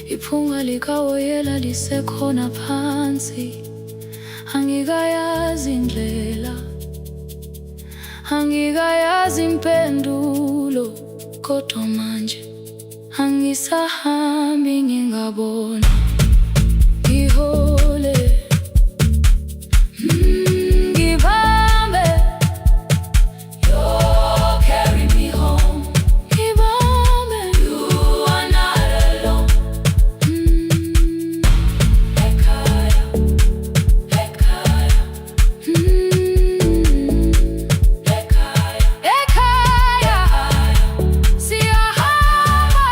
Iphunga likawoyela lisekhona phansi, angikayazi indlela, angikayazi impendulo, kodwa manje angisahambi ngingabona. Ngihole, ngibambe, you carry me home. Ngibambe, you are not alone. Ekhaya, ekhaya, ekhaya, ekhaya, siyahamba,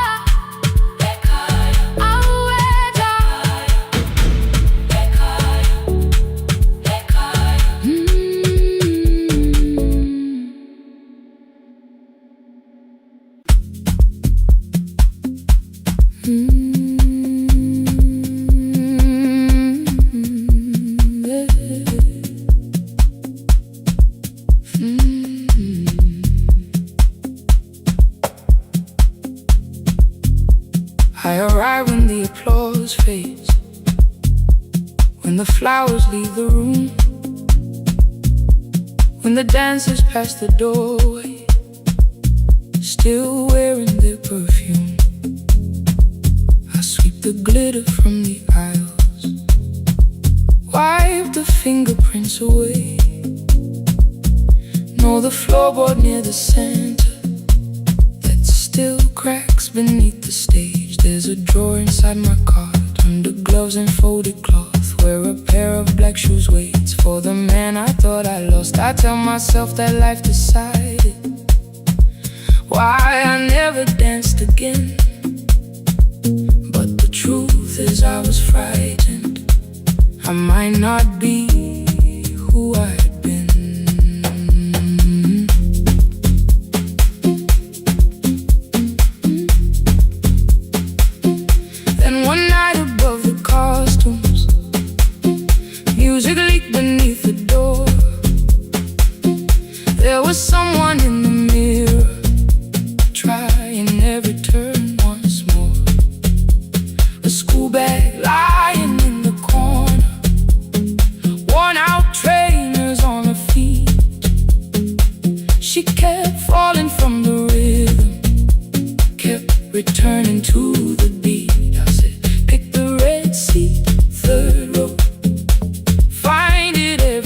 ekhaya, awetha, ekhaya, ekhaya. I arrive when the applause fades, when the flowers leave the room, when the dancers pass the doorway, still wearing their perfume. I sweep the glitter from the aisles, wipe the fingerprints away. Know the floorboard near the center that still cracks beneath the stage. There's a drawer inside my cart, under gloves and folded cloth, where a pair of black shoes waits for the man I thought I lost. I tell myself that life decided why I never danced again, but the truth is I was frightened. I might not be who I had been. Then one night above the costumes, music leaked beneath the door. There was someone in the mirror, trying every turn once more. A school bag lying in the corner, worn out trainers on her feet. She kept falling from the rhythm, kept returning to the beat. I said, pick the red seat, third row, find it everywhere.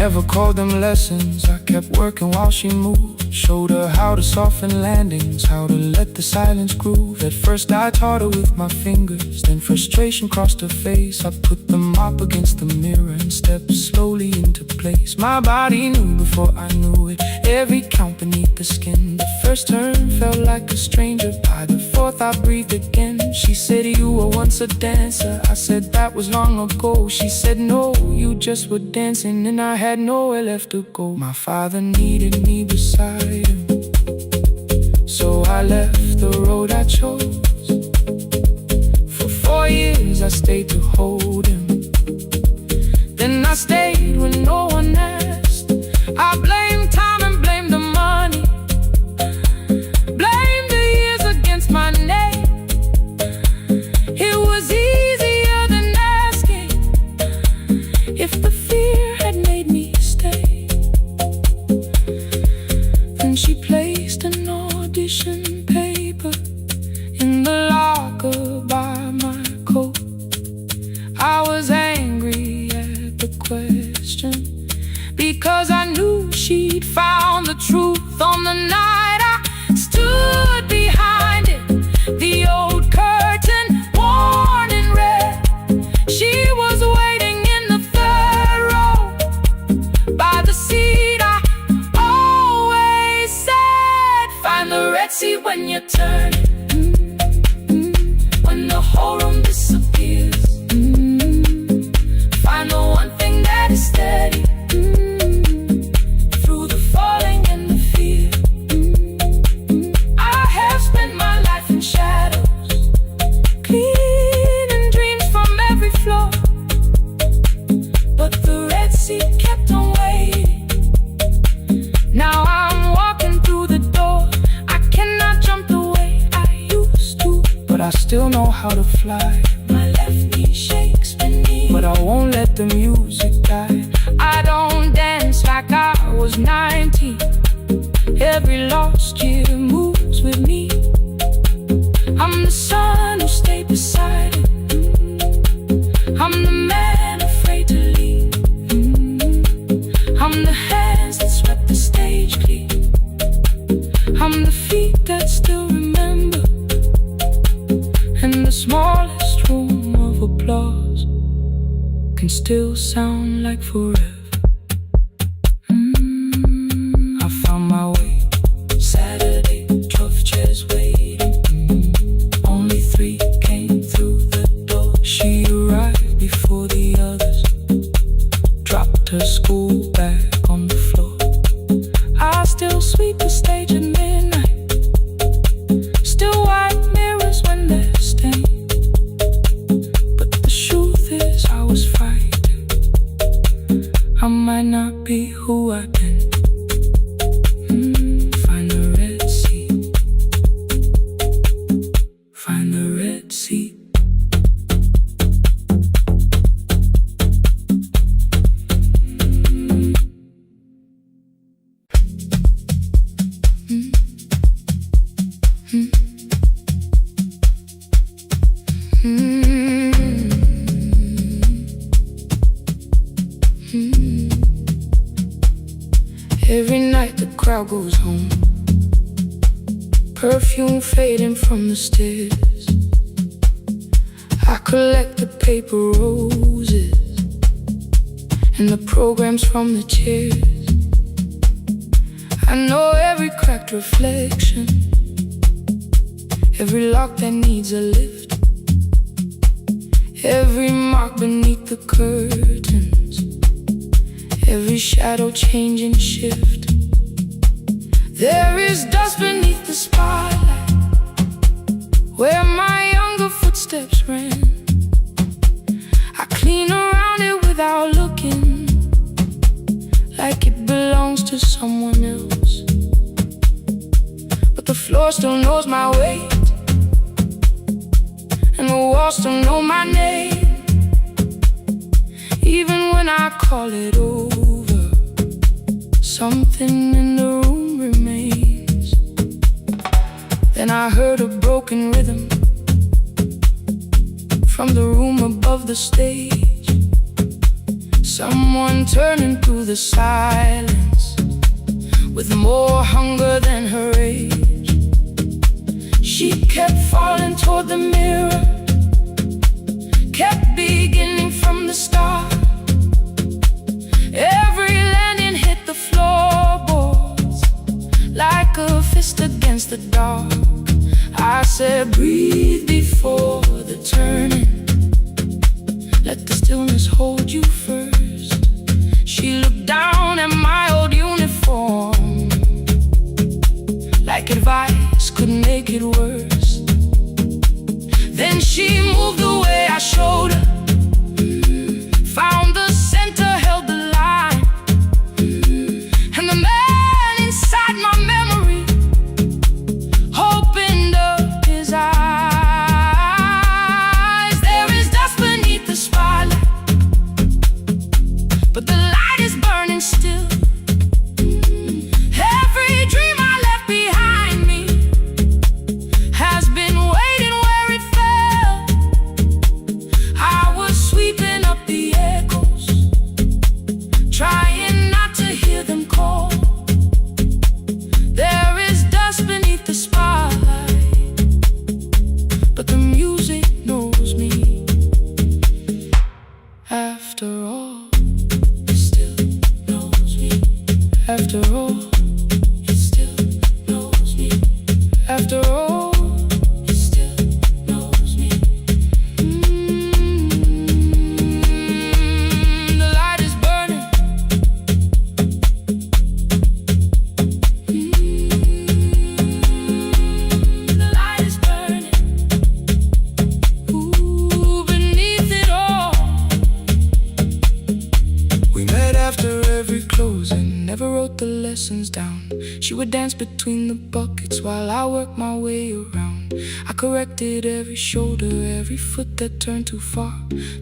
never called them lessons. I kept working while she moved. Showed her how to soften landings, how to let the silence groove. At first I taught her with my fingers, then frustration crossed her face. I put the mop against the mirror and stepped slowly into place. My body knew before I knew it, every count beneath the skin. The first turn felt like a stranger. By the fourth I breathed again. She said, you were once a dancer. I said, that was long ago. She said, no, you just were dancing, and I had nowhere left to go. My father needed me beside him, so I left the road I chose. For 4 years I stayed to hold him. Then I stayed when no one asked. I blamed time and blamed the money, blamed the years against my name. It was easier than asking if the fear had made me stay. Then she placed an audition paper in the locker by my coat. I was angry at the question, because I knew she'd found the truth on the night I stood behind it. The old curtain, worn in red. She was waiting in the third row by the seat I always said, find the red seat when you turn it. When the whole room disappears, find the one thing that is steady through the falling and the fear. I have spent my life in shadows, cleaning dreams from every floor, but the red seat kept on waiting. Now I'm walking through the door. I cannot jump the way I used to, but I still know how to fly. My left knee shakes beneath, but I won't let the music die. I don't dance like I was 19. Every lost year moves with me. I'm the son who stayed beside it. I'm the man afraid to leave. I'm the hands that swept the stage clean. I'm the feet that still remember, and the smallest room of applause can still sound like forever. I found my way. Saturday, 12 chairs waiting. Only 3 came through the door. She arrived before the others, dropped her school bag on the floor. I still sweep the stage at midnight, still wipe mirrors when they're stained. But the truth is I was frightened. I might not be who I've been. Find the red seat. Find the red seat. Every night the crowd goes home, perfume fading from the stairs. I collect the paper roses and the programs from the chairs. I know every cracked reflection, every lock that needs a lift, every mark beneath the curtains, every shadow changing shift. There is dust beneath the spotlight where my younger footsteps ran. I clean around it without looking, like it belongs to someone else. But the floor still knows my weight, and the walls still know my name. Even when I call it over, something in the room remains. Then I heard a broken rhythm from the room above the stage. Someone turning through the silence with more hunger than her age. She kept falling toward the mirror, kept beginning from the start. Every landing hit the floorboards like a fist against the dark. I said, breathe before the turning. Let the stillness hold you first. She looked down at my old uniform like advice could make it worse. Then she moved the way I showed her, found the center, held the line, and the man inside my memory opened up his eyes. There is dust beneath the spotlight, but the light is burning still. Every dream I left behind me has been waiting where it fell. I was sweeping up the echoes, trying not to hear them call. There is dust beneath the spotlight, but the music knows me. After all, it still knows me. After all, it still knows me. After all, it still knows me. The light is burning. The light is burning. Ooh, beneath it all. We met after every closing, never wrote the lessons down. She would dance between the buckets while I worked my way around. I corrected every shoulder, every foot that turned too far.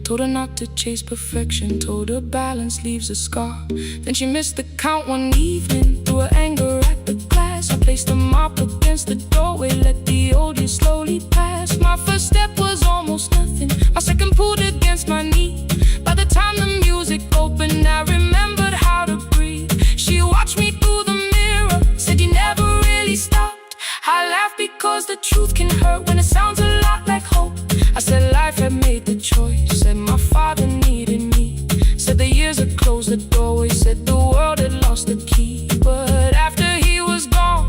Told her not to chase perfection, told her balance leaves a scar. Then she missed the count one evening, threw her anger at the glass. I placed the mop against the doorway, let the old years slowly pass. My first step was almost nothing, my second pulled against my knee. By the time the music opened, I remembered how to breathe. She watched me through the mirror, said you never really stopped. I laughed because the truth can hurt when it sounds a lot like hope. I said life had made the choice, said my father needed me, said the years had closed the doorway, said the world had lost the key. But after he was gone,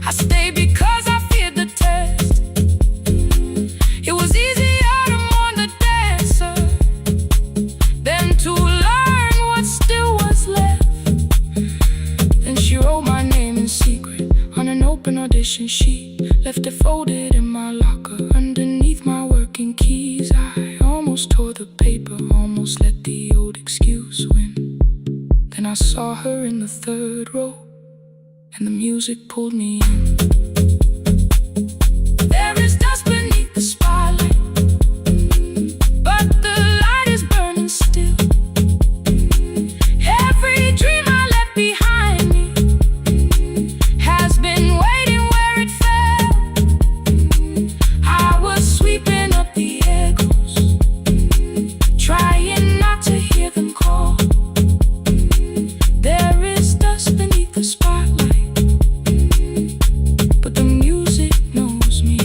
I stayed because I feared the test. It was easier to mourn the dancer than to learn what still was left. Then she wrote my name in secret on an open audition sheet, left it folded in my locker underneath my working keys. I almost tore the paper, almost let the old excuse win. Then I saw her in the third row, and the music pulled me in. There is dust beneath the spotlight, but the light is burning still. Every dream I left behind me has been waiting where it fell. I was sweeping up the echoes, trying not to hear them call. There is dust beneath the spotlight, but the music knows me.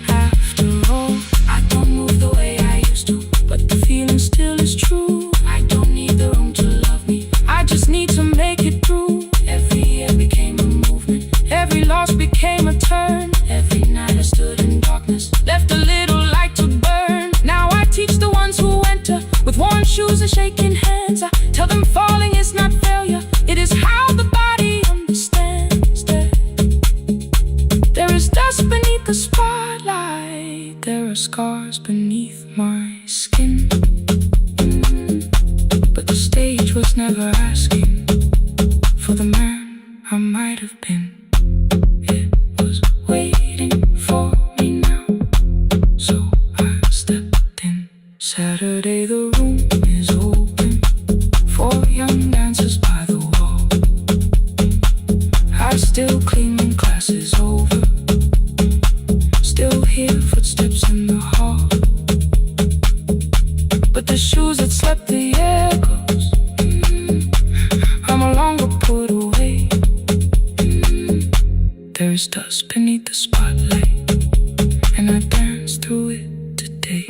After all, I don't move the way I used to, but the feeling still is true. I don't need the room to love me, I just need to make it through. Every year became a movement, every loss became a turn. Every night I stood in darkness, left a little light to burn. Now I teach the ones who enter with warm shoes and shaking hands. I tell them falling is not failure, it is how the body understands that there is dust beneath the spotlight. There are scars beneath my skin, but the stage was never asking for the man I might have been. It was waiting for me now, so I stepped in. Saturday the room is open for young dancers by the wall. I still clean when class is over, still hear footsteps in the hall. The shoes that swept the echoes are no longer put away. There is dust beneath the spotlight, and I dance through it today.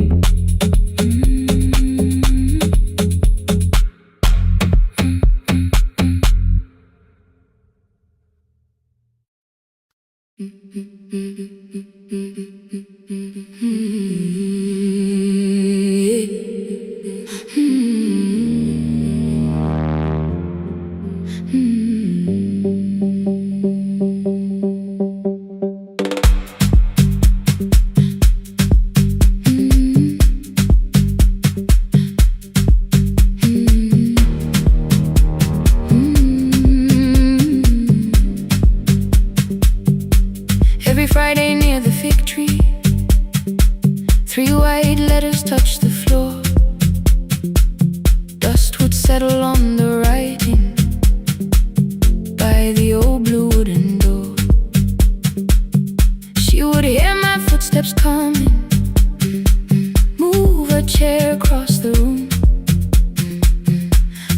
Every Friday near the fig tree, 3 white letters touched the floor. Dust would settle on the writing by the old blue wooden door. She would hear my footsteps coming, move a chair across the room,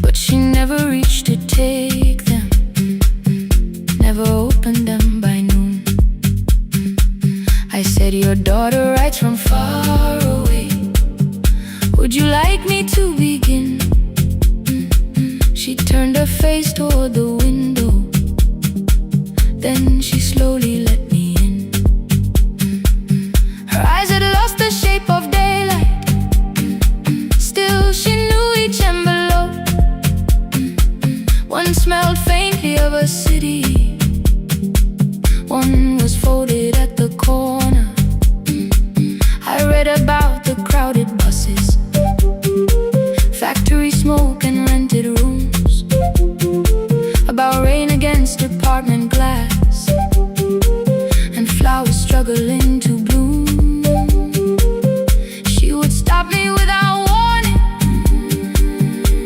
but she never reached to take them, never opened them by noon. I said, your daughter writes from far away. Would you like me to begin? She turned her face toward the window, then she slowly let me in. Her eyes had lost the shape of daylight, still she knew each envelope. One smelled faintly of a city, one was folded at the corner. I read about the crowded buses, factory smoke and rented rooms, about rain against apartment glass, and flowers struggling to bloom. She would stop me without warning,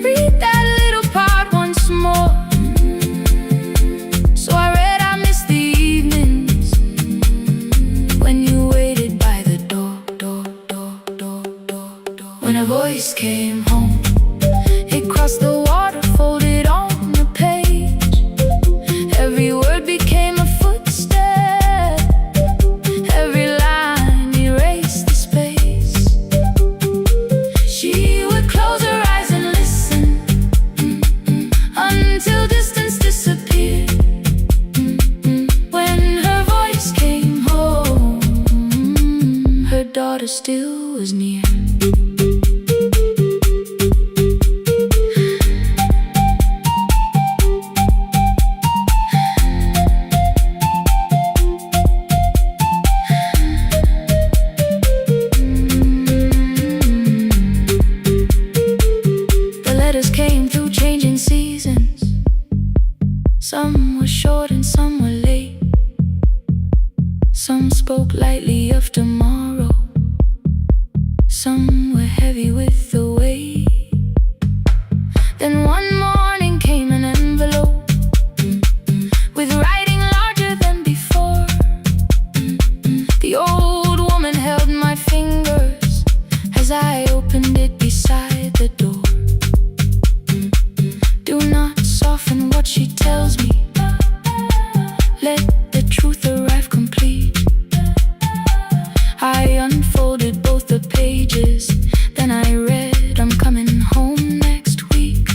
read that little part once more. So I read, I missed the evenings when you waited by the door. When a voice came home, it crossed the water, folded on the page. Every word became a footstep, every line erased the space. She would close her eyes and listen until distance disappeared. When her voice came home, her daughter still was near. The letters came through changing seasons. Some were short and some were late. Some spoke lightly of tomorrow, some were heavy with the weight. Then one morning came an envelope with writing larger than before. The old woman held my fingers as I opened it beside the door. Do not soften what she tells me, let the truth arrive complete. I unfolded both the pages, then I read, I'm coming home next week.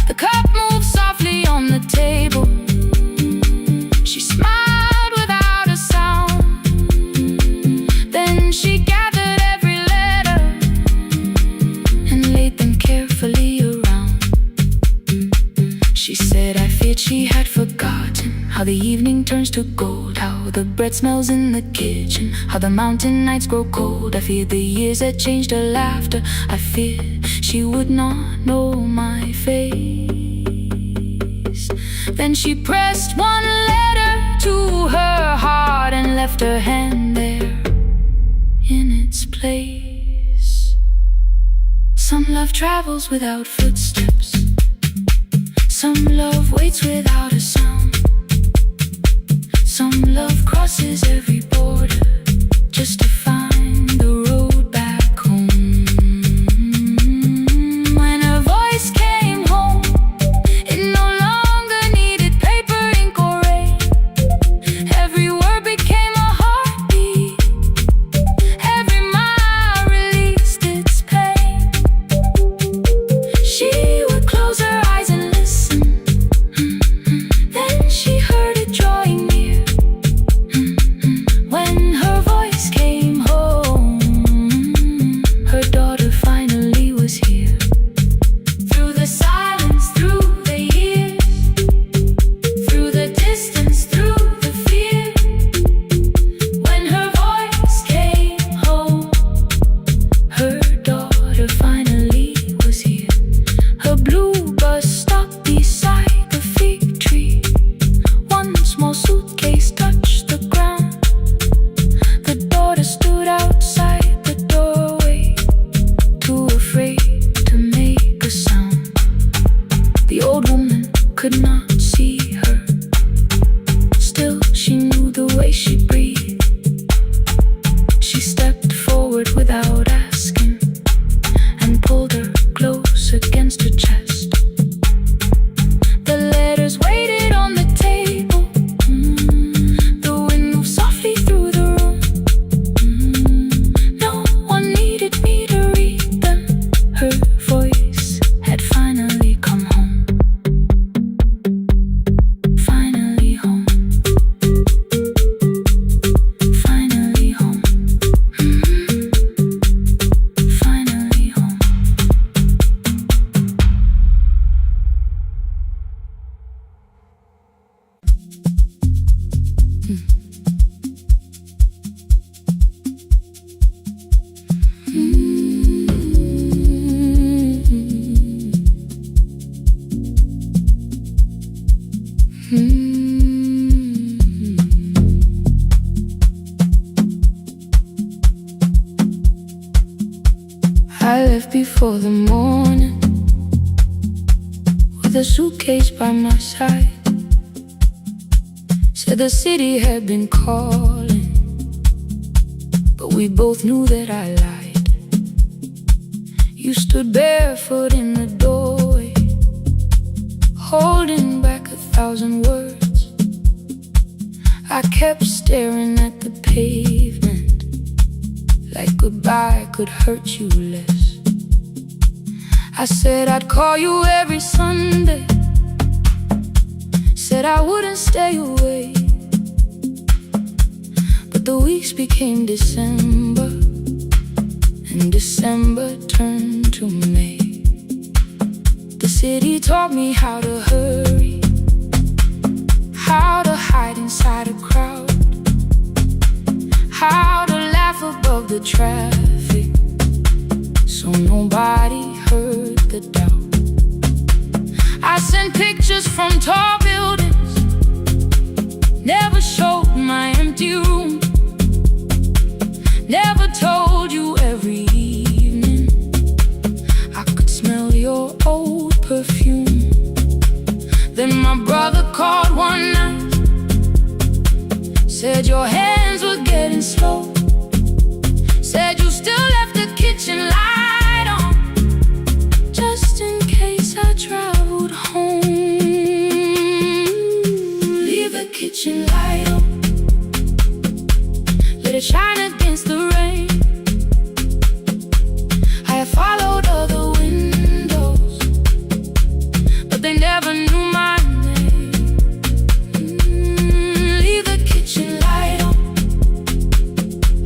The cup moved softly on the table. She smiled without a sound. Then she gathered every letter and laid them carefully around. She said, I feared she had forgotten how the evening turns to gold, how the bread smells in the kitchen, how the mountain nights grow cold. I feared the years that changed her laughter. I feared she would not know my face. Then she pressed one letter to her heart and left her hand there in its place. Some love travels without footsteps, some love waits without a sound. Some love crosses every border just to find the road back home. I left before the morning, with a suitcase by my side. Said the city had been calling, but we both knew that I lied. You stood barefoot in the doorway, holding back 1,000 words. I kept staring at the pavement, like goodbye could hurt you less. I said I'd call you every Sunday, said I wouldn't stay away. But the weeks became December, and December turned to May. The city taught me how to hurry, how to hide inside a crowd, how to laugh above the traffic, so nobody heard the doubt. I sent pictures from tall buildings, never showed my empty room, never told you every evening I could smell your old perfume. Then my brother called one night, said your hands were getting slow, said you still left the kitchen light on, just in case I traveled home. Leave the kitchen light on, let it shine against the rain. I have followed other windows, but they never knew my name. Leave the kitchen light on,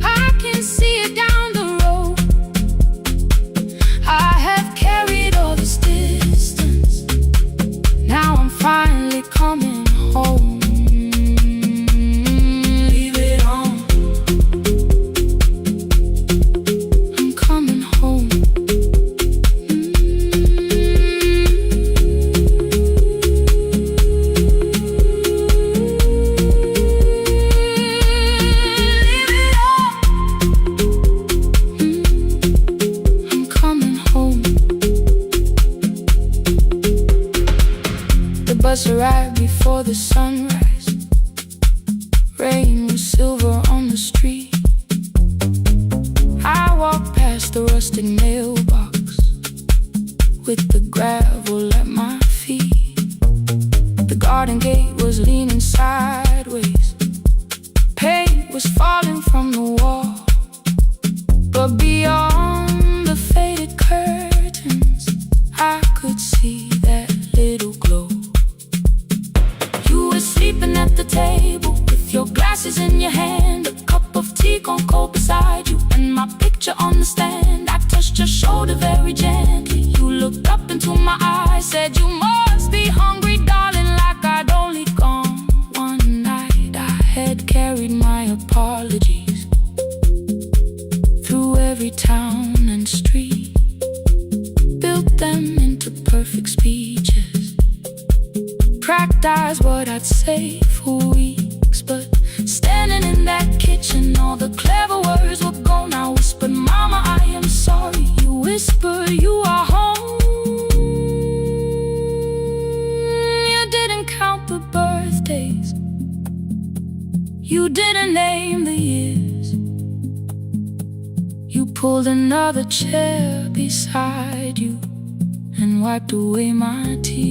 I can see it down the road. I have carried all this distance, now I'm finally coming home. Leave it on, I'm coming home. Leave it on, I'm coming home. The bus arrived before the sunrise. Rain was silver on the street. I walked past the rusted mailbox with the gravel at my feet. The garden gate was leaning sideways, paint was falling from the wall, but beyond the faded curtains I could see that little glow. You were sleeping at the table with your glasses in your hand, a cup of tea gone cold beside you, and my picture on the stand. I touched your shoulder very gently. You looked up into my eyes, said you must be hungry, darling, like I'd only gone one night. I had carried my apologies through every town and street, built them into perfect speeches, practiced what I'd say for weeks. But standing in that kitchen, all the clever words were gone. I whispered, Mama, I am sorry. You whispered, you are home. You didn't count the birthdays, you didn't name the years. You pulled another chair beside you and wiped away my tears.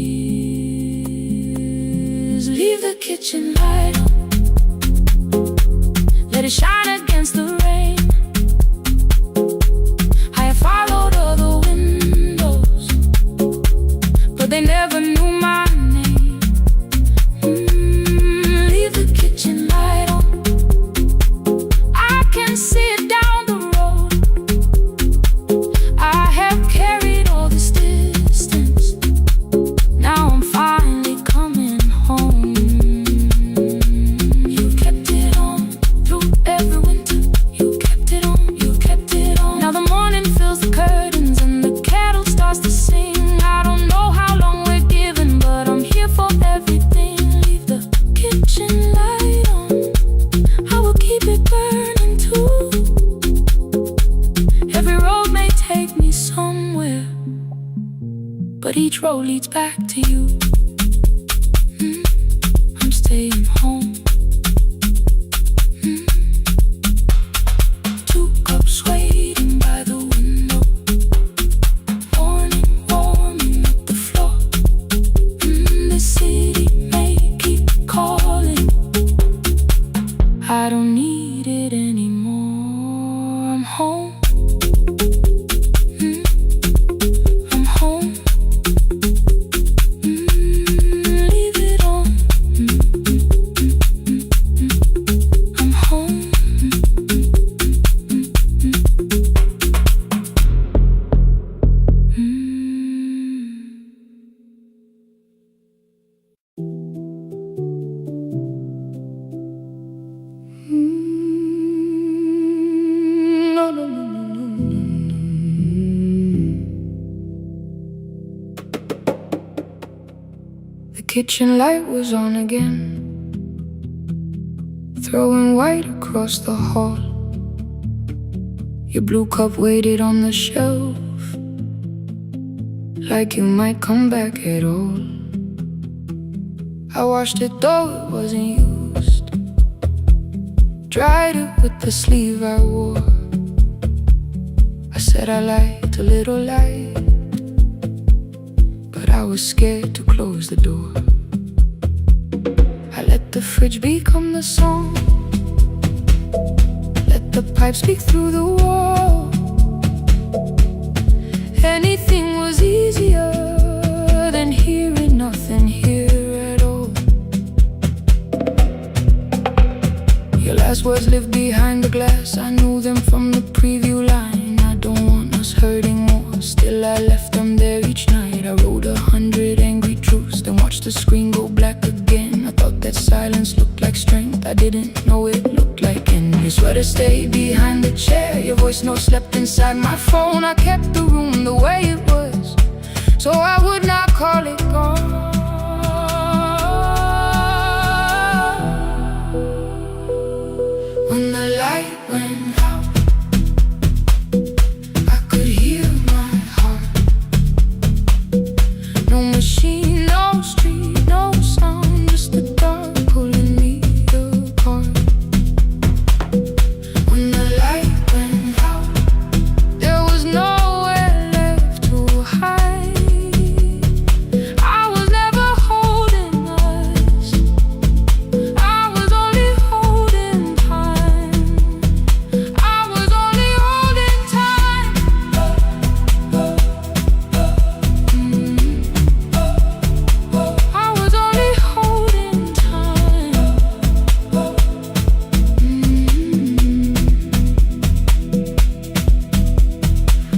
Leave the kitchen light on, let it shine against the rain. I have followed other windows, but they never knew my name. Leave the kitchen light on, I can see it down the road. I have carried all this distance, now I'm finally coming home. You kept it on through every winter, you kept it on, you kept it on. Now the morning fills the curtains and the kettle starts to sing. I don't know how long we're may take me somewhere, but each road leads back to you. I'm staying home. 2 cups waiting by the window, morning warming up the floor. The city may keep calling, I don't need it anymore. I'm home. I'm home. Leave it on. I'm home. No, no, no, no, no, no. The kitchen light was on again, throwing white across the hall. Your blue cup waited on the shelf, like you might come back at all. I washed it though it wasn't used, dried it with the sleeve I wore. I said I liked a little light, but I was scared to close the door. I let the fridge become the song, let the pipe speak through the wall. Anything was easier than hearing nothing here at all. Your last words lived behind the glass, I knew them from the preview line. I don't want us hurting more, still I left them there each night. I wrote 100 angry truths, then watched the screen go black again. I thought that silence looked like strength, I didn't know it looked like end. Your sweater stayed behind the chair, your voice note slept inside my phone. I kept the room the way it was, so I would not call it gone. When the light went out, I could hear my heart. No machine, no street, no sound, just the dark pulling me apart. When the light went out, there was nowhere left to hide. I was never holding us, I was only holding time. I was only holding time. I was only holding time.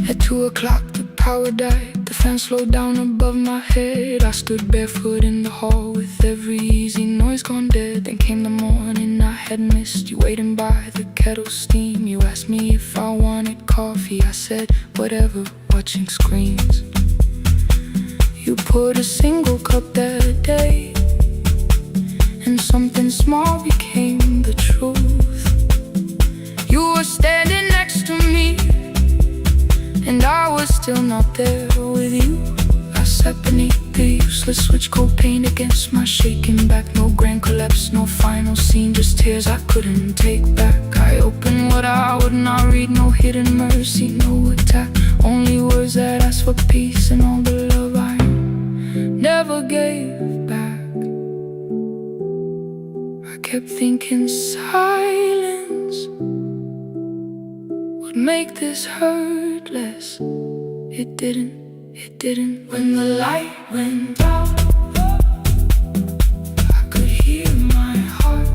At 2 o'clock the power died, the fan slowed down above my head. I stood barefoot in the hall with every easy noise gone dead. Then came the morning I had missed, you waiting by the kettle steam. You asked me if I wanted coffee, I said whatever, watching screens. You poured a single cup that day, and something small became the truth. You were standing next to me, and I was still not there with you. I sat beneath the useless switch, cold paint against my shaking back. No grand collapse, no final scene, just tears I couldn't take back. I opened what I would not read, no hidden mercy, no attack, only words that asked for peace and all the love I never gave back. I kept thinking silence would make this hurt less. It didn't. When the light went out, I could hear my heart.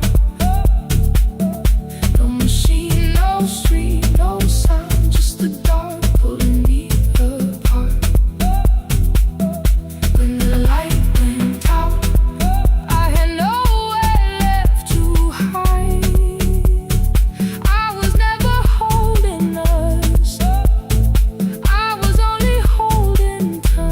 No machine, no street, no sound, just the dark pulling me apart. When the light went out, I had nowhere left to hide. I was never holding us, I was only holding time.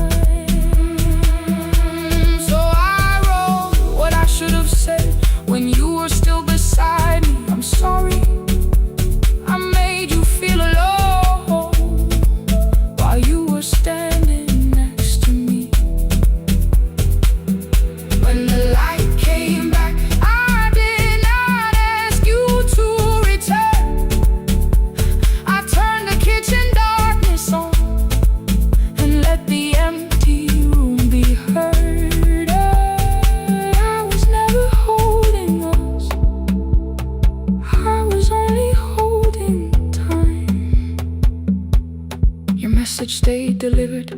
message they delivered.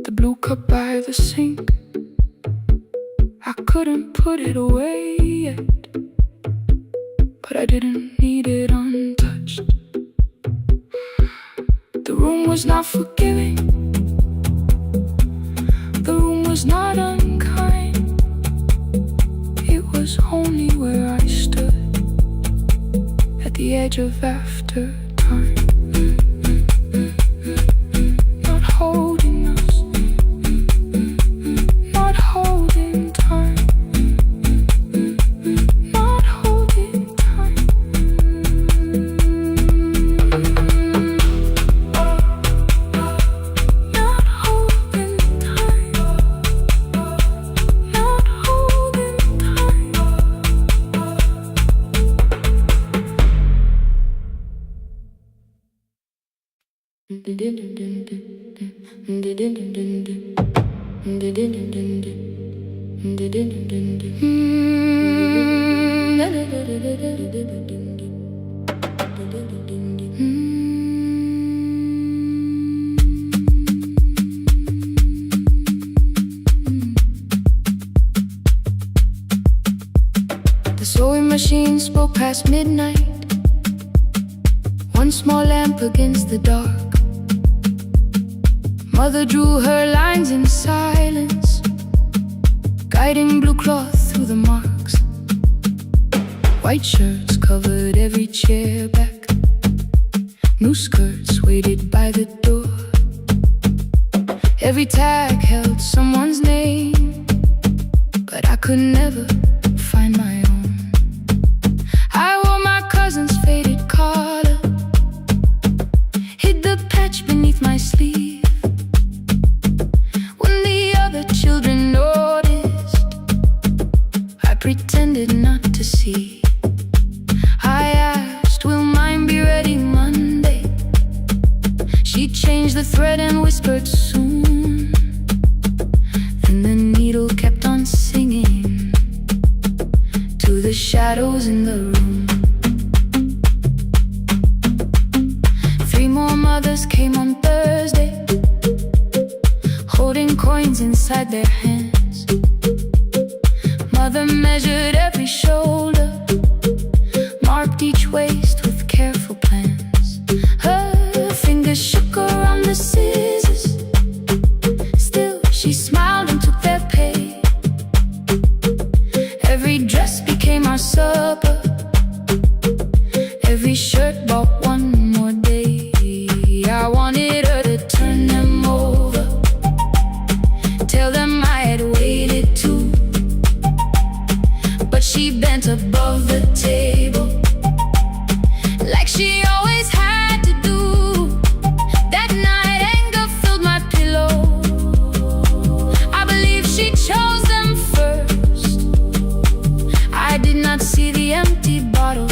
The blue cup by the sink, I couldn't put it away yet, but I didn't need it untouched. The room was not forgiving, the room was not unkind. It was only where I stood at the edge of after time. Not holding us, not holding time, not holding time. Not holding time, not holding time. The sewing machine spoke past midnight, one small lamp against the dark. Mother drew her lines in silence, guiding blue cloth through the marks. White shirts covered every chair back, new skirts waited by the door. Every tag held someone's name, but I could never find my own. I wore my cousin's faded collar, hid the patch beneath my sleeve. Children noticed, I pretended not to see. I asked, will mine be ready Monday? She changed the thread and whispered soon. Then the needle kept on singing to the shadows in the room. 3 more mothers came on Thursday, holding coins inside their hands. Mother measured every shoulder, marked each waist with careful plans. Her fingers shook around the scissors, still she smiled and took their pay. Every dress became our supper, every shirt bought one more day. I wanted her to turn them over, tell them I had waited too, but she bent above the table like she always had to do. That night anger filled my pillow, I believe she chose them first. I did not see the empty bottle,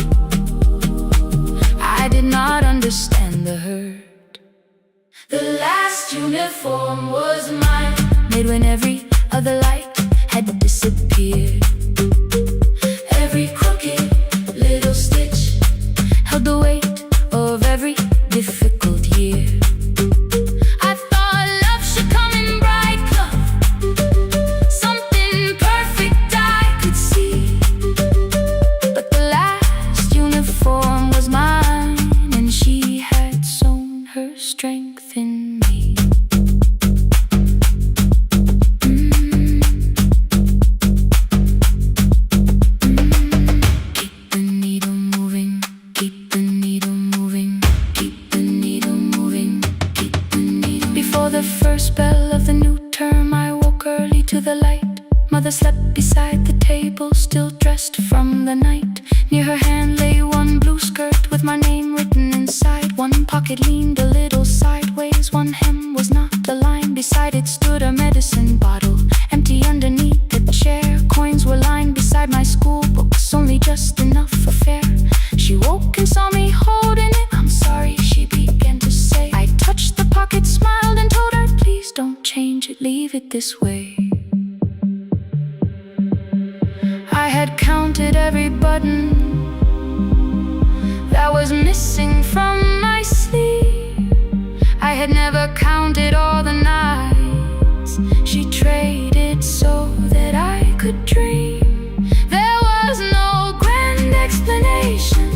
I did not understand the hurt. The last uniform was mine, made when every other light had disappeared. Every crooked little stitch held the weight of every difficult year. I thought love should come in bright cloth, something perfect I could see. But the last uniform was mine, and she had sown her strength in me. Mother slept beside the table, still dressed from the night. Near her hand lay one blue skirt with my name written inside. One pocket leaned a little sideways, one hem was not aligned. Beside it stood a medicine bottle, empty underneath the chair. Coins were lined beside my school books, only just enough for fare. She woke and saw me holding it. I'm sorry, she began to say. I touched the pocket, smiled and told her, please don't change it, leave it this way. I had counted every button that was missing from my sleeve. had never counted all the nights she traded so that I could dream. There was no grand explanation,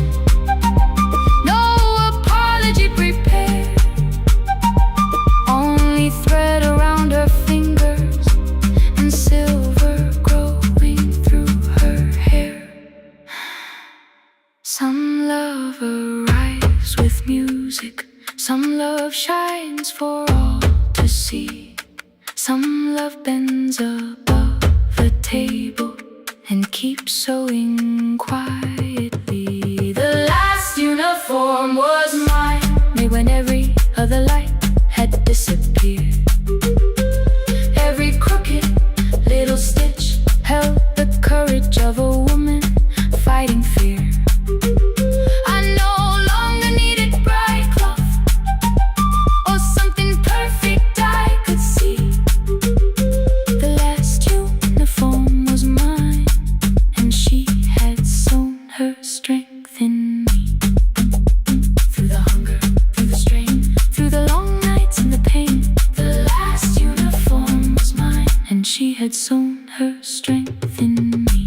no apology prepared, only thread around her fingers and silver growing through her hair. Some love arrives with music, some love shines for all to see. Some love bends above the table and keeps sewing quietly. The last uniform was mine, made when every other light had disappeared. Every crooked little stitch held the courage of a woman fighting fear. I no longer needed bright cloth or something perfect I could see. The last uniform was mine, and she had sewn her strength in me. Through the hunger, through the strain, through the long nights and the pain, the last uniform was mine, and she had sewn her strength in me.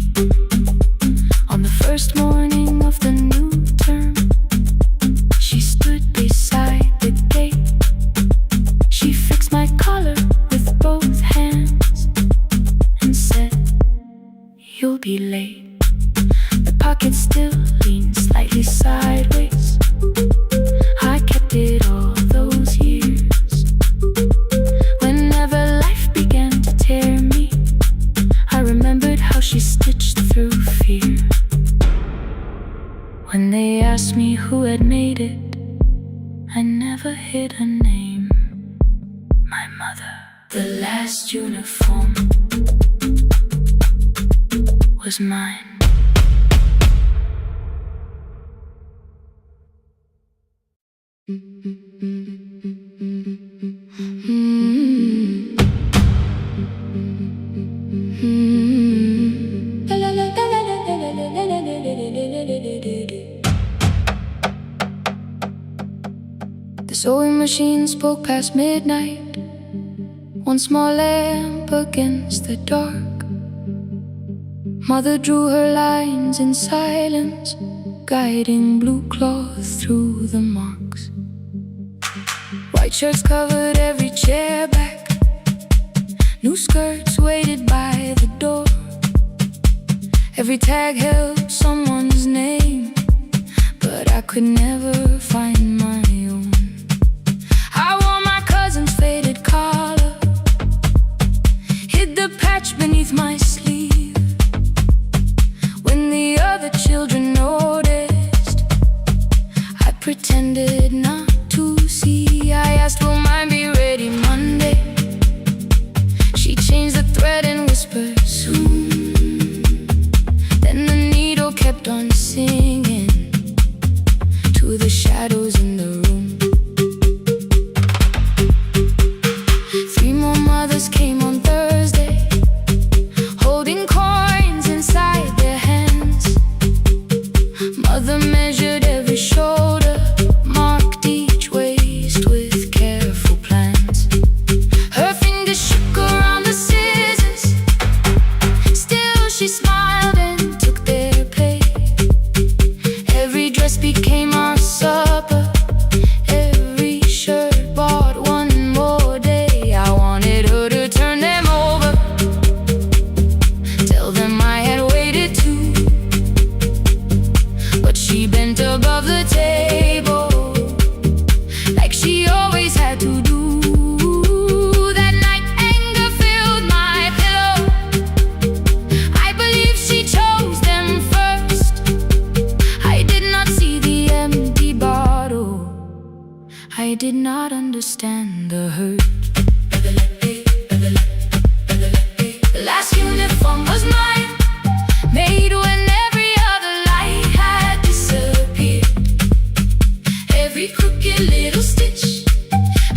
On the first morning of the new term, she stood beside the gate. She fixed my collar with both hands and said, "You'll be late." The pocket still leaned slightly sideways. I kept it all those years. Whenever life began to tear me, I remembered how she stitched through fear. When they asked me who had made it, I never hid her name. My mother. The last uniform was mine. The sewing machine spoke past midnight, one small lamp against the dark. Mother drew her lines in silence, guiding blue cloth through the marks. White shirts covered every chair back, new skirts waited by the door. Every tag held someone's name, but I could never find my own. I wore my cousin's faded collar, hid the patch beneath my sleeve. When the other children noticed, I pretended not to see. I asked, "Will mine be ready Monday?" She changed the thread and whispered, "Soon." Then the needle kept on singing to the shadows in the room. 3 more mothers came on Thursday, holding coins inside their hands. Mother measured every shoulder, marked each waist with careful plans. Her fingers shook around the scissors, still she smiled and took their pay. Every dress became our supper, every shirt bought one more day. I wanted her to turn them over, tell them I had waited too. But she bent above the table, like she always had to do. That night anger filled my pillow, I believe she chose them first. I did not see the empty bottle, I did not understand the hurt. The last uniform was mine, made when every other light had disappeared. Every crooked little stitch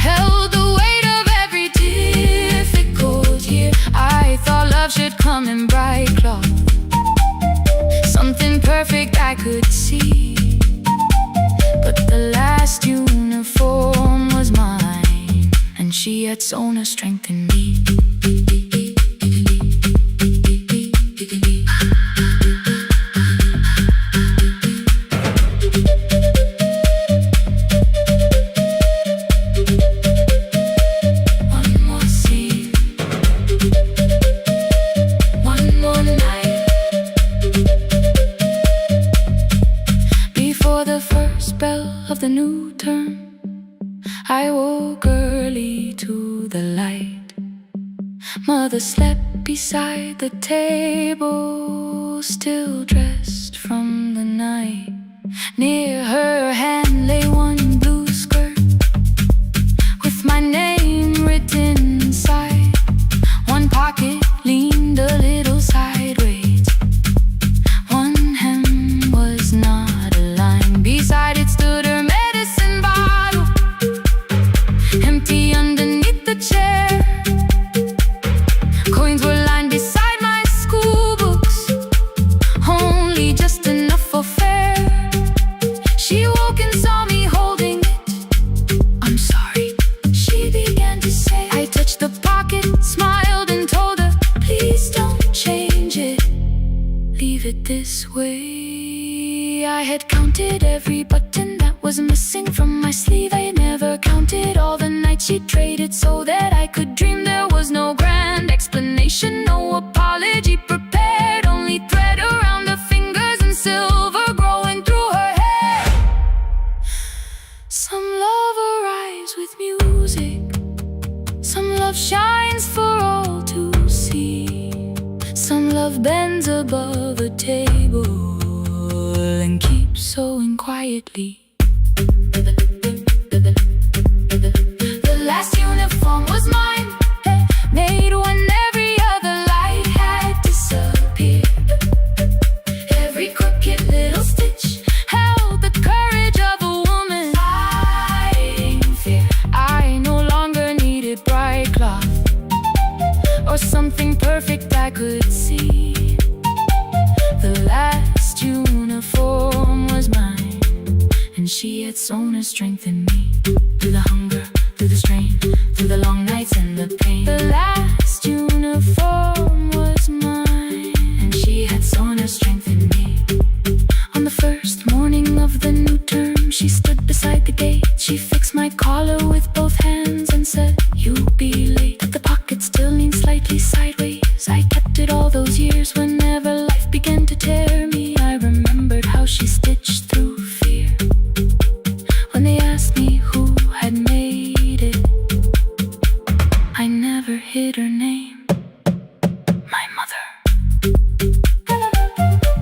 held the weight of every difficult year. I thought love should come in bright cloth, something perfect I could see. But the last uniform was mine. she had sown her strength in me. The new term, I woke early to the light. Mother slept beside the table, still dressed from the night. Near her hand lay one blue skirt with my name written inside. One pocket leaned a little sideways, one hem was not aligned. Beside it stood her medicine bottle, empty underneath the chair. Coins were lined beside my school books, only just enough for fare. She woke and saw me holding it. I'm sorry, she began to say. I touched the pocket, smiled and told her, please don't change it, leave it this way. I had counted every button that was missing from my sleeve. I had never counted all the nights she traded so that I could dream. There was no grand explanation, no apology prepared, only thread around her fingers and silver growing through her hair. Some love arrives with music, some love shines for all to see. Some love bends above a table and keeps sewing quietly. The last uniform was mine, made when every other light had disappeared. Every crooked little stitch held the courage of a woman fighting fear. I no longer needed bright cloth or something perfect I could see. The last uniform was mine, and she had sown her strength in me. Through the hunger, through the strain, through the long nights and the pain. The last uniform was mine, and she had sown her strength in me. On the first morning of the new term, she stood beside the gate. She fixed my collar with both hands and said, you'll be late. The pocket still leaned slightly sideways. I kept it all those years. Whenever life began to tear me, I remembered how she stitched through fear. When they asked me who had made it, I never hid her name, my mother.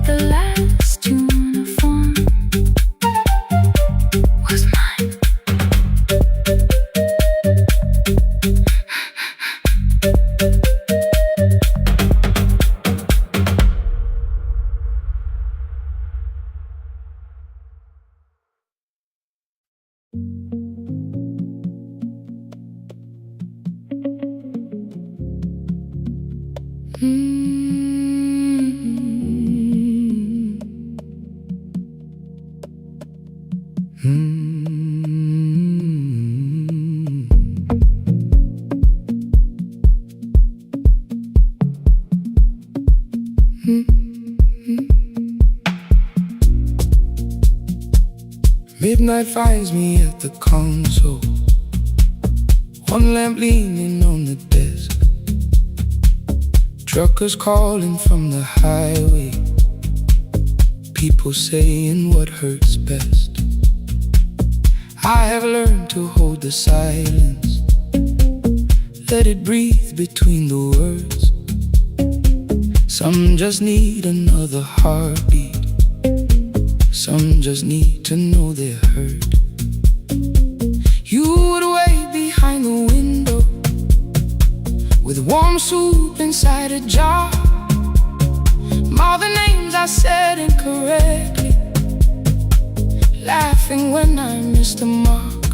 The last uniform was mine. Midnight finds me at the console, one lamp leaning on the desk. Truckers calling from the highway, people saying what hurts best. I have learned to hold the silence, let it breathe between the words. Some just need another heartbeat, some just need to know they're heard. You would wait behind the window with warm soup inside a jar. All the names I said incorrectly, laughing when I missed the mark.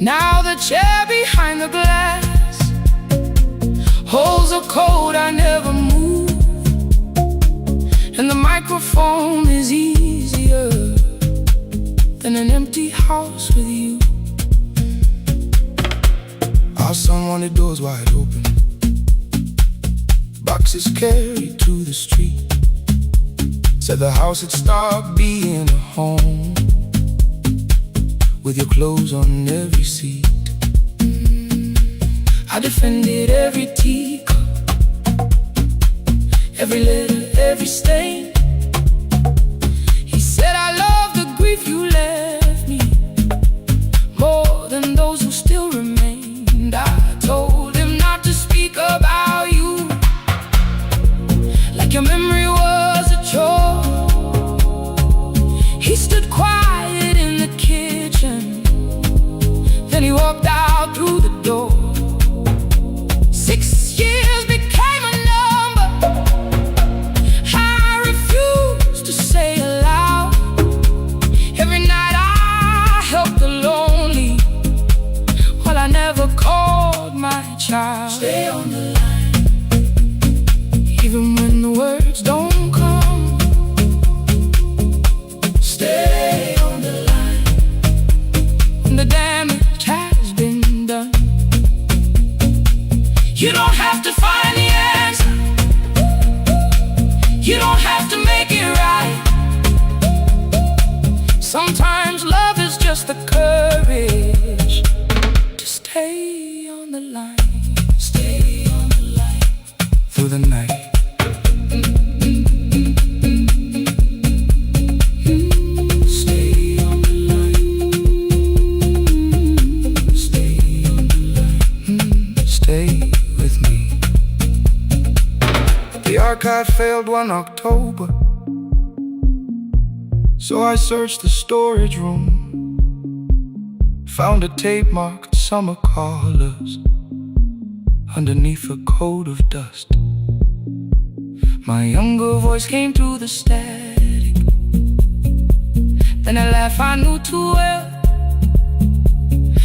Now the chair behind the glass holds a code I never moved, and the microphone is easier than an empty house with you. wanted doors wide open, boxes carried to the street. Said the house had stopped being a home, with your clothes on every seat. I defended every teacup, every letter, every stain. He said I love the grief you left me more than those who still remained. I told him not to speak about you like your memory was a chore. He stood quiet in the kitchen, then he walked out through the door. 6 years became a number I refused to say aloud. Every night I helped the lonely, while I never called my child. Stay on the line, even when the words don't come. Stay on the line, when the damage has been done. You don't have to find the answer, you don't have to make it right. Sometimes love is just the courage to stay on the line. Stay on the line through the night. Stay on the line. Stay on the line. Stay with me. The archive failed one October, so I searched the storage room, found a tape marked summer callers underneath a coat of dust. My younger voice came through the static, then a laugh I knew too well.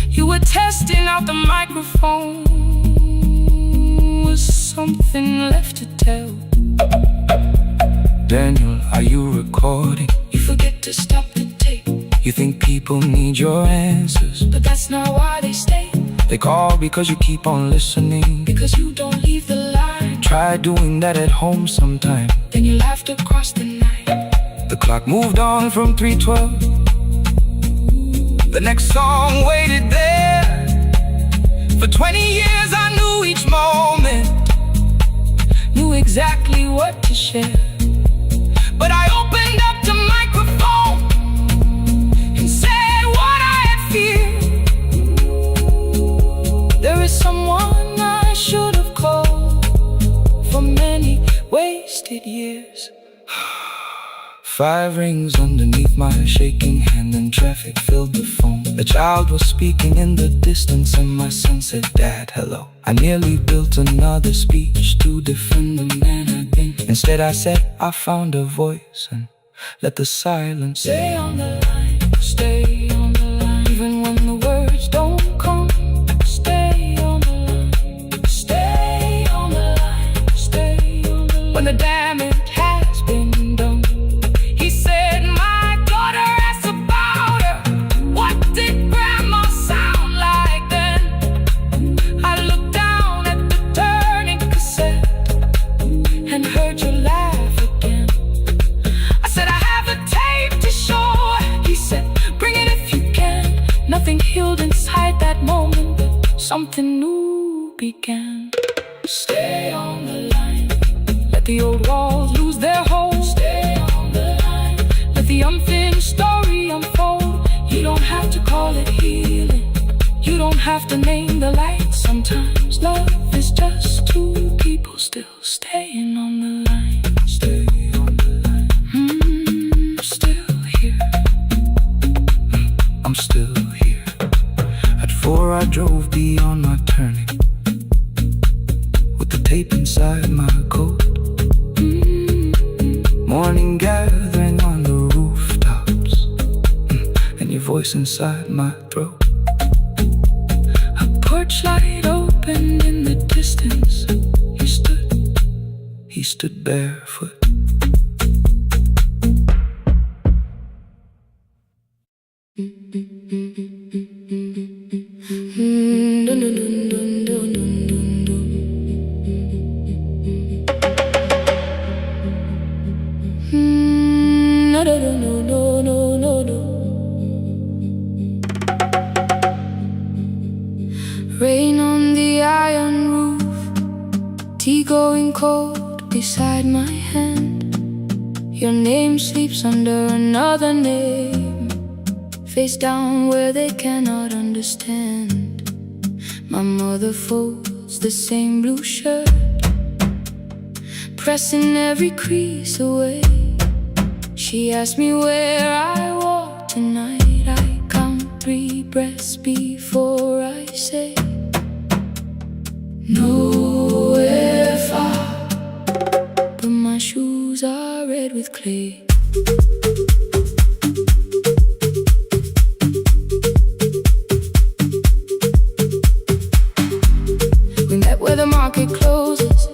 You were testing out the microphone, was something left to tell? Daniel, are you recording? You forget to stop the tape. You think people need your answers, but that's not why they stay. They call because you keep on listening, because you don't leave the line. Try doing that at home sometime, then you laughed across the night. The clock moved on from 3:12. The next song waited there. For 20 years I knew each moment, knew exactly what to share. But I opened up the microphone and said what I had feared. There is someone I should have called for many wasted years. 5 rings underneath my shaking hand, and traffic filled the phone. The child was speaking in the distance, and my son said, "Dad, hello." I nearly built another speech to defend the man I'd been. Instead I said, I found a voice, and let the silence stay on the line. Stay on the line, even when the words don't come. Stay on the line. Stay on the line. Stay on the line. When the damage has been done. He said, my daughter asked about her. What did grandma sound like then? I looked down at the turning cassette and heard you laugh again. I said, I have a tape to show. He said, bring it if you can. Nothing healed inside that moment, but something new began. Stay on the line, let the old walls lose their hold. Stay on the line, let the unfinished story unfold. You don't have to call it healing, you don't have to name the light. Sometimes love is just 2 people still staying on the line. Stay on the line. Still here. I'm still here. At 4 I drove beyond my turning, with the tape inside my coat. Morning gathering on the rooftops, and your voice inside my throat. A porch light opened in the distance. He stood barefoot. Dun dun dun dun dun dun. Rain on the iron roof, tea going cold beside my hand. Your name sleeps under another name, face down where they cannot understand. My mother folds the same blue shirt, pressing every crease away. She asked me where I walk tonight. I count 3 breaths before I say nowhere far, but my shoes are red with clay. We met where the market closes,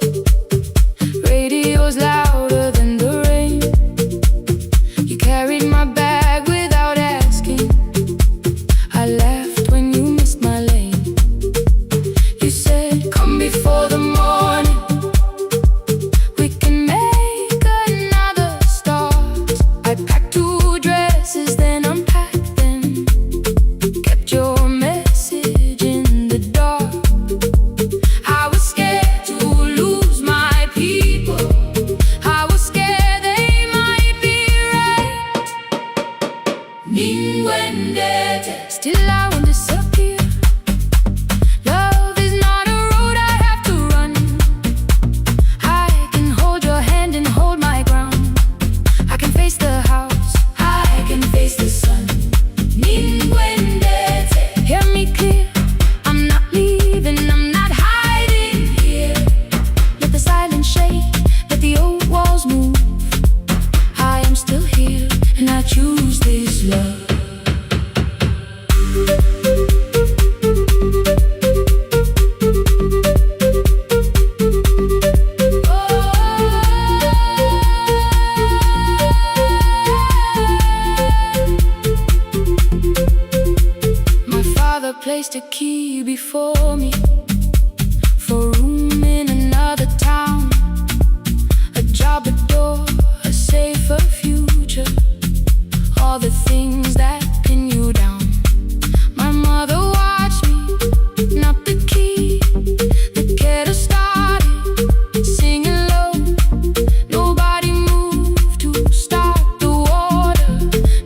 radio's louder than the rain. You carried my bag without asking, I laughed when you missed my lane. You said, come before the morning, we can make another start. I packed 2 dresses, then unpacked them, kept your message in the dark. I was scared to lose my people, I was scared they might be right. Still I won't disappear. Love is not a road I have to run. I can hold your hand and hold my ground. I can face the house, I can face the sun. Hear me clear, I'm not leaving, I'm not hiding here. Let the silence shake, let the old walls move. I am still here, and I choose this love. My father placed a key before me for room in another town, a job, a door, a safer future, all the things that pin you down. My mother watched me, not the key, the kettle started singing low. Nobody moved to stop the water,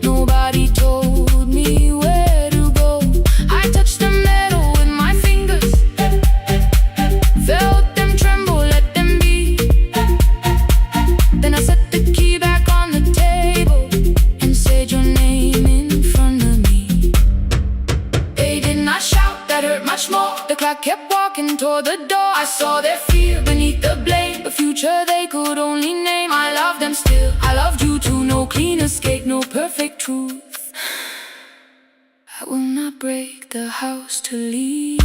nobody told me where to go. I touched the metal with my fingers, felt them tremble, let them be. Then I set the key back on the table and said your name in front of me. They did not shout, that hurt much more. The clock kept walking toward the door. I saw their fear beneath the blame, a future they could only name. I loved them still, I loved you too. No clean escape, no perfect truth. I will not break the house to leave,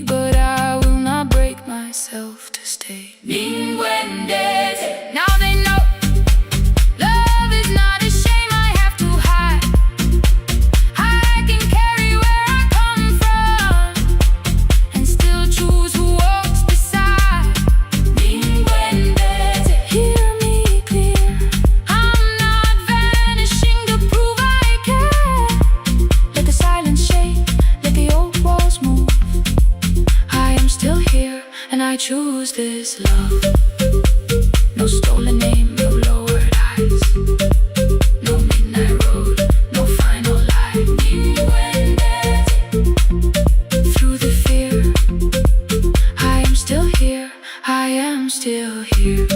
but I will not break myself to stay. Now they know love is not a shame I have to hide. I can carry where I come from and still choose who walks beside. Hear me clear, I'm not vanishing to prove I care. Let the silence shake, let the old walls move. I am still here, and I choose this love. No stolen name, no lowered eyes, no midnight road, no final lie. Through the fear, I am still here, I am still here.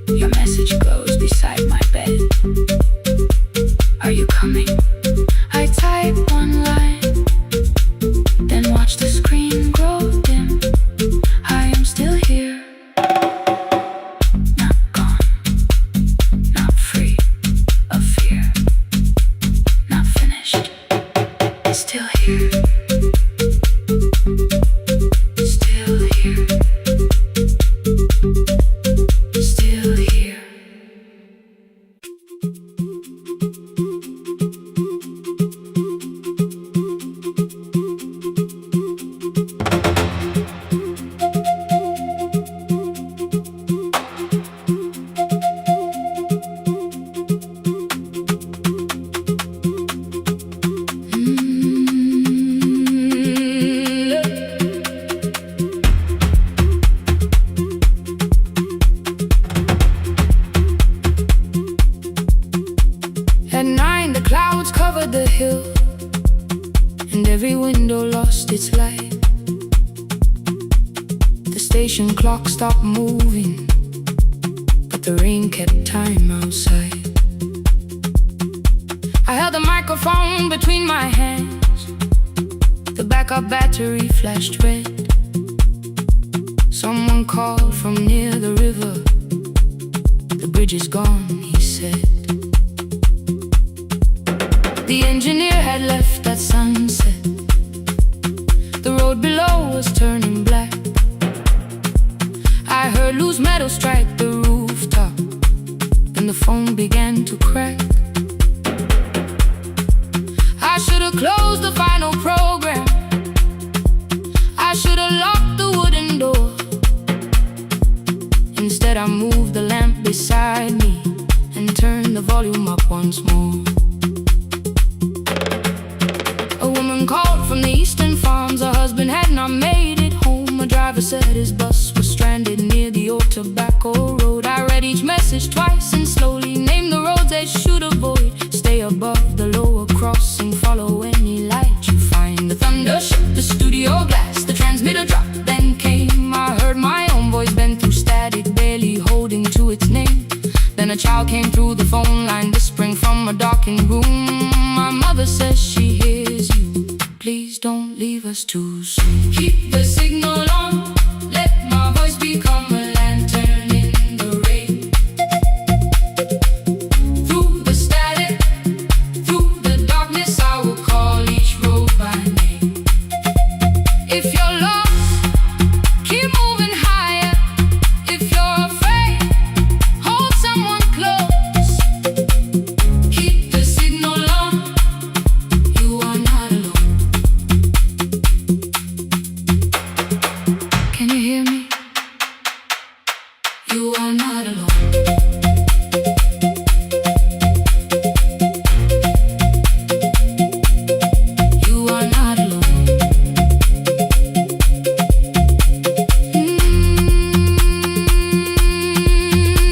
Your message glows beside my bed. Are you coming? I type one line, then watch the screen grow dim. I am still here. At 9 the clouds covered the hill, and every window lost its light. The station clock stopped moving, but the rain kept time outside. I held the microphone between my hands. The backup battery flashed red. Someone called from near the river. The bridge is gone, he said. The engineer had left at sunset. The road below was turning black. I heard loose metal strike the rooftop, and the phone began to crack. I should have closed the final program. I should have locked the wooden door. Instead I moved the lamp beside me and turned the volume up once more. A woman called from the eastern farms. Her husband had not made it home. A driver said his bus was stranded near the old tobacco road. I read each message twice and slowly named the roads they should avoid. Stay above the lower crossing, follow any light you find. The thunder shook the studio glass, the transmitter dropped, then came. I heard my own voice bend through static, barely holding to its name. Then a child came through the phone line, whispering from a darkened room. My mother says she hears you. Please don't leave us too soon. Keep the signal on, let my voice become a lantern in the rain. Through the static, through the darkness, I will call each road by name. If you're lost, keep moving higher. If you're afraid, hold someone close. Keep the signal on, you are not alone. Can you hear me? You are not alone. You are not alone.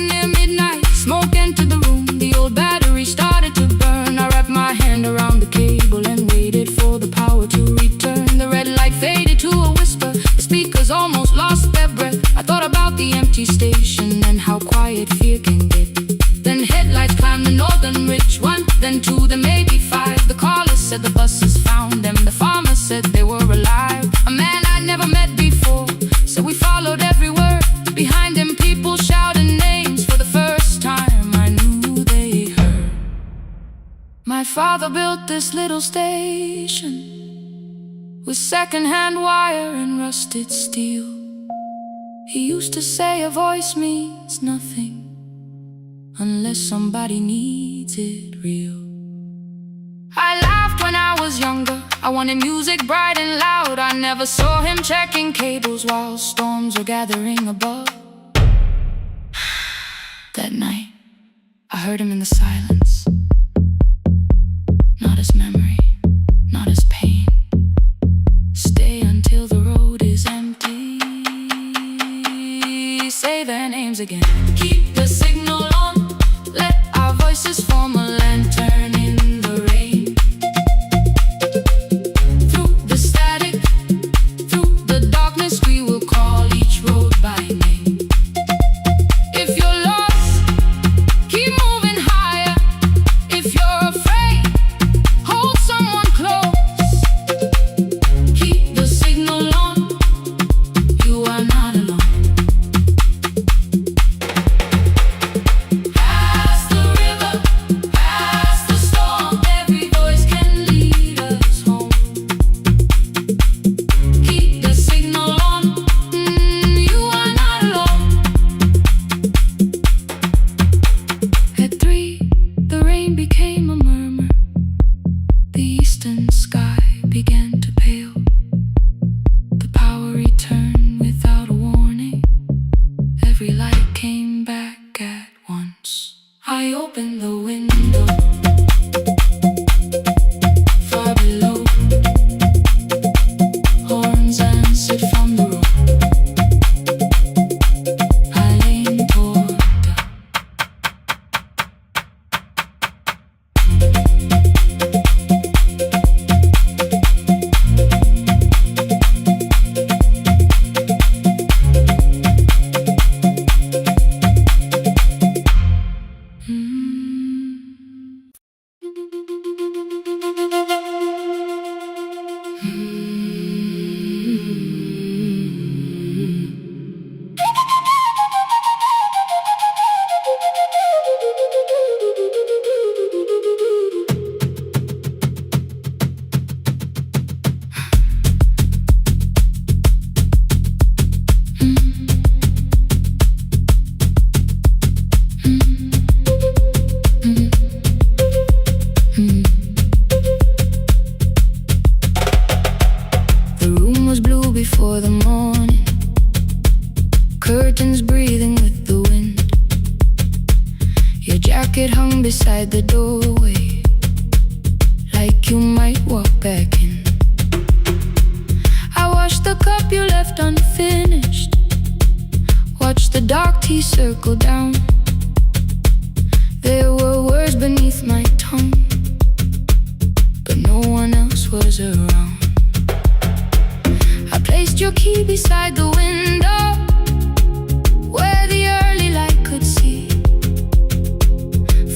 Near midnight, smoke entered the room. The old battery started to burn. I wrapped my hand around the cable and waited for the power to return. The red light faded to a whisper. The speakers almost lost their breath. I thought about the empty station and how quiet fear can get. Then headlights climbed the northern ridge, one, then two, then maybe five. The caller said the buses found them. The farmer said they were alive. A man I'd never met before said we followed every word. Behind him people shouted names. For the first time I knew they heard. My father built this little station with second-hand wire and rusted steel. He used to say a voice means nothing unless somebody needs it real. I laughed when I was younger. I wanted music bright and loud. I never saw him checking cables while storms were gathering above. That night, I heard him in the silence. Not as memory, not as pain. Stay until the road is empty. Say their names again. Keep the signal on, let our voices form a lantern in the rain. Through the static, through the darkness, we will call each road by name. If you're lost, keep moving higher. If you're afraid, hold you might walk back in. I washed the cup you left unfinished, watched the dark tea circle down. There were words beneath my tongue, but no one else was around. I placed your key beside the window, where the early light could see.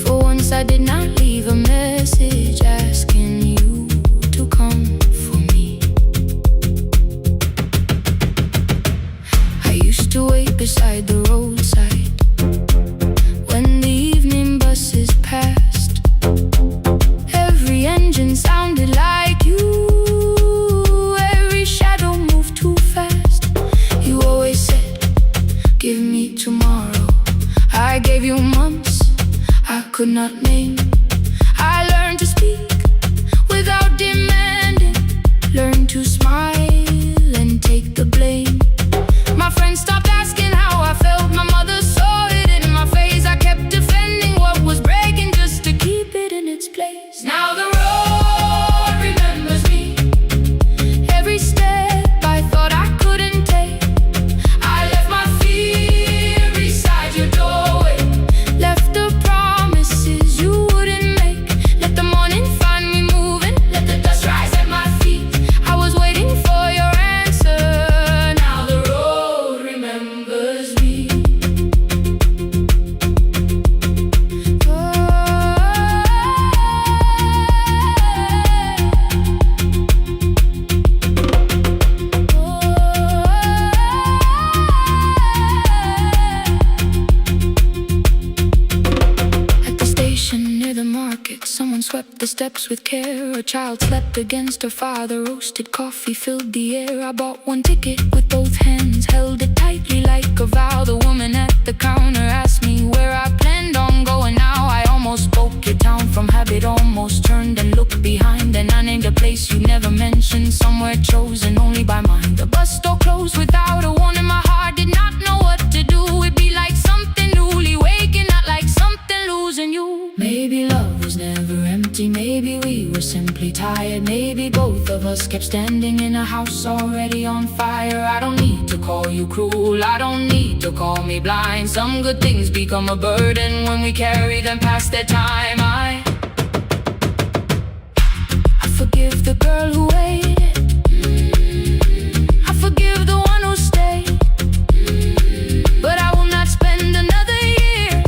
For once I did not leave a message asking you to come for me. I used to wait beside the roadside when the evening buses passed. Every engine sounded like you, every shadow moved too fast. You always said, give me tomorrow. I gave you months I could not name. I learned to speak without demanding, learned to smile and take the blame. My friends stopped asking how I felt, my mother saw it in my face. I kept defending what was breaking just to keep it in its place. Now the road remembers me, every step I thought I couldn't take. I left my fear beside your doorway, left the promises you wouldn't make. Let the morning find me moving, let the dust rise at my feet. I was waiting for your answer, now the road remembers me. At the station near the market, someone swept the steps with care. A child slept against her father, roasted coffee filled the air. I bought one ticket with both hands, held it tightly like a vow. The woman at the counter asked me where I planned on going now. I almost spoke your town from habit, almost turned and looked behind. And I named a place you never mentioned, somewhere chosen only by mine. The bus door closed without a warning, my heart did not know what to do. It'd be like something newly waking, not like something losing you. Maybe love was never empty, maybe we were simply tired. Maybe both of us kept standing in a house already on fire. I don't need to call you cruel, I don't need to call me blind. Some good things become a burden when we carry them past their time. I forgive the girl who waited, I forgive the one who stayed, but I will not spend another year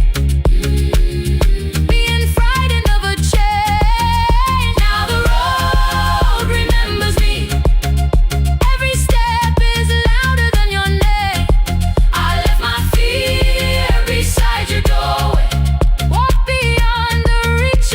being frightened of a change. Now the road remembers me, every step is louder than your name. I left my fear beside your doorway, walked beyond the reach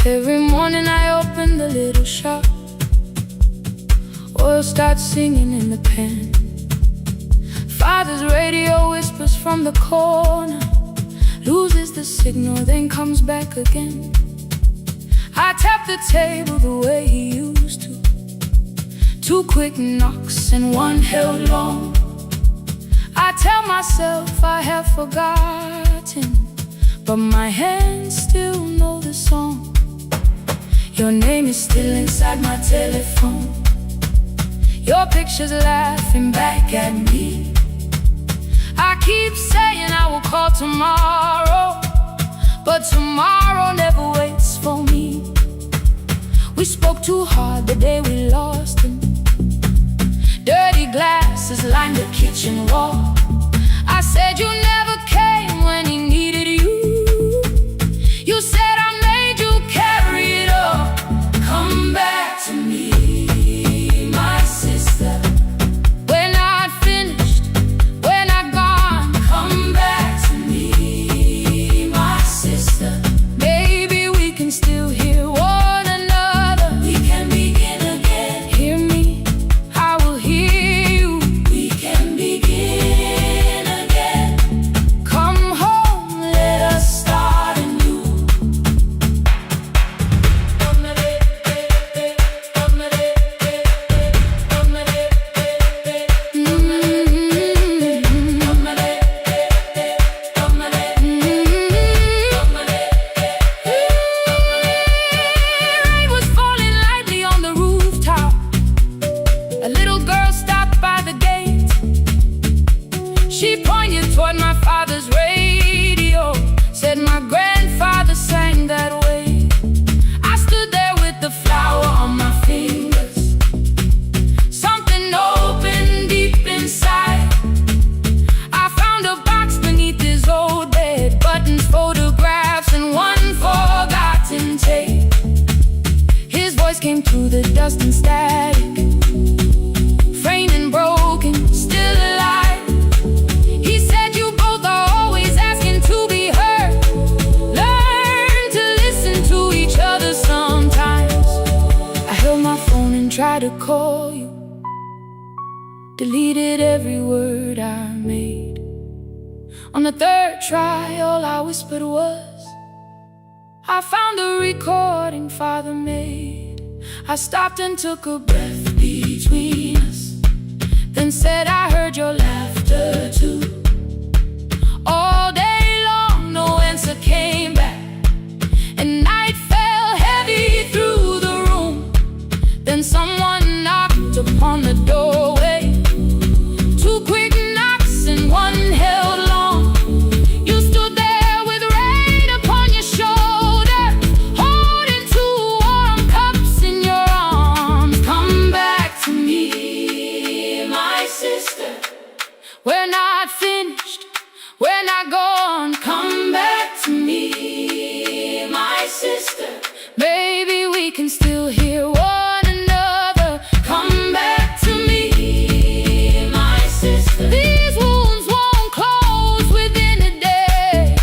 Every morning I open the little shop. Oil starts singing in the pan. Father's radio whispers from the corner, loses the signal, then comes back again. I tap the table the way he used to. 2 quick knocks and 1 held long. I tell myself I have forgotten, but my hands still know the song. Your name is still inside my telephone. Your picture's laughing back at me. I keep saying I will call tomorrow, but tomorrow never waits for me. We spoke too hard the day we lost him. Dirty glasses lined the kitchen wall. I said you never came when he needed you. You said I made you carry it all. Come back to me, my sister. We're not finished, we're not gone. Come back to me, my sister. Maybe we can still hear one another. We can begin again. Hear me, I will hear you. We can begin again. Come home, let us start anew. Rain was falling lightly on the rooftop. A little girl stopped by the gate. She pointed toward my father's radio, said my grandfather sang that way. I stood there with the flower on my fingers. Something opened deep inside. I found a box beneath his old bed, buttons, photographs, and 1 forgotten tape. His voice came through the dust and static, framed and broken, still alive. He said you both are always asking to be heard. Learn to listen to each other sometimes. I held my phone and tried to call you, deleted every word I made. On the 3rd try, all I whispered was, I found a recording Father made. I stopped and took a breath between us, then said I heard your laughter too. All day long no answer came back, and night fell heavy through the room. Then someone knocked upon the doorway. 2 quick knocks and 1 held long. You stood there with rain upon your shoulder, holding 2 warm cups in your arms. Come back to me, my sister. We're not finished, we're not gone. Come back to me, my sister. Maybe we can still hear one another. Come back to me, my sister. These wounds won't close within a day.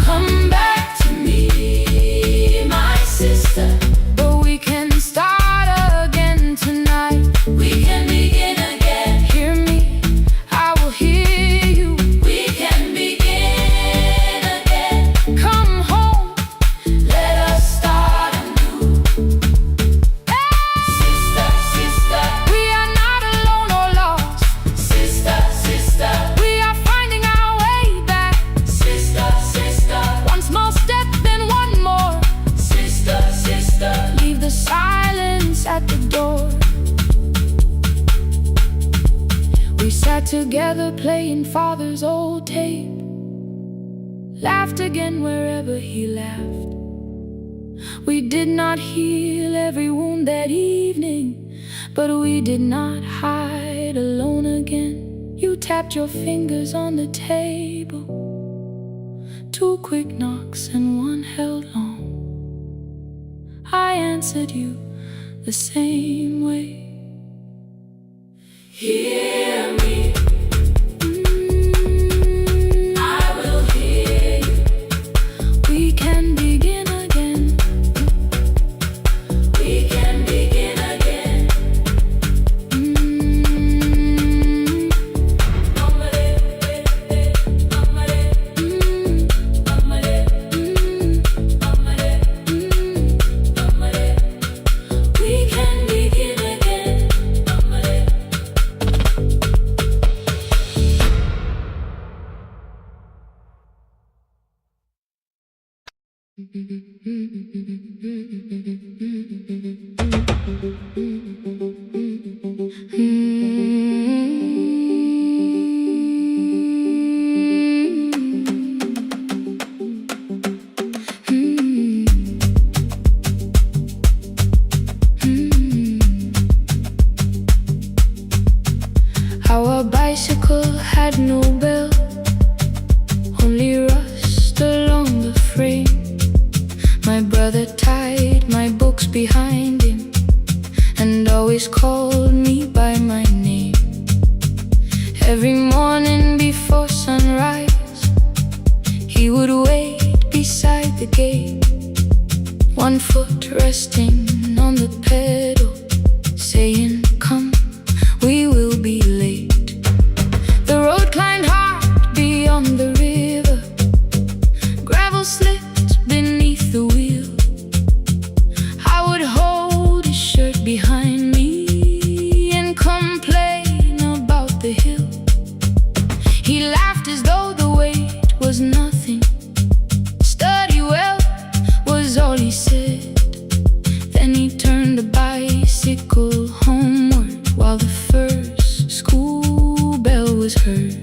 Come back to me, my sister. But we can start again tonight. We can begin again. Hear me, I will hear you. We can begin again. Come home, let us start anew. Sister, sister, we are not alone or lost. Sister, sister, we are finding our way back. Sister, sister, 1 small step, then 1 more. Sister, sister, leave the silence at the door. We sat together playing Father's old tape, laughed again wherever he laughed. We did not heal every wound that evening, but we did not hide alone again. You tapped your fingers on the table, 2 quick knocks and 1 held long. I answered you the same way. Hear me, I will hear you. We can begin again. Our bicycle had no bell, only rust along the frame. My brother tied my books behind him and always called me by my name. Every morning before sunrise, he would wait beside the gate, one foot resting on the pedal, saying, "Come, we will be late." The road climbed hard beyond the river, gravel slipped beneath the wheel. I would hold his shirt behind me and complain about the hill. He laughed as though the weight was nothing. "Study well," was all he said. Then he turned the bicycle homeward while the first school bell was heard.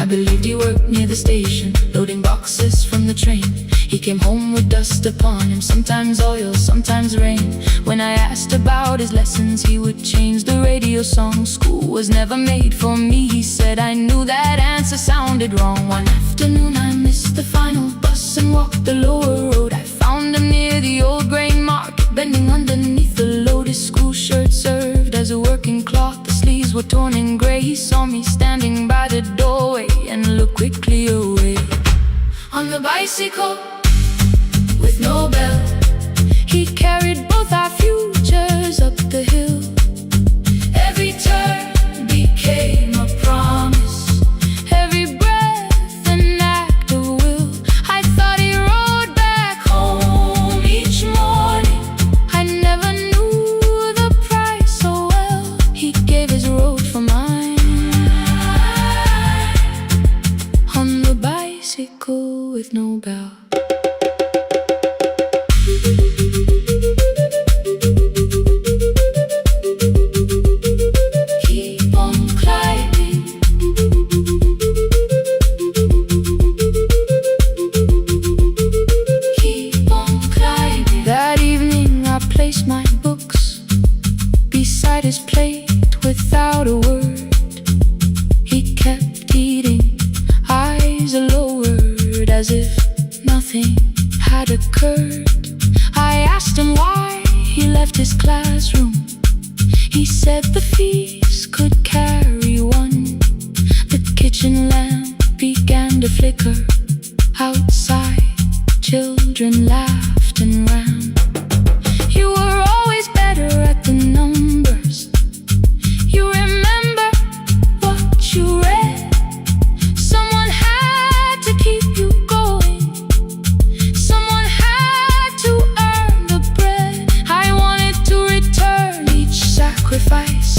I believed he worked near the station, loading boxes from the train. He came home with dust upon him, sometimes oil, sometimes rain. When I asked about his lessons, he would change the radio song. "School was never made for me," he said. I knew that answer sounded wrong. One afternoon I missed the final bus and walked the lower road. I found him near the old grain market, bending underneath the load. His school shirt served as a working cloth, the sleeves were torn and gray. He saw me standing by the doorway and looked quickly away. On the bicycle with no bell, he carried both our futures up the hill. Every turn became a promise, every breath an act of will. I thought he rode back home each morning. I never knew the price so well. He gave his road for mine. On the bicycle with no bell. My books beside his plate without a word. He kept eating, eyes lowered, as if nothing had occurred. I asked him why he left his classroom. He said the fees could carry one. The kitchen lamp began to flicker. Outside, children laughed and ran. You were always better at the numbers. You remember what you read. Someone had to keep you going. Someone had to earn the bread. I wanted to return each sacrifice,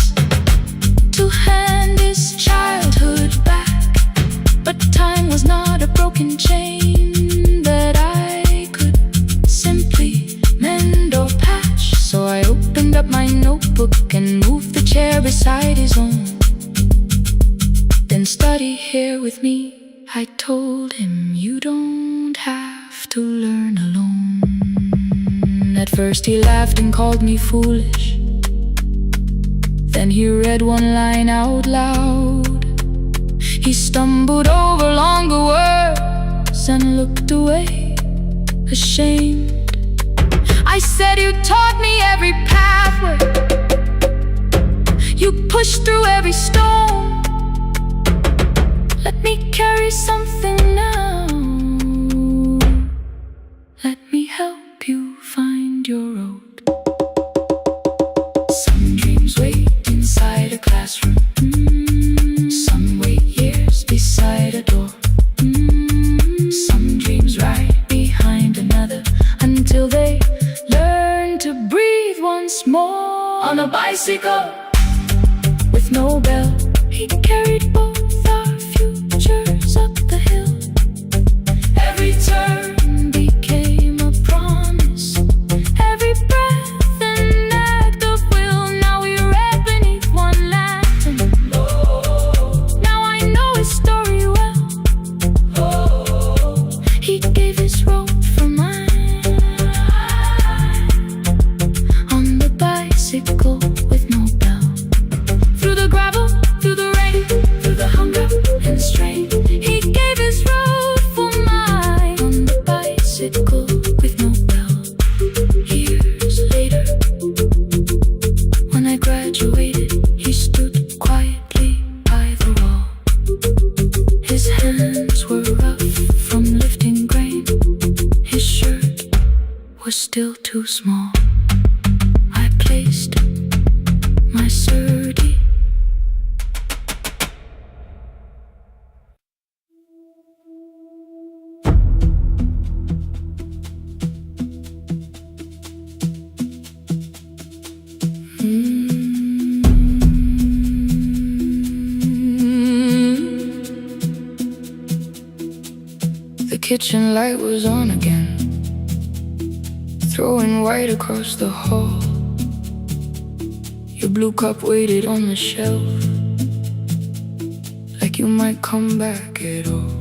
to hand his childhood back. But time was not a broken chain that I could simply mend or patch. So I opened up my notebook and moved the chair beside his own. Then study here with me, I told him. You don't have to learn alone. At first he laughed and called me foolish. Then he read one line out loud. He stumbled over longer words and looked away, ashamed. I said, "You taught me every pathway. You pushed through every stone. Let me carry something now. Let me help you find your road." Some dreams wait inside a classroom. Some wait years beside a door. Some dreams right behind another until they learn to breathe once more. On a bicycle with no bell, he carried both our futures up the hill. Every turn became bicycle with no bell. Years later, when I graduated, he stood quietly by the wall. His hands were rough from lifting grain. His shirt was still too small. I placed my surdy. The kitchen light was on again, throwing white across the hall. Your blue cup waited on the shelf, like you might come back at all.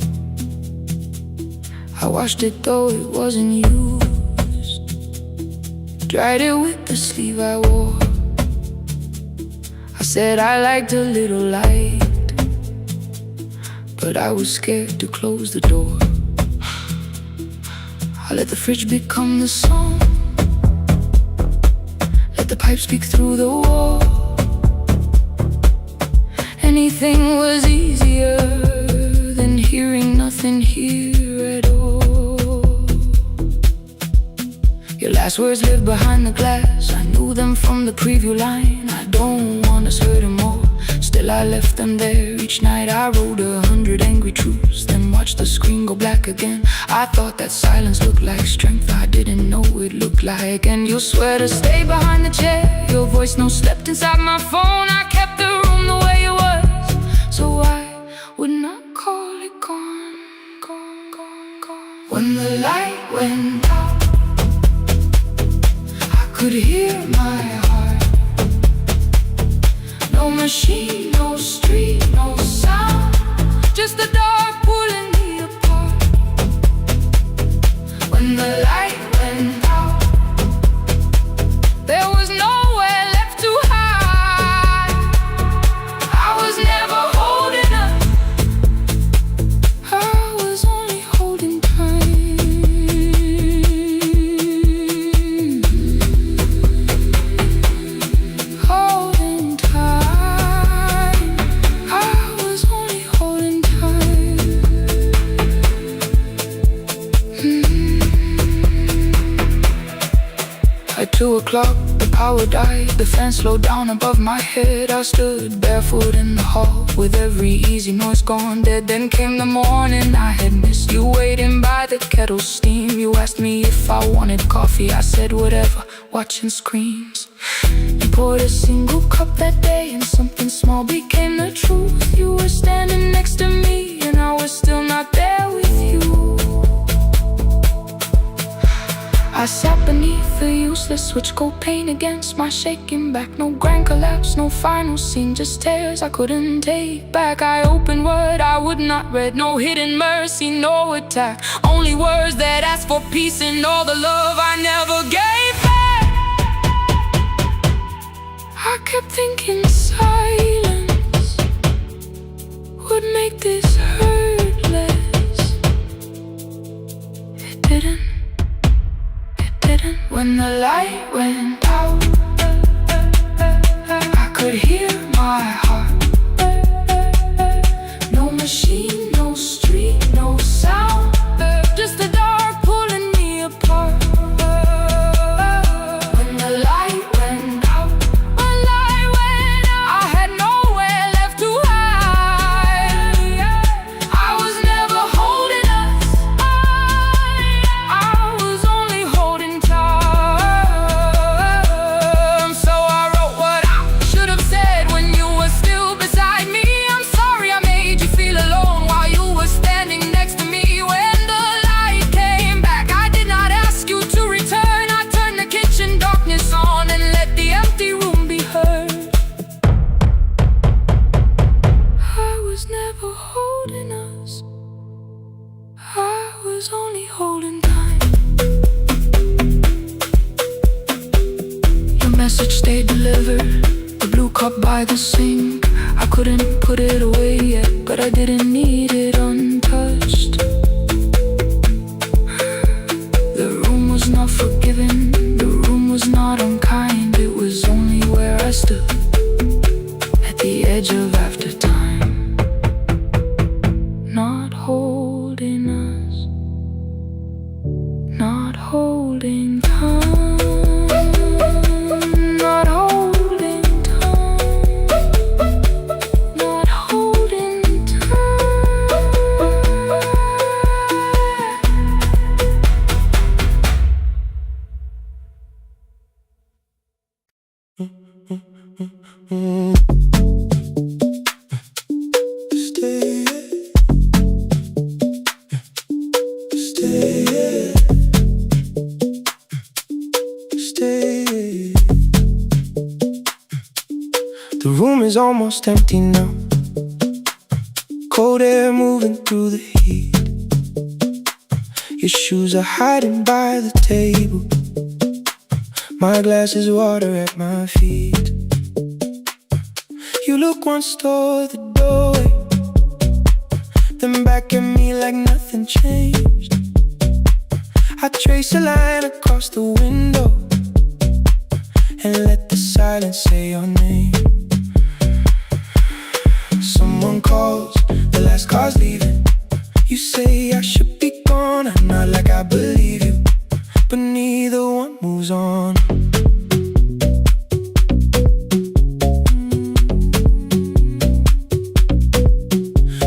I washed it though it wasn't used, dried it with the sleeve I wore. I said I liked a little light, but I was scared to close the door. I let the fridge become the song, let the pipe speak through the wall. Anything was easier than hearing nothing here at all. Your last words lived behind the glass. I knew them from the preview line. I don't want us hurting more. Still I left them there. Each night I wrote 100 angry truths, then watched the screen go black again. I thought that silence looked like strength. I didn't know it looked like. And you swear to stay behind the chair. Your voice no slept inside my phone. I kept the room the way it was, so I would not call it gone, gone, gone, gone. When the light went out, I could hear my heart. No machine, no street, no sound, just the dark pulling me apart. When the light went out, there was nowhere left to hide. I was never holding up, I was only holding time. Holding time, I was only holding time. At 2 o'clock, the power died. The fan slowed down above my head. I stood barefoot in the hall, with every easy noise gone dead. Then came the morning. I had missed you waiting by the kettle steam. You asked me if I wanted coffee. I said whatever, watching screens. You poured a single cup that day, and something small became the truth. You were standing next to me, and I was still not there with you. I sat beneath the useless switch, cold pain against my shaking back. No grand collapse, no final scene, just tears I couldn't take back. I opened word I would not read, no hidden mercy, no attack. Only words that asked for peace and all the love I never gave back. I kept thinking silence would make this hurt less. It didn't. When the light went out, I could hear my heart. No machine, no street, no sound, just the dark pulling me apart. When the light went out, I had nowhere left to hide. I was never holding us, I was only holding time. Only holding time. Your message stayed delivered, the blue cup by the sink. I couldn't put it away yet, but I didn't need it untouched. not forgiving, the room was not unkind. It was only where I stood at the edge of after time, not holding us, not holding time, not holding time, not holding time. Stay. The room is almost empty now. Cold air moving through the heat. Your shoes are hiding by the table. My glass is water at my feet. You look once toward the doorway, then back at me like nothing changed. I trace a line across the window and let the silence say your name. Someone calls, the last car's leaving. You say I should be gone, I nod like I believe you, but neither one moves on.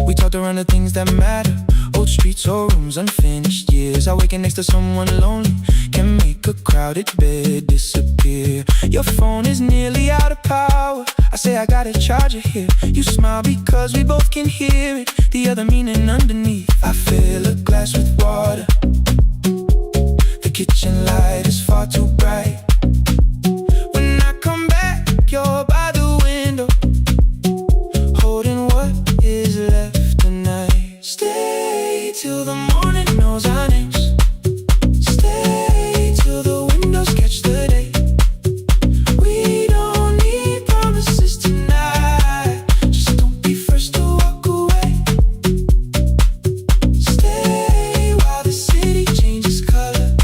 We talked around the things that matter, old streets or rooms, unfinished years. I waking next to someone lonely can make a crowded bed disappear. Your phone is nearly out of power. I say I got a charger here. You smile because we both can hear it, the other meaning underneath. I fill a glass with water. The kitchen light is far too bright. When I come back, you're by the window, holding what is left tonight. Stay till the morning knows our names. Stay till the windows catch the day. We don't need promises tonight, just don't be first to walk away. Stay while the city changes color.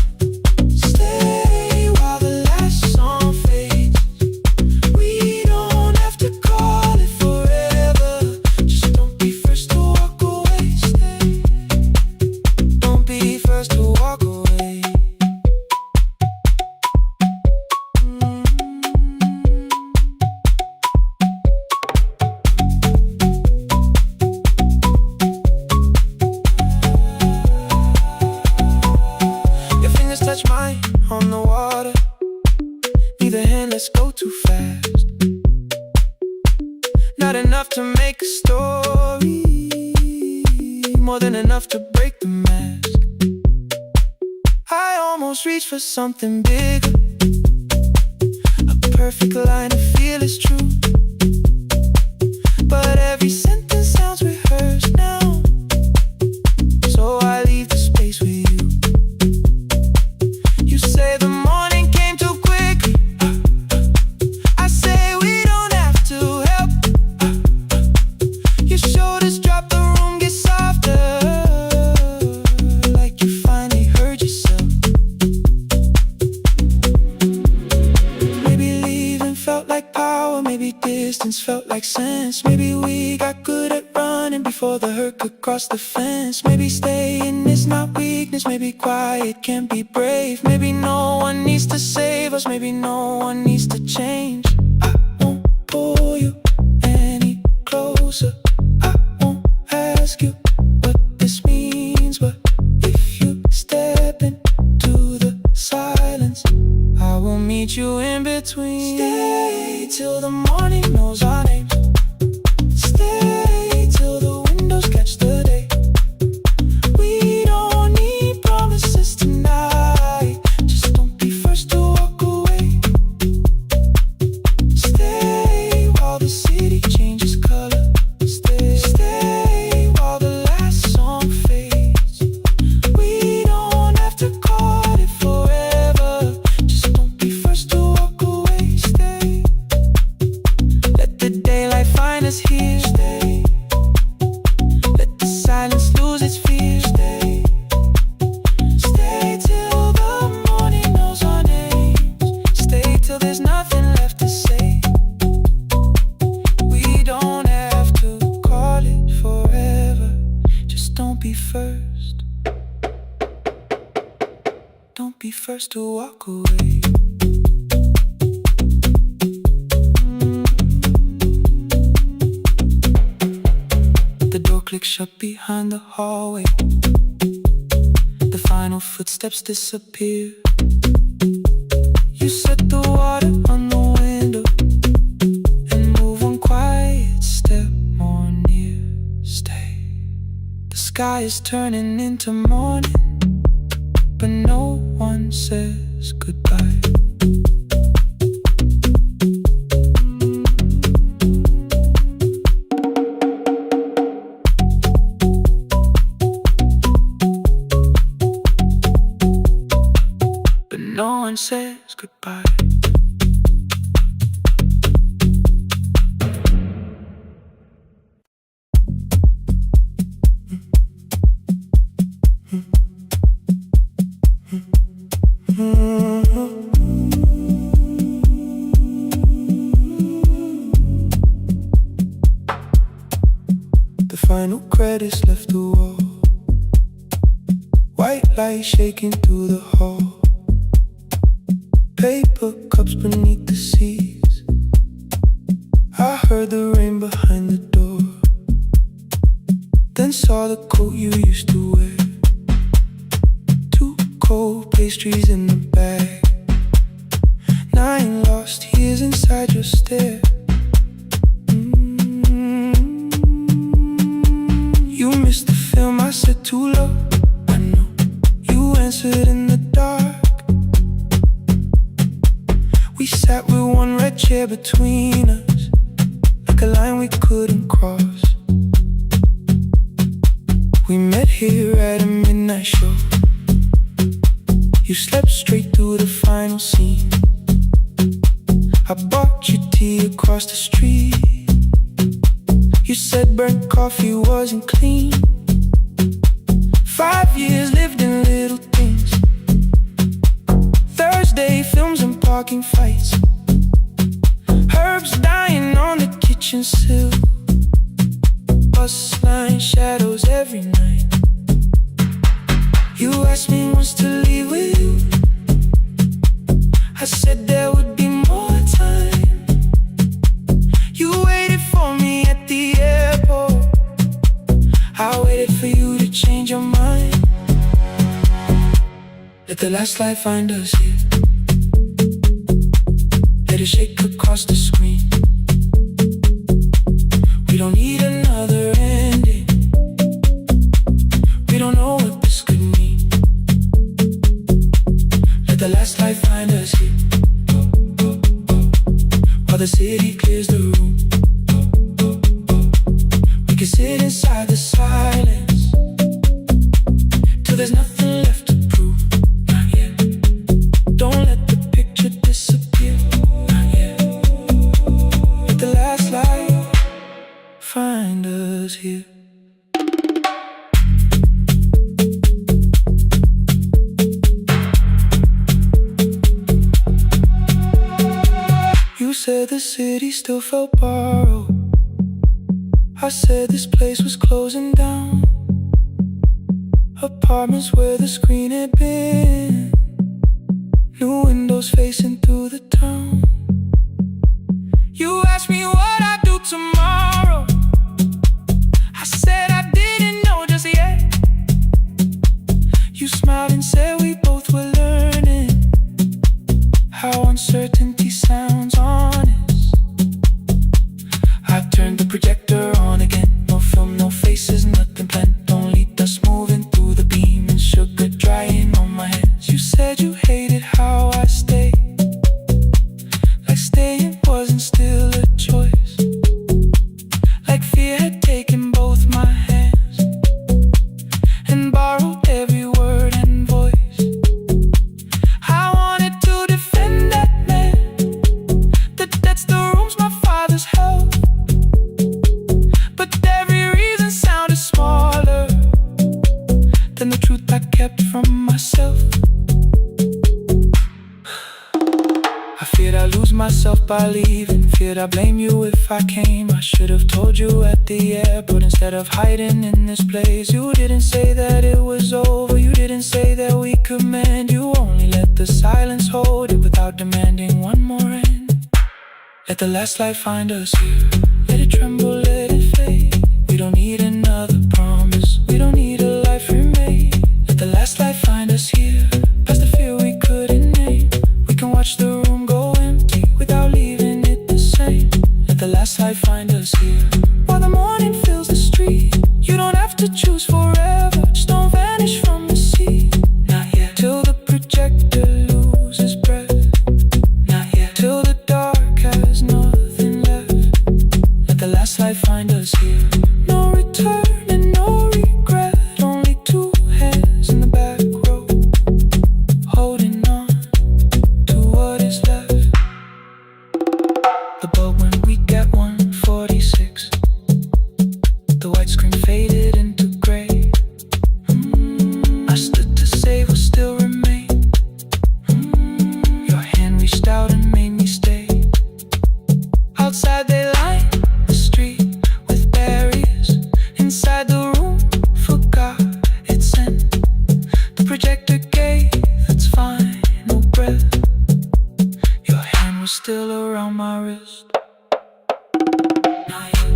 Stay while the last song fades. We don't have to call it forever, just don't be first to walk away. Stay, don't be first to walk away. Your fingers touch mine on the water. Neither hand, let's go too fast. Not enough to make a story, more than enough to break the mask. I almost reach for something bigger, a perfect line of feel is true, but every sentence sounds rehearsed now. So I leave the space with you. You say the morning came too quickly. I say we don't have to help. Your shoulders drop, the room gets softer, like you finally heard yourself. Maybe leaving felt like power, maybe distance felt like sense. Maybe we got good at running before the hurt could cross the fence. Maybe staying is not weakness, maybe quiet can be brave. Maybe no one needs to save us, maybe no one needs to change. I won't pull you any closer, I won't ask you what this means, but if you step into the silence, I will meet you in between. Stay till the morning knows our names. Stay till the windows catch the day. We don't need promises tonight, just don't be first to walk away. Stay while the city changes color. Stay while the last song fades. We don't have to call it forever, just don't be first to walk away. Stay, let the day the first to walk away. The door clicks shut behind the hallway. The final footsteps disappear. You set the water on the window and move one quiet step more near. Stay. The sky is turning into morning, but no one says goodbye. But no one says goodbye. The final credits left the wall. White light shaking through the hall. Paper cups beneath the seats. I heard the rain behind the door. Then saw the coat you used to wear. Two cold pastries in the bag. 9 lost years inside your stare. You missed the film, I said too low. I know. You answered in the dark. We sat with one red chair between us, like a line we couldn't cross. We met here at a midnight show. You slept straight through the final scene. I bought you tea across the street. You said burnt coffee wasn't clean. 5 years lived in little things. Thursday films and parking fights. Herbs dying on the kitchen sill. Bus line shadows every night. You asked me once to leave with you. I said there would be more time. You waited for me at the airport. I waited for you to change your mind. Let the last light find us here. Let it shake across the screen. We don't need another ending. We don't know what this could mean. Let the last light find us here. While the city clears the room, we can sit inside the silence till there's nothing left to prove. Not yet. Don't let the picture disappear. Not yet. Let the last light find us here. You said the city still felt borrowed. I said this place was closing down. Apartments where the screen had been. New windows facing through the town. You asked me what I'd do tomorrow. I said I didn't know just yet. You smiled and said we both were learning how uncertainty sounds honest. I turned the projector on again. No film, no faces, nothing planned. Only dust moving through the beam and sugar drying on my hands. You said you hated how I stayed, like staying wasn't still a choice. Like fear had taken both my hands and borrowed every word and voice. I wanted to defend that man that that's the rooms my father's held. But every reason sounded smaller than the truth I kept from myself. I feared I'd lose myself by leaving. Feared I'd blame you if I came. I should have told you at the airport instead of hiding in this place. You didn't say that it was over. You didn't say that we could mend. You only let the last light find us here. Let it tremble, let it fade. We don't need another promise, we don't need a life remade. Let the last light find us here, past the fear we couldn't name. We can watch the room go empty without leaving it the same. Let the last light find us here, while the morning fills the street. You don't have to choose forever, just don't vanish from the sea. Not yet, till the projector loses breath. Not yet, till the dark has nothing left. Let the last light find us here. No return and no regret, only two hands in the back row, holding on to what is left. The bulb when we get 146. The white screen faded into gray. I stood to save what still remained. Your hand reached out and made me stay. Outside they line the street with barriers. Inside the room forgot its scent. The projector gave its final breath. Your hand was still around my wrist. Not yet.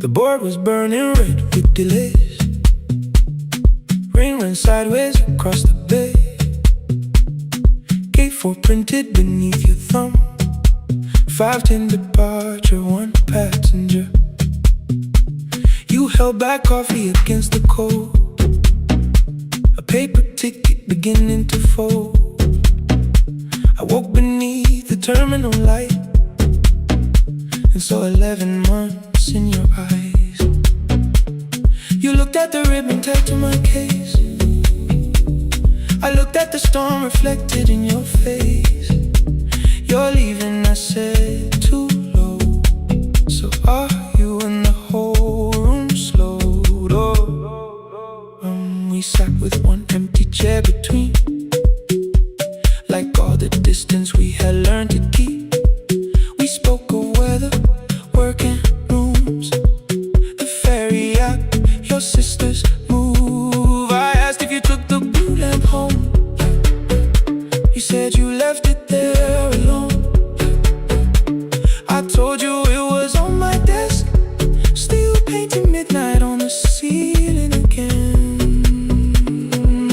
The board was burning red with delays. Rain ran sideways across the bay. Gate 4 printed beneath your thumb. 5:10 departure, 1 passenger. You held back coffee against the cold. A paper ticket beginning to fold. I woke beneath the terminal light and saw 11 months in your eyes. You looked at the ribbon tied to my case. I looked at the storm reflected in your face. You're leaving, I said, too low. So are you? And the whole room slowed. We sat with one empty chair between, like all the distance we had learned to keep. We spoke of weather, work and rooms, the ferry app, your sister's move. I asked if you took the blue lamp home. You said you left it there alone. I told you it was on my desk, still painting midnight on the ceiling again.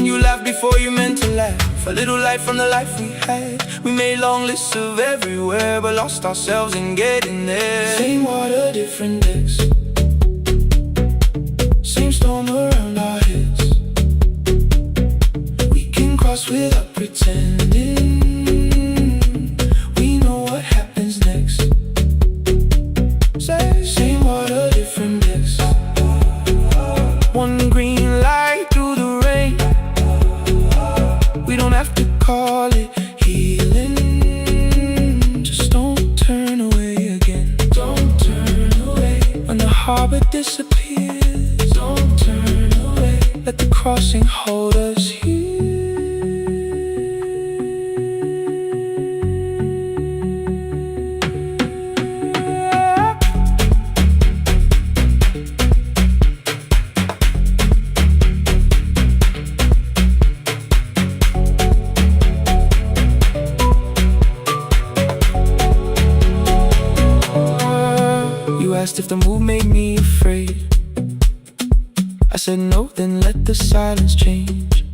You laughed before you meant to laugh. A little light from the life we had. We made long lists of everywhere, but lost ourselves in getting there. Same water, different decks. Same storm around our heads. We can cross without pretending. We know what happens next. Same water, different decks. One green light through the rain. We don't have to call it healing. Just don't turn away again. Don't turn away. When the harbor disappears, don't turn away. Let the crossing hold us here. Asked if the move made me afraid. I said no, then let the silence change.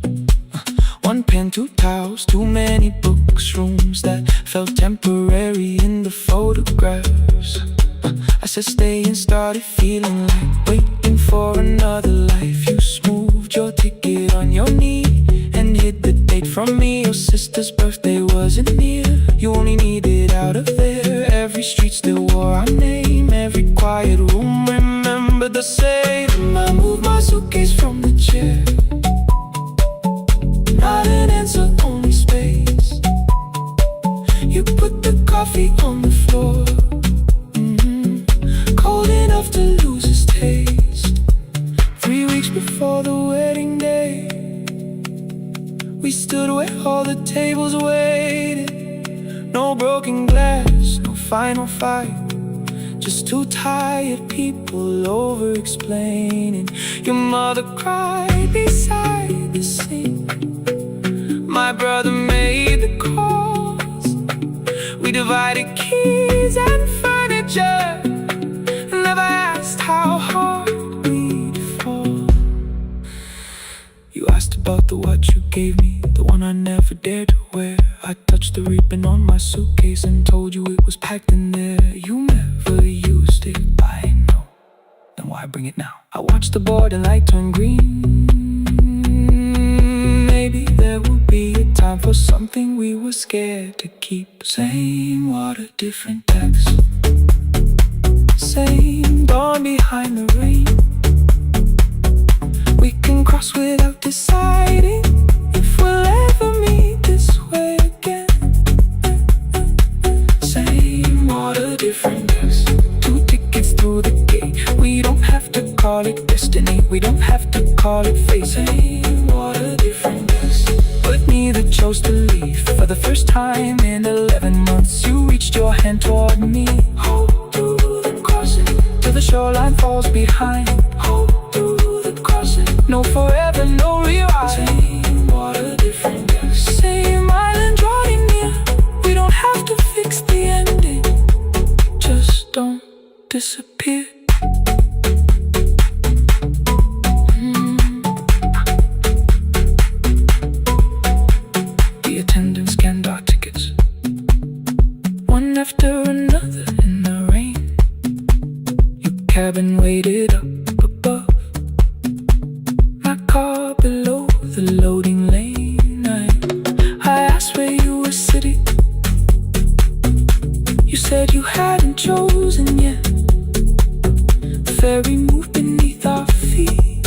One pen, 2 towels, too many books, rooms that felt temporary in the photographs. I said stay and started feeling like waiting for another life. You smoothed your ticket on your knee and hid the date from me. Your sister's birthday wasn't near. You only needed out of there. Every street still wore our name. Every quiet room remembered the same. I moved my suitcase from the chair. Not an answer, only space. You put the coffee on the floor, cold enough to lose its taste. 3 weeks before the wedding day, we stood where all the tables waited. No broken glass, no final fight, just two tired people over-explaining. Your mother cried beside the sink. My brother made the calls. We divided keys and furniture. Never asked how hard we'd fall. You asked about the watch you gave me, the one I never dared to wear. I touched the ribbon on my suitcase and told you it was packed in there. You never used it, I know. Then why bring it now? I watched the board and light turn green. Maybe there will be a time for something we were scared to keep. Same water, different text. Same dawn behind the rain. We can cross without deciding if we'll ever meet this way again. Same water, different text. 2 tickets through the gate. We don't have to call it destiny. We don't have to call it fate. Same water, different text. But neither chose to leave. For the first time in 11 months, you reached your hand toward me. Hold through the crossing till the shoreline falls behind. Hold through the crossing. No forever, no rewind. Same water, different text. Same island drawing near. We don't have to fix the ending. Just don't disappear. The attendant scanned our tickets, one after another in the rain. Your cabin waited up above, my car below the loading lane. I asked where you were sitting. You said you hadn't chosen yet. The ferry moved beneath our feet.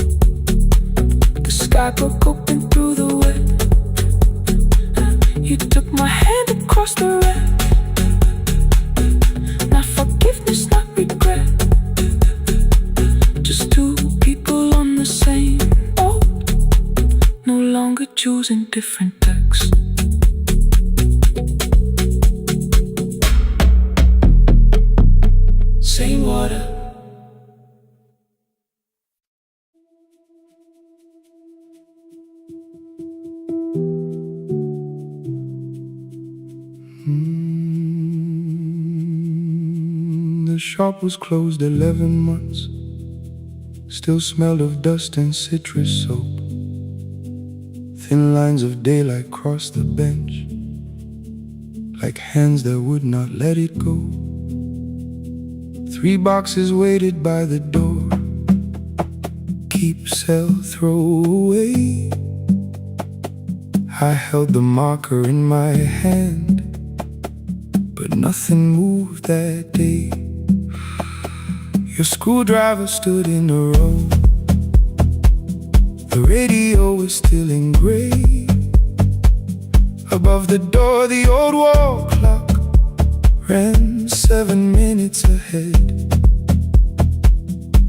The sky broke open through the wet. You took my hand across the wreck. Not forgiveness, not regret. Just 2 people on the same boat, no longer choosing different texts. Same water. The shop was closed 11 months. Still smelled of dust and citrus soap. Thin lines of daylight crossed the bench, like hands that would not let it go. 3 boxes waited by the door. Keep, sell, throw away. I held the marker in my hand, but nothing moved that day. Your screwdriver stood in a row. The radio was still in gray. Above the door, the old wall clock ran 7 minutes ahead.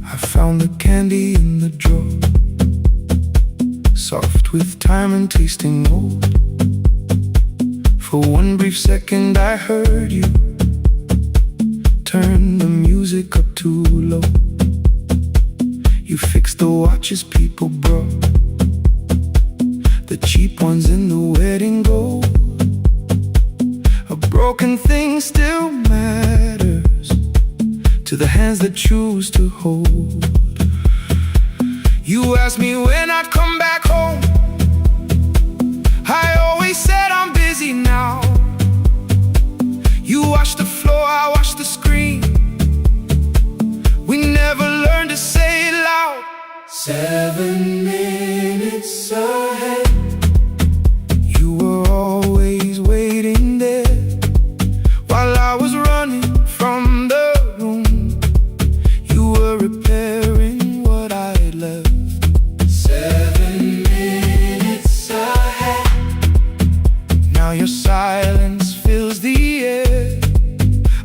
I found the candy in the drawer, soft with time and tasting old. For one brief second I heard you turn the music up too low. You fixed the watches people brought, the cheap ones in the wedding gold. A broken thing still matters to the hands that choose to hold. You asked me when I'd come back home. I always said I'm busy now. You washed the floor, I washed the screen. 7 minutes ahead. You were always waiting there while I was running from the room. You were repairing what I had left. 7 minutes ahead. Now your silence fills the air.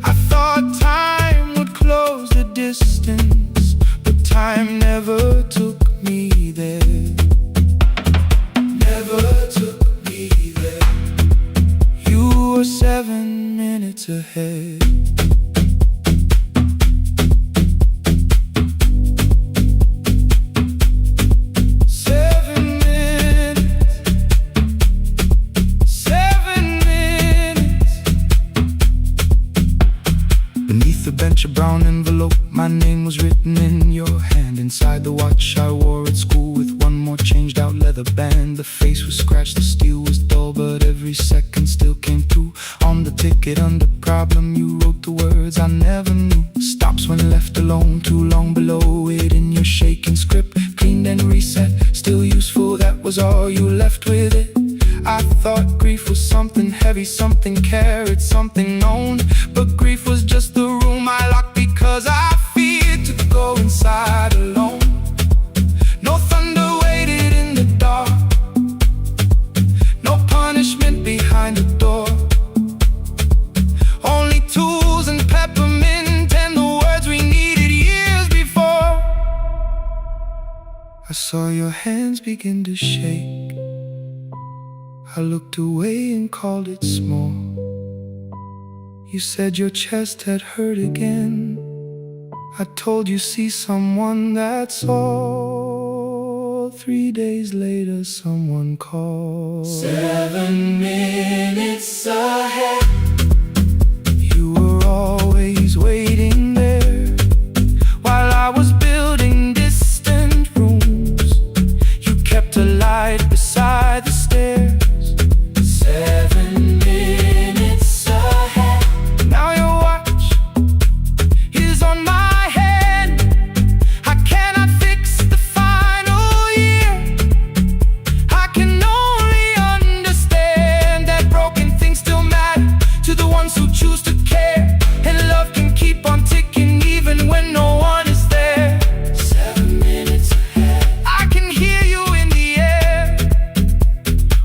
I thought time would close the distance, but time never took me there. Never took me there. You were 7 minutes ahead. Beneath the bench, a brown envelope, my name was written in your hand. Inside the watch I wore at school with one more changed out leather band. The face was scratched, the steel was dull, but every second still came through. On the ticket under problem you wrote the words I never knew. Stops when left alone, too long below it in your shaking script. Cleaned and reset, still useful, that was all you left with it. I thought grief was something heavy, something carried, something known. But grief was just the room I locked because I feared to go inside alone. No thunder waited in the dark, no punishment behind the door. Only tools and peppermint and the words we needed years before. I saw your hands begin to shake. I looked away and called it small. You said your chest had hurt again. I told you see someone, that's all. 3 days later someone called. 7 minutes ahead. You were always waiting there while I was building distant rooms. You kept a light beside the stairs. 7 minutes ahead. Now your watch is on my head. I cannot fix the final year. I can only understand that broken things still matter to the ones who choose to care. And love can keep on ticking even when no one is there. 7 minutes ahead. I can hear you in the air.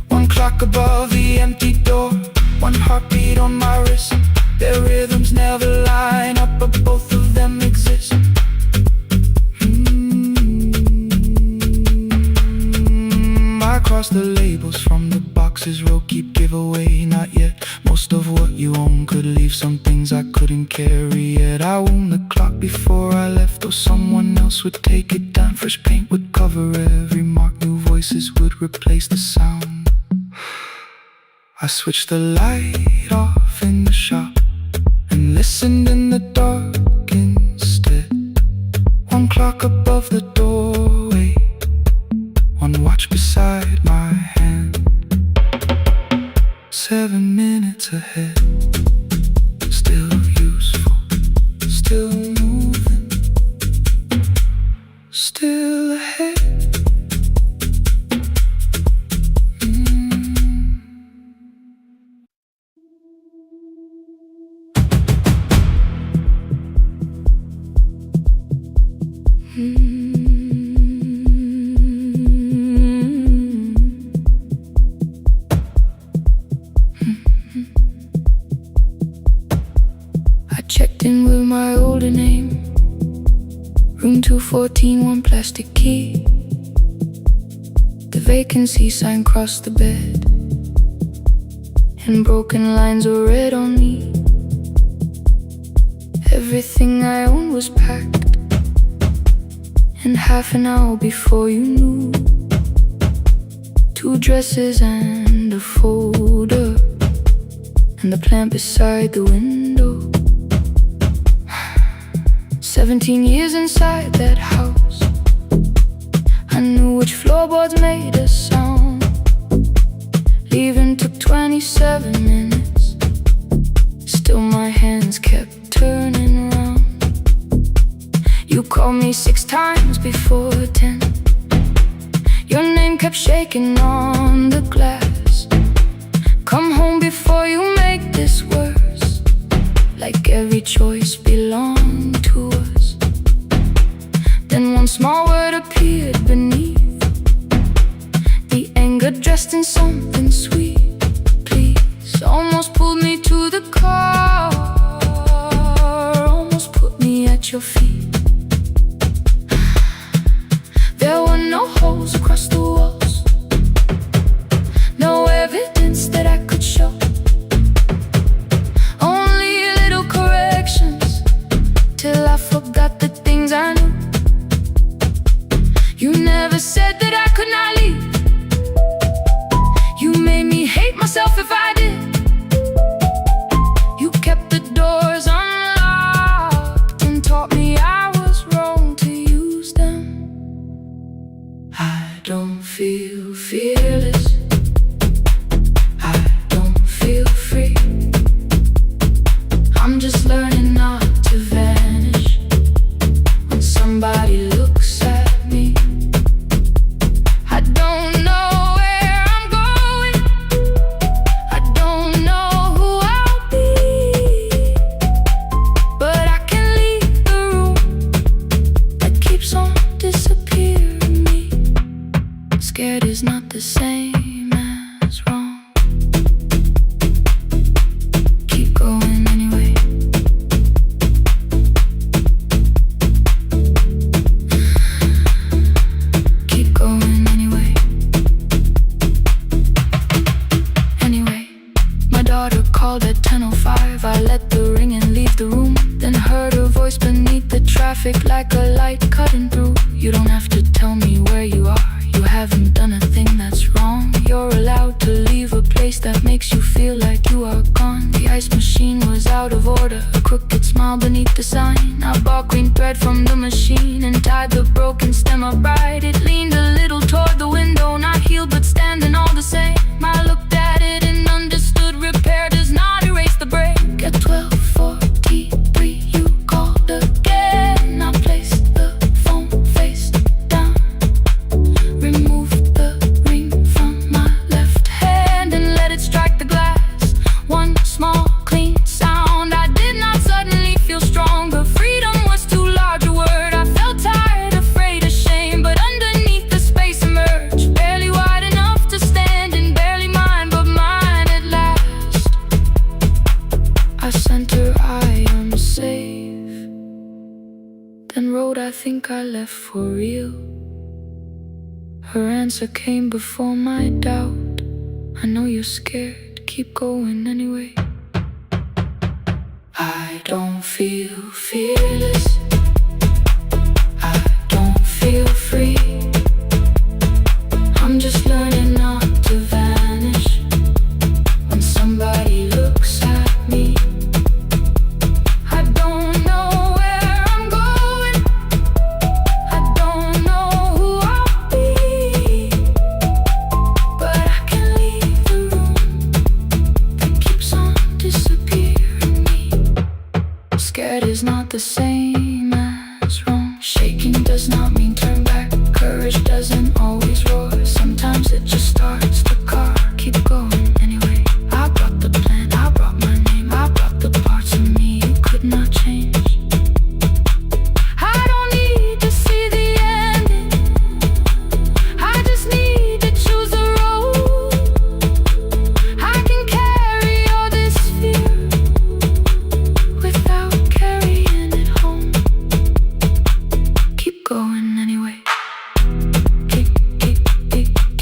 One clock above the empty door, one heartbeat on my wrist. Their rhythms never line up, but both of them exist. I cross the labels from the boxes, row keep giveaway, not yet. Most of what you own could leave some things I couldn't carry yet. I wound the clock before I left, or someone else would take it down. Fresh paint would cover every mark, new voices would replace the sound. I switched the light off in the shop and listened in the dark instead. One clock above the doorway, one watch beside my hand. 7 minutes ahead. Still useful, still moving, still ahead. I checked in with my older name, room 214, one plastic key. The vacancy sign crossed the bed, and broken lines were read on me. Everything I owned was packed, and half an hour before you knew, 2 dresses and a folder, and the plant beside the window. 17 years inside that house, I knew which floorboards made a sound. Leaving took 27 minutes, still my hands kept turning round. You called me 6 times before 10, Your name kept shaking on the glass. Come home before you make this worse. Like every choice belonged to us. Then one small word appeared beneath the anger, dressed in something sweet. Please, almost pulled me to the car, almost put me at your feet. There were no holes across the walls, no evidence that I could show, only little corrections, till I forgot the things I knew. You never said that I could not leave. You made me hate myself if I did. You kept the doors unlocked and taught me I was wrong to use them. I don't feel fearless, I don't feel free. I'm just learning not to vanish when somebody looks at me. I don't know where I'm going, I don't know who I'll be, but I can leave the room that keeps on disappearing me. Scared is not the same as wrong. Keep going anyway. Keep going anyway. Anyway, my daughter called at 10:05. I let the ring and leave the room, then heard her voice beneath the traffic like a light cutting through. You don't have to tell me where you are. You haven't done a thing that's wrong. You're allowed to leave a place that makes you feel like you are gone. The ice machine was out of order, a crooked smile beneath the sign. I bought green thread from the machine and tied the broken stem upright. It leaned a little toward the window, not healed but standing all the same. I looked at it and understood repair does not erase the break. At 12:43 you called again. I placed the phone face down, removed the ring from my left hand and let it strike the glass. One small clean sound. I did not suddenly feel stronger. Freedom was too large a word. I felt tired, afraid, ashamed, but underneath the space emerged, barely wide enough to stand and barely mine, but mine at last. I sent her, I am safe, then wrote, I think I left for real. Her answer came before my doubt. I know you're scared, keep going anyway. I don't feel fearless, I don't feel free. I'm just learning not to vanish when somebody looks at me. I don't know where I'm going, I don't know who I'll be, but I can leave the room that keeps on disappearing me. Scared is not the same as wrong. Shaking does not mean turn back. Courage doesn't always roar. Sometimes it just starts the car. Keep going anyway. I brought the plan, I brought my name, I brought the parts of me you could not change. I don't need to see the ending, I just need to choose the road. I can carry all this fear without carrying it home. Keep going anyway.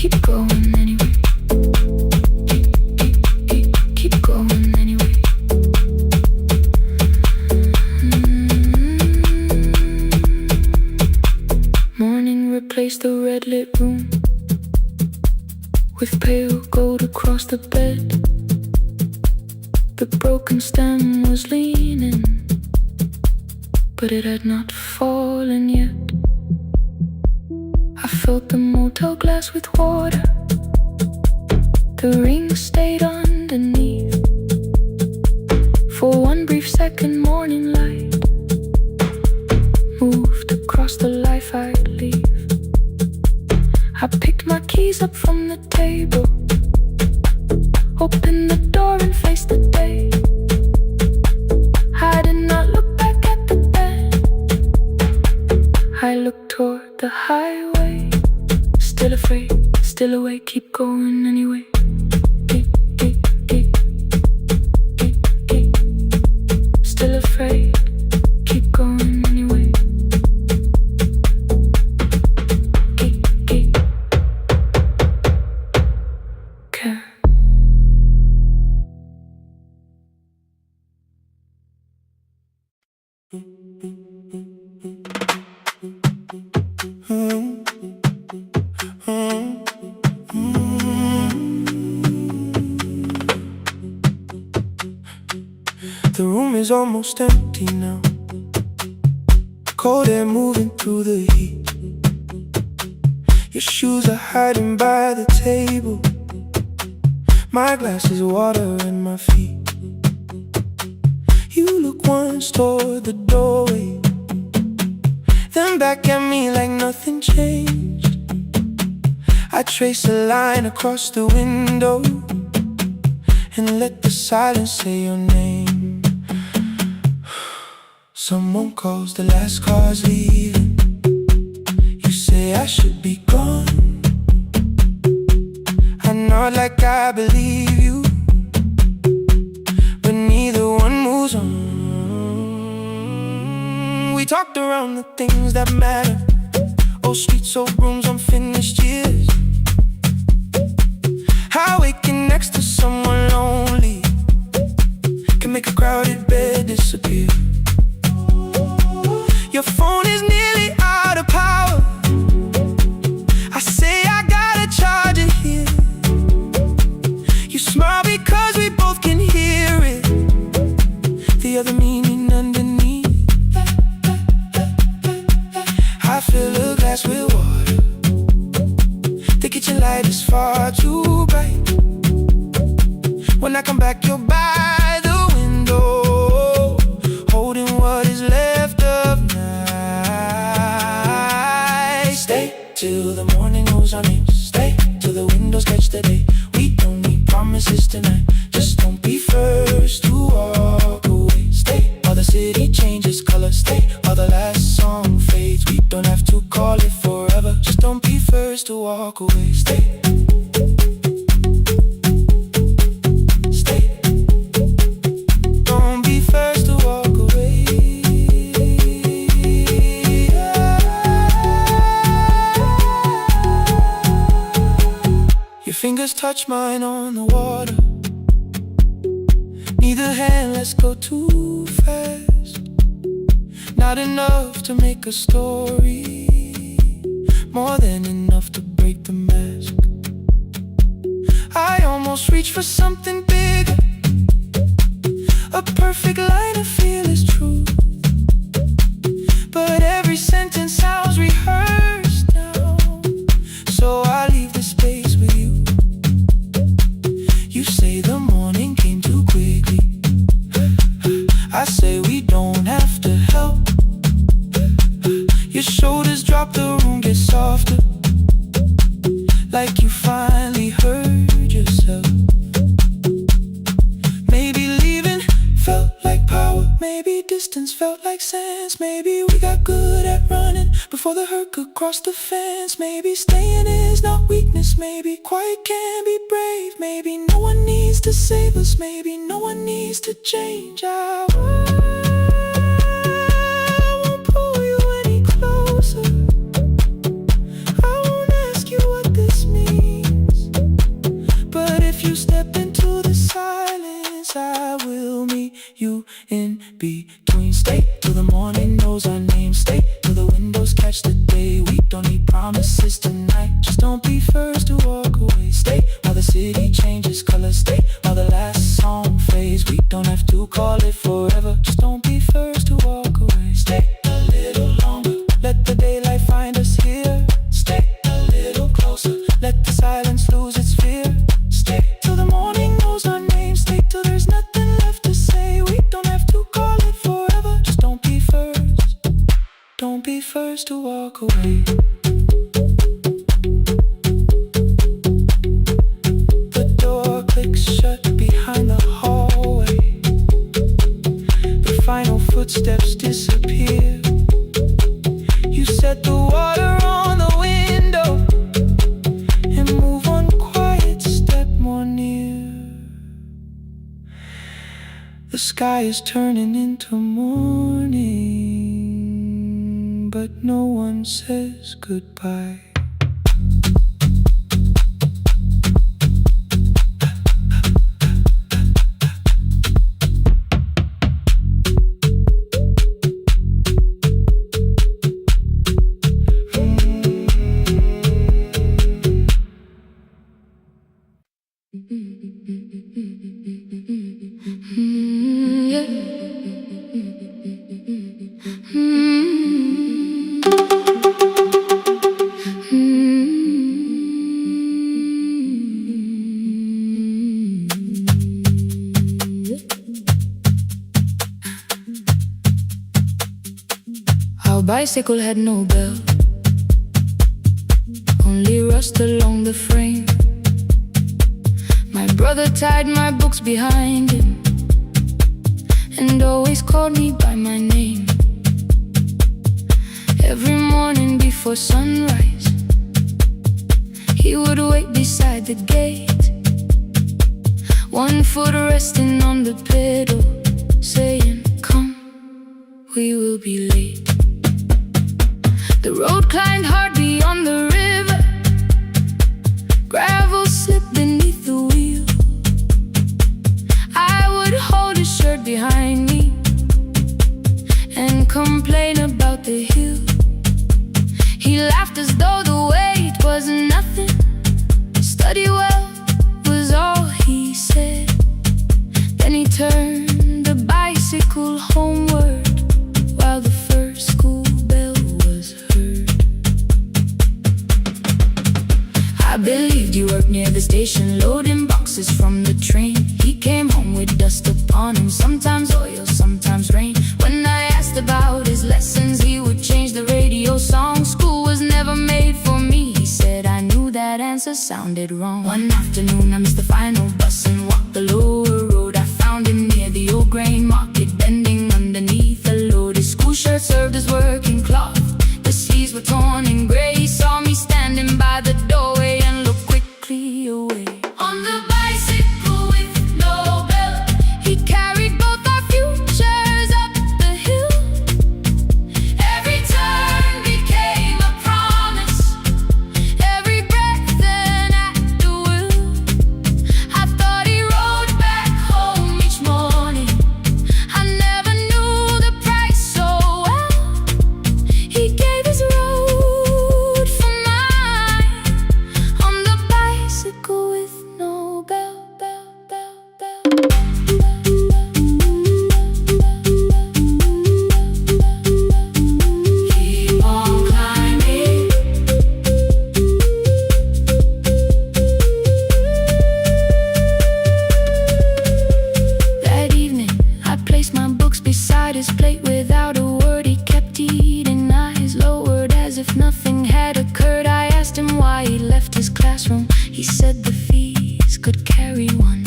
Keep going anyway. Keep going anyway. Morning replaced the red lit room with pale gold across the bed. The broken stem was leaning, but it had not fallen yet. I filled the motel glass with water. The ring stayed underneath for one brief second. Morning light moved across the life I'd leave. I picked ease up from the table. Open the door and face the day. I did not look back at the bed. I looked toward the highway. Still afraid, still awake, keep going anyway. Still afraid, keep going anyway. Care. The room is almost empty now. Cold air moving through the heat. Your shoes are hiding by the table. My glass is water in my feet. You look once toward the doorway, then back at me like nothing changed. I trace a line across the window and let the silence say your name. Someone calls, the last car's leaving. You say I should be gone. I nod like I believe you, but neither one moves on. We talked around the things that matter. Old streets, old rooms, unfinished years. How waking next to someone lonely can make a crowded bed disappear. Your phone is nearly out of power. I say I gotta charge it here. You smile because we both can hear it. The other meaning underneath. I fill a glass with water. The kitchen light is far too bright. When I come back, you're by the window, holding what is left of night. Stay till the morning knows our names. Stay till the windows catch the day. We don't need promises tonight. Just don't be first to walk away. Stay while the city changes color. Stay while the last song fades. We don't have to call it forever. Just don't be first to walk away. Stay. Fingers touch mine on the water. Neither hand lets go too fast. Not enough to make a story, more than enough to break the mask. I almost reach for something bigger, a perfect line of fearless truth. But every sentence sounds rehearsed now, so I leave the space with you. You say the morning came too quickly. I say we don't have to help. Your shoulders drop, the room gets softer, like you finally heard yourself. Maybe leaving felt like power. Maybe distance felt like sense. Maybe we got good at running before the hurt could cross the fence. Maybe staying is not weakness. Maybe quiet can be brave. Maybe no one needs to save us. Maybe no one needs to change. I won't pull you any closer. I won't ask you what this means. But if you step into the silence, I will meet you in between. Stay till the morning knows our names. Stay till the windows catch the day. We don't need promises tonight. Just don't be first to walk away. Stay while the city changes color. Stay while the last song fades. We don't have to call it forever. Just don't be first to walk away. Stay a little longer. Let the daylight find us here. Stay a little closer. Let the silence lose its fear. Stay till the morning knows our names. Stay till there's nothing left to say. We don't have to call it forever. Just don't be first. Don't be first to walk away. final footsteps disappear. You set the water on the window and move one quiet step more near. The sky is turning into morning, but no one says goodbye. Our bicycle had no bell, only rust along the frame. My brother tied my books behind him and always called me by my name. Every morning before sunrise, he would wait beside the gate, one foot resting on the pedal, saying, "Come, we will be late." The road climbed hard beyond the river, gravel slipped beneath the wheel. I would hold his shirt behind me and complain about the hill. He laughed as though the weight was nothing. Study well was all he said. Then he turned the bicycle homeward while the first school bell was heard. I believed you worked near the station, loading boxes from the train. He came home with dust upon him, sometimes oil, sometimes rain. When I asked about his lessons, he would change the radio song. School was never made for me, he said. I knew that answer sounded wrong. One afternoon I missed the final bus and walked the lower road. I found him near the old grain market, bending underneath a load. His school shirt served as working cloth, the sleeves were torn and gray. He saw me standing by the doorway and looked quickly away. On the bicycle with no bell, he carried both our futures up the hill. Every turn became a promise, every breath an act of will. I thought he rode back home each morning, I never knew the price so well. He gave his road for mine, on the bicycle with no bell, bell, bell, bell. Keep on climbing. That evening, I placed my books beside his plate without a word. He kept eating, eyes lowered as if nothing had occurred. I asked him why he left his classroom. He said the fees could carry one.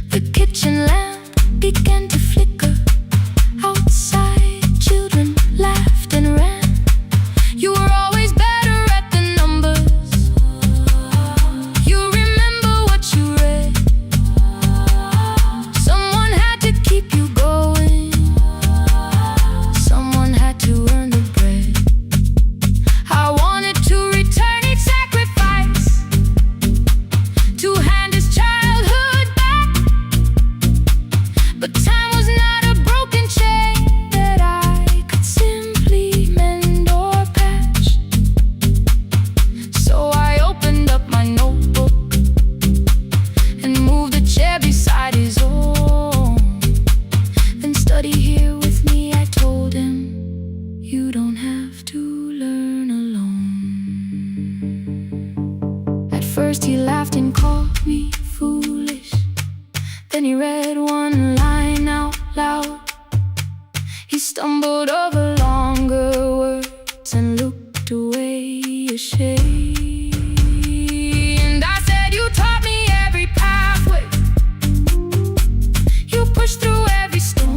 The kitchen lamp began to flicker. Outside, children laughed and ran. You were always better at the numbers. You remember what you read. Someone had to keep you going, someone had to earn the bread. I wanted to return each sacrifice, to hand his childhood back. But time was not a broken chain that I could simply mend or patch. So I opened up my notebook and moved a chair beside his own. Then study here with me, I told him. You don't have to learn alone. At first he laughed and called me foolish. Then he read one line out loud. He stumbled over longer words and looked away ashamed. I said, you taught me every pathway, you pushed through every storm.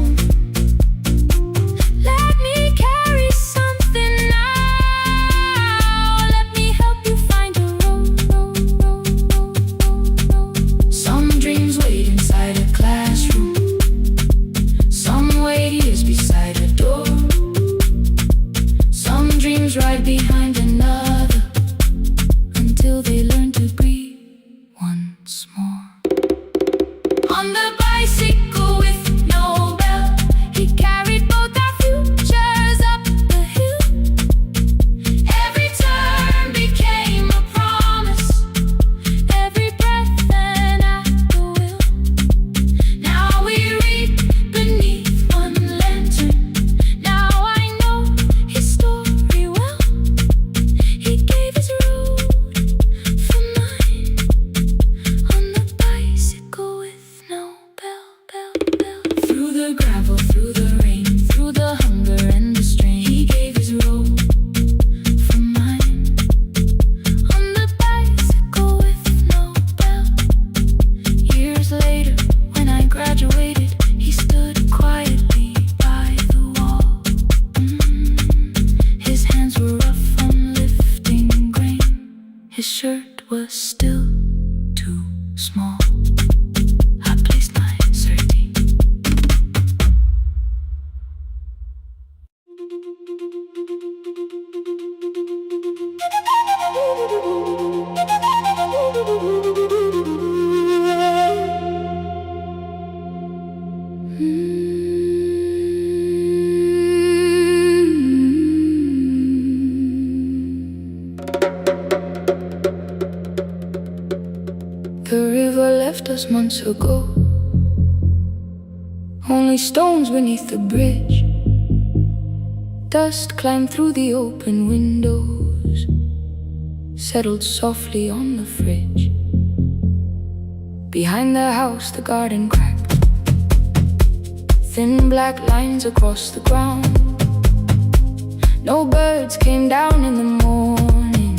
gravel, through the rain, through the hunger and the strain. He gave his road for mine. On the bicycle with no bell. Years later, when I graduated, he stood quietly by the wall. His hands were rough on lifting grain. His shirt was still too small. I placed my sardine. The river left us months ago. Only stones beneath the bridge. Dust climbed through the open windows, settled softly on the fridge. Behind the house the garden cracked, thin black lines across the ground. No birds came down in the morning,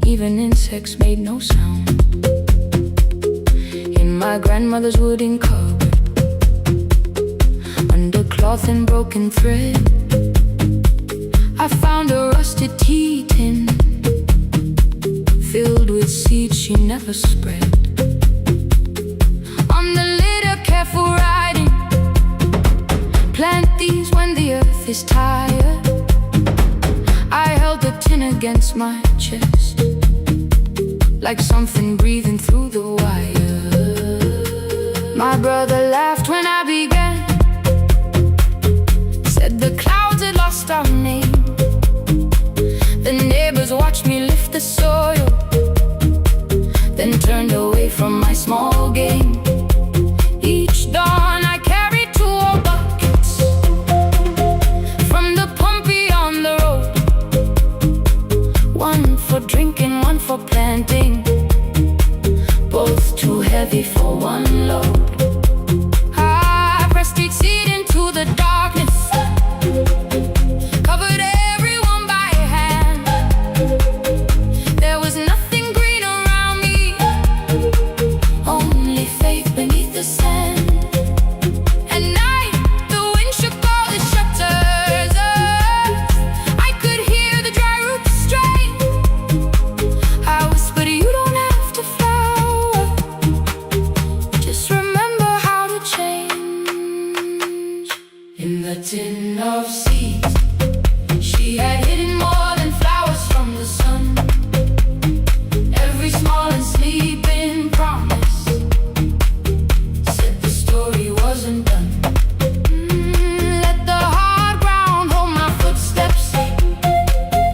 even insects made no sound. In my grandmother's wooden cupboard, under cloth and broken thread, I found a rusted tea tin filled with seeds she never spread. On the lid a careful writing: plant these when the earth is tired. I held the tin against my chest, like something breathing through the wire. My brother laughed when I began, said the clouds had lost our name. The neighbors watched me lift the soil, then turned away from my small game. Each dawn I carried 2 old buckets from the pump beyond the road, one for drinking, one for planting, both too heavy for one load. I pressed each seed into the darkness, covered everyone by hand. There was nothing green around me, only faith beneath the sand. At night, the wind shook all the shutters. I could hear the dry roots strain. I whispered, you don't have to flower, just remember how to change. In the tin of seeds, she had hidden more than flowers from the sun. Every small and sleeping promise said the story wasn't done. Let the hard ground hold my footsteps,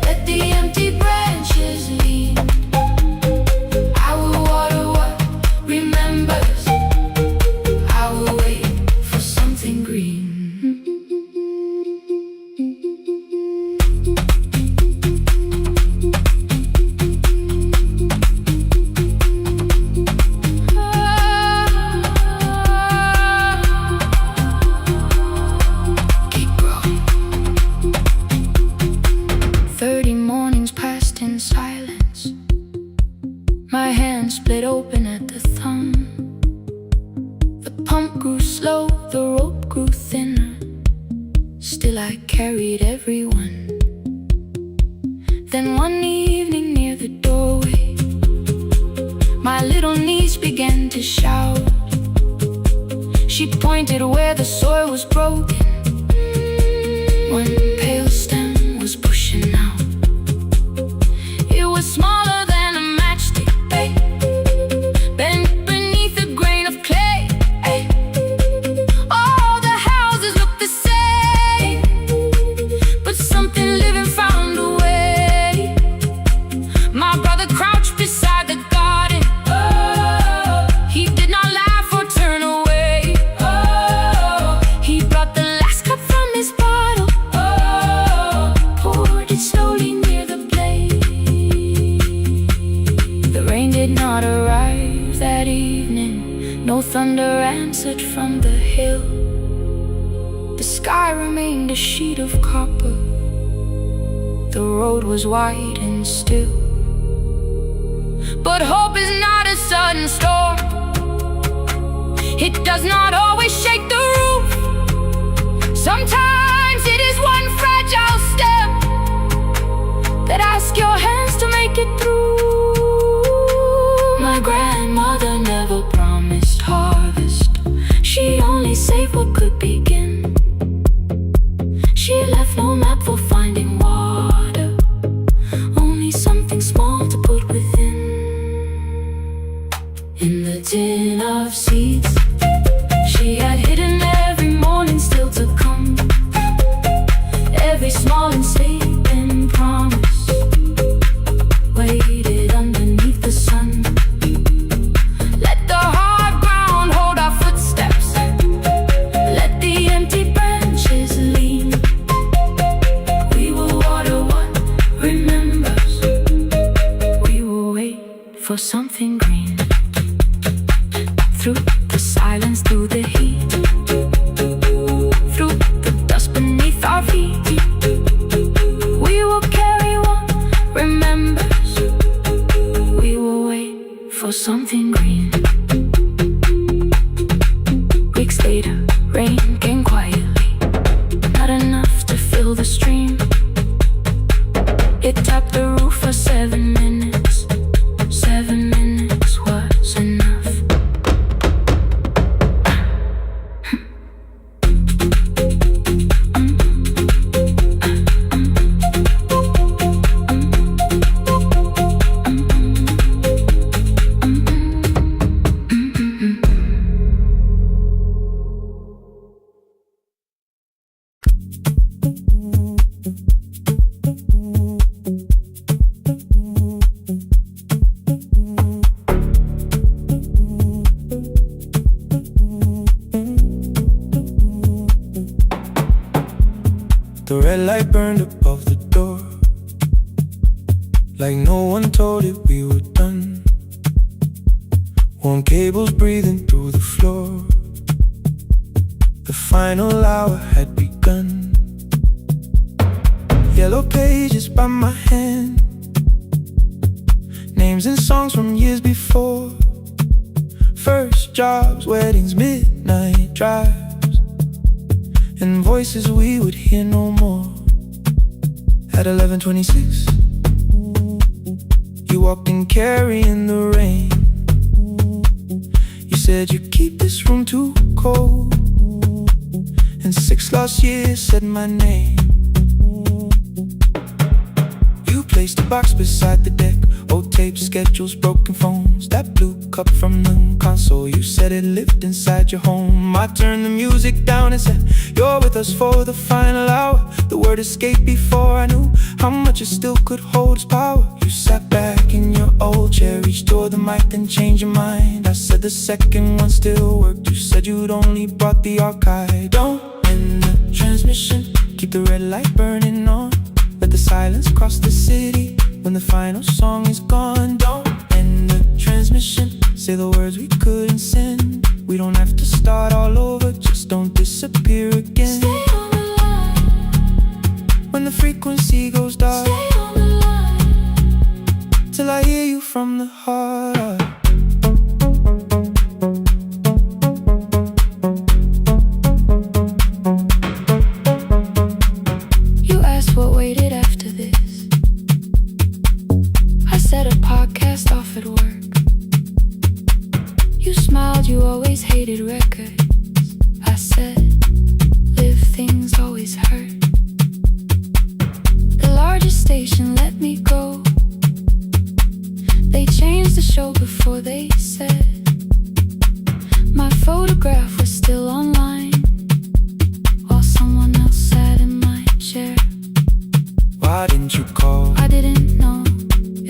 let the empty branches lean. I will water what remembers, I will wait for something green. Keep growing. 30 mornings passed in silence. My hand split open at the thumb. The pump grew slow, the rope grew thinner. Still I carried everyone. Then one evening near the doorway, my little niece began to shout. She pointed where the soil was broken. One pale stem was pushing out. It was smaller than a matchstick, bent beneath a grain of clay. All the houses looked the same, but something living found a way. My brother crouched beside the garden. He did not laugh or turn away. He brought the last cup from his bottle. sky remained a sheet of copper. The road was wide and still. But hope is not a sudden storm. It does not always shake the roof. Sometimes it is one fragile step that asks your hands to make it through. My grandmother never promised harvest. She only saved what could begin. She left no map for finding water, only something small to put within. In the tin of seeds she had hidden every morning still to come, every small enslaving promise waited underneath the sun. Let the hard ground hold our footsteps, let the empty branches lean. We will water what remembers, we will wait for something green. Through the silence, through the heat, through the dust beneath our feet, we will carry what remembers, we will wait for something green. Weeks later, rain came quietly, not enough to fill the stream. It tapped the roof for 7 minutes. 7 minutes was enough. The red light burned above the door, like no one told it we were done. Warm cables breathing through the floor. The final hour had begun. Yellow pages by my hand, names and songs from years before. First jobs, weddings, midnight drives, and voices we would hear no more. At 11:26, you walked in carrying the rain. You said you keep this room too cold, and 6 lost years said my name. You placed a box beside the deck, old tapes, schedules, broken phones, that blue cup from the console. You said it lived inside your home. I turned the music down and said, you're with us for the final hour. The word escaped before I knew how much it still could hold its power. You sat back in your old chair, reached toward the mic, then changed your mind. I said the second one still worked. You said you'd only brought the archive. Don't end the transmission, keep the red light burning on. Let the silence cross the city when the final song is gone. Don't end the transmission, say the words we couldn't send. We don't have to start all over, just don't disappear again. Stay on the line. When the frequency goes dark, Stay on the line. till I hear you from the heart. You asked what waited after this. I said a podcast off at work. You smiled, you always hated records. I said, live things always hurt. The largest station let me go. They changed the show before they said my photograph was still online, while someone else sat in my chair. Why didn't you call? I didn't know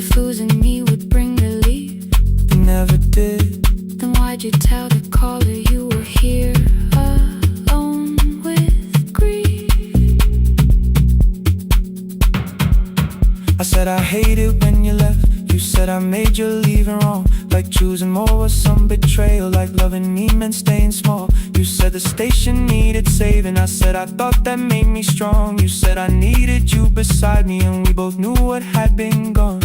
if losing me would bring relief. You never did. Then why'd you tell the caller you were here alone with grief? I said I hate it when you left. You said I made you leaving wrong, like choosing more was some betrayal, like loving me meant staying small. You said the station needed saving, I said I thought that made me strong. You said I needed you beside me, and we both knew what had been gone.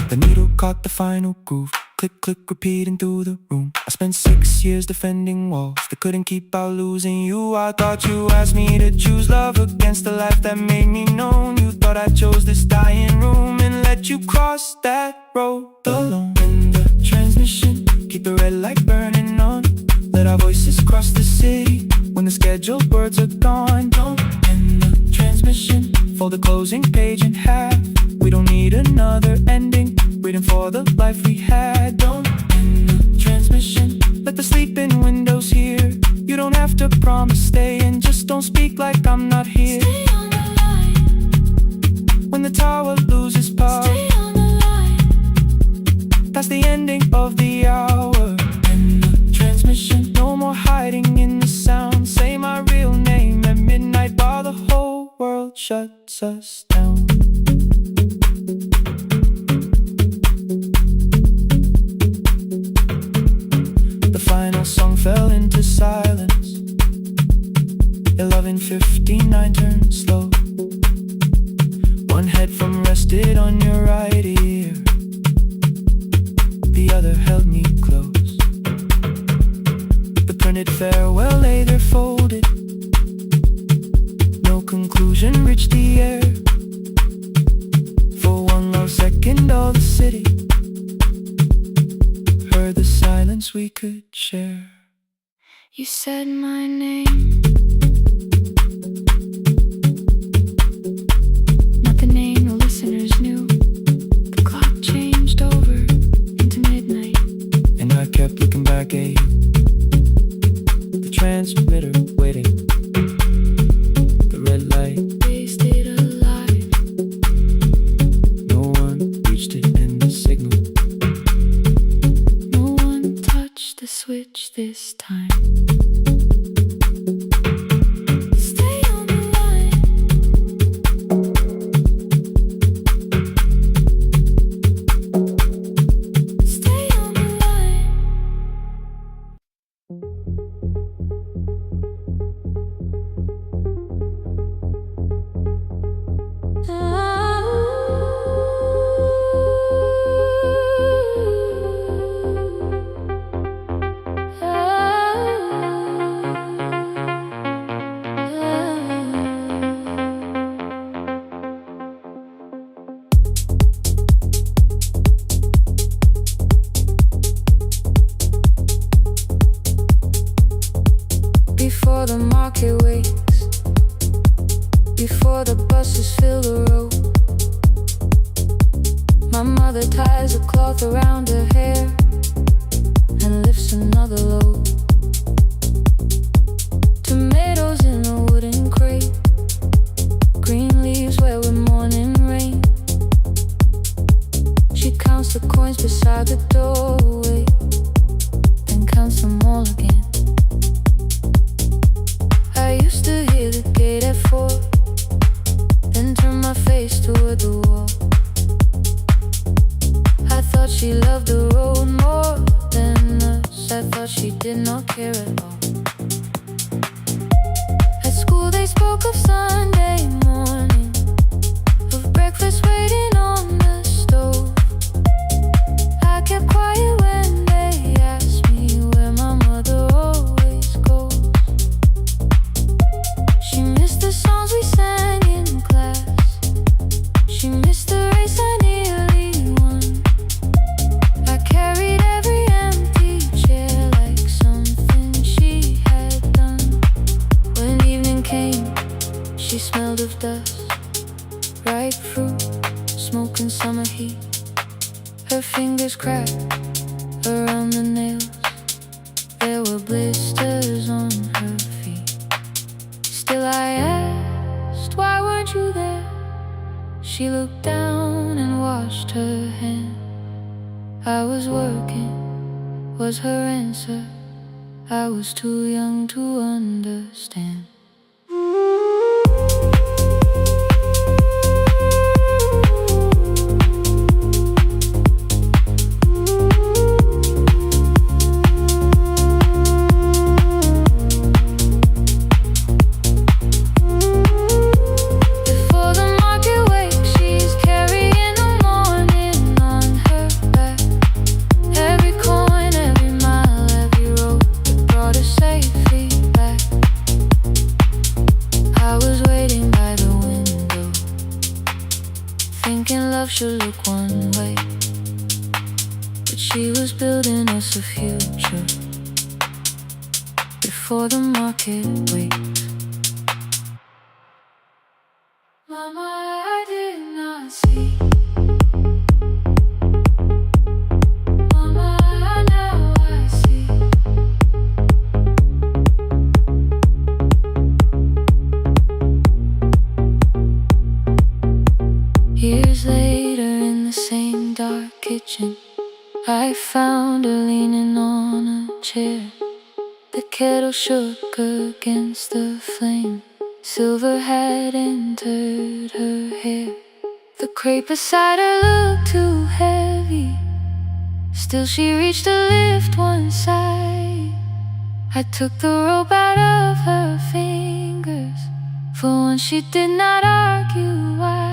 The needle caught the final groove, click, click, repeating through the room. I spent 6 years defending walls that couldn't keep out losing you. I thought you asked me to choose love against the life that made me known. You thought I chose this dying room and let you cross that road alone. In the transmission, keep the red light burning on. Let our voices cross the city when the scheduled words are gone. Don't end the transmission, fold the closing page in half. We don't need another ending, waiting for the life we had. Don't end the transmission, let the sleeping windows hear. You don't have to promise staying, just don't speak like I'm not here. Stay on the line. When the tower loses power, Stay on the line. that's the ending of the hour. End the transmission, no more hiding in the sound. Say my real name at midnight while the whole world shuts us down. The final song fell into silence. 11:59 turned slow. One headphone rested on your right ear, the other held me close. The printed farewell lay there folded. No conclusion reached the air. For one lost second all the city heard the silence we could share. You said my name, not the name the listeners knew. The clock changed over into midnight, And I kept looking back at you, the transmitter waiting, the red light. they stayed alive. No one reached it in the signal. No one touched the switch this time. Stay on the line. Stay on the line. Before the market wakes, before the buses fill the road, my mother ties a cloth around her hair and lifts another load. Tomatoes in a wooden crate, green leaves where we're morning rain. She counts the coins beside the doorway, then counts them all again. I used to hear the gate at 4, then turn my face toward the wall. I thought she loved the road more than us. I thought she did not care at all. At school they spoke of Sunday morning, of breakfast waiting on the stove. I kept quiet when they asked me where my mother always goes. She missed the songs we sang in class. She missed the race I nearly won. I carried every empty chair like something she had done. When evening came, she smelled of dust, ripe fruit, smoke and summer heat. Her fingers cracked around the nails. There were blisters on her feet. Still I asked, why weren't you there? She looked down and washed her hand. I was working, was her answer. I was too young to understand. love should look one way, but she was building us a future before the market waits. Mama, I did not see. Mama, now I see. Years later in the same dark kitchen, I found her leaning on a chair. The kettle shook against the flame. Silver had entered her hair. The crepe beside her looked too heavy. Still she reached to lift one side. I took the rope out of her fingers. For once she did not argue why.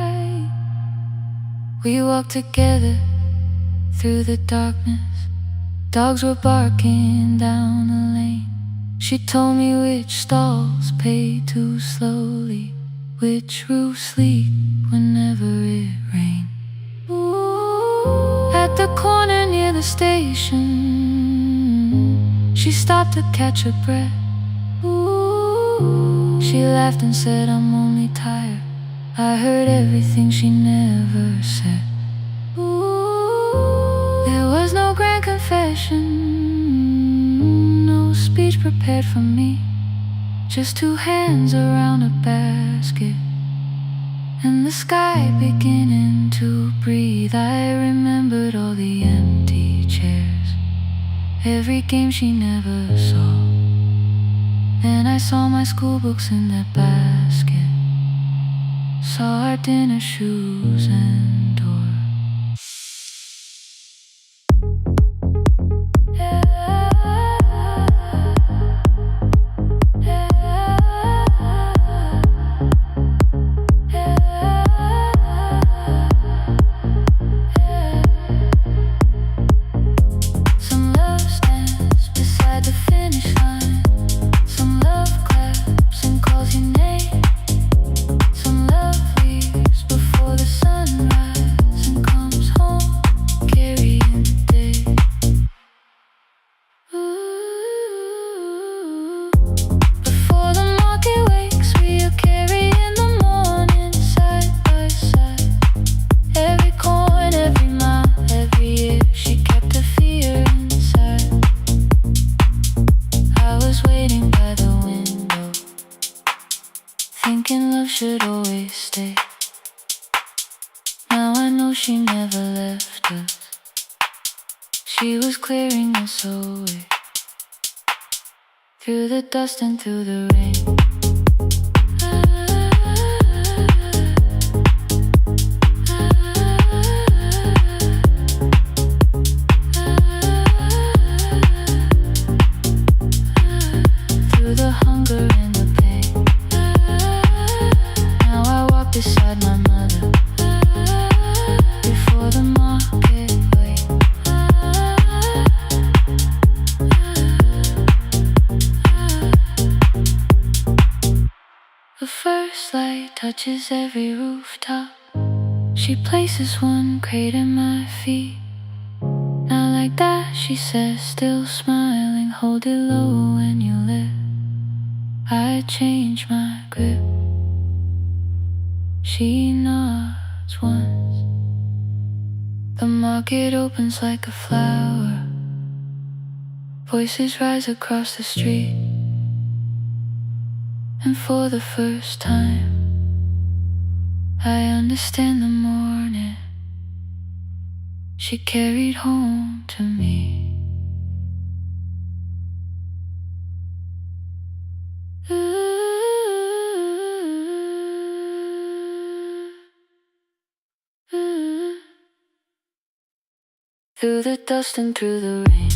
We walked together through the darkness. Dogs were barking down the lane. She told me which stalls pay too slowly, which roofs leak whenever it rained. At the corner near the station, she stopped to catch her breath. She laughed and said, I'm only tired. I heard everything she never said. There was no grand confession, no speech prepared for me. Just two hands around a basket and the sky beginning to breathe. I remembered all the empty chairs, every game she never saw. And I saw my school books in that basket, saw our dinner shoes and door. Some love stands beside the finish line. Some love claps and calls your name. Some love leaves before the sunrise and comes home carrying the day. Before the market wakes, we are carrying the morning side by side. Every corner, every mile, every year, she kept her fear inside. I was waiting by the window, thinking love should always stay. Now I know she never left us. She was clearing us away, through the dust and through the rain. Through the hunger and the pain. Now I walk beside my mother, before the market waits. The first light touches every rooftop. She places one crate at my feet. Now like that, she says, still smiling, hold it low when you lift. I change my grip. She nods once. The market opens like a flower. Voices rise across the street. And for the first time, I understand the morning she carried home to me. Through the dust and through the rain.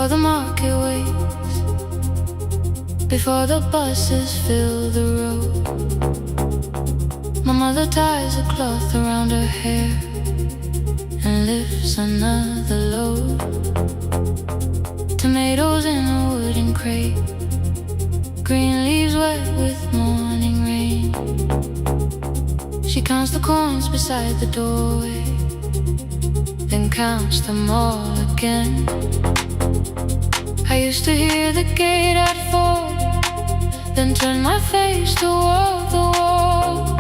before the market waits, before the buses fill the road. My mother ties a cloth around her hair and lifts another load. Tomatoes in a wooden crate, green leaves wet with morning rain. She counts the coins beside the doorway, then counts them all again. I used to hear the gate at 4, then turn my face toward the wall.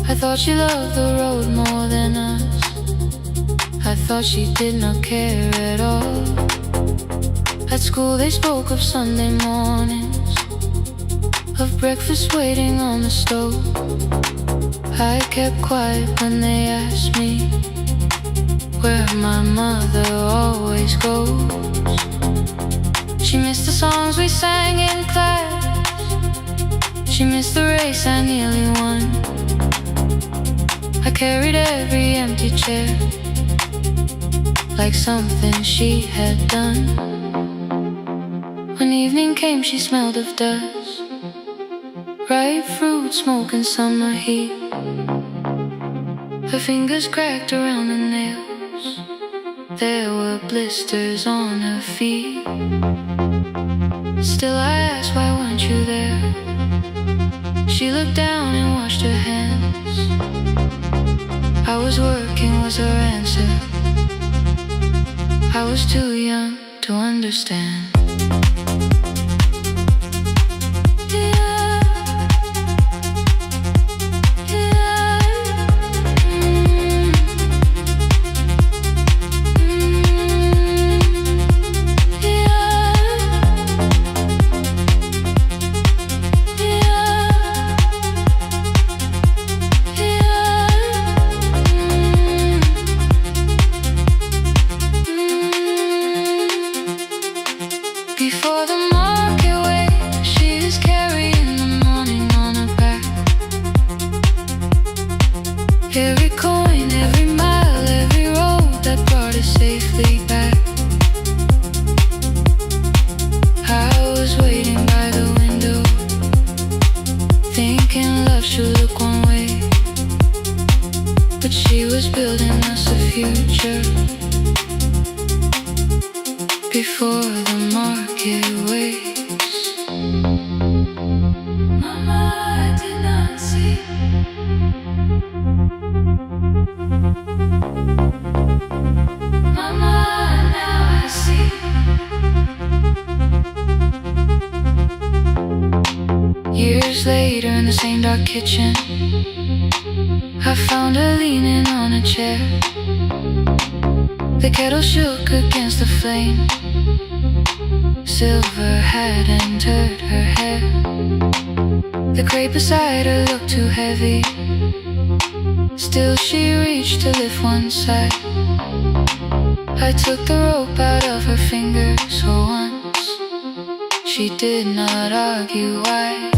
I thought she loved the road more than us. I thought she did not care at all. At school they spoke of Sunday mornings, of breakfast waiting on the stove. I kept quiet when they asked me where my mother always goes. She missed the songs we sang in class, she missed the race I nearly won. I carried every empty chair like something she had done. When evening came she smelled of dust, ripe fruit, smoke and summer heat. Her fingers cracked around the nails, there were blisters on her feet. Still I asked, why weren't you there? She looked down and washed her hands. I was working was her answer. I was too young to understand. Before the market waits, she is carrying the morning on her back. Every coin, every mile, every road that brought us safely back. I was waiting by the window, thinking love should look one way, but she was building us a future. Before the market waits, Mama, I did not see. Mama, now I see. Years later in the same dark kitchen, I found her leaning on a chair. The kettle shook against the flame, silver had entered her hair. The crate beside her looked too heavy, still she reached to lift one side. I took the rope out of her fingers for once, she did not argue why.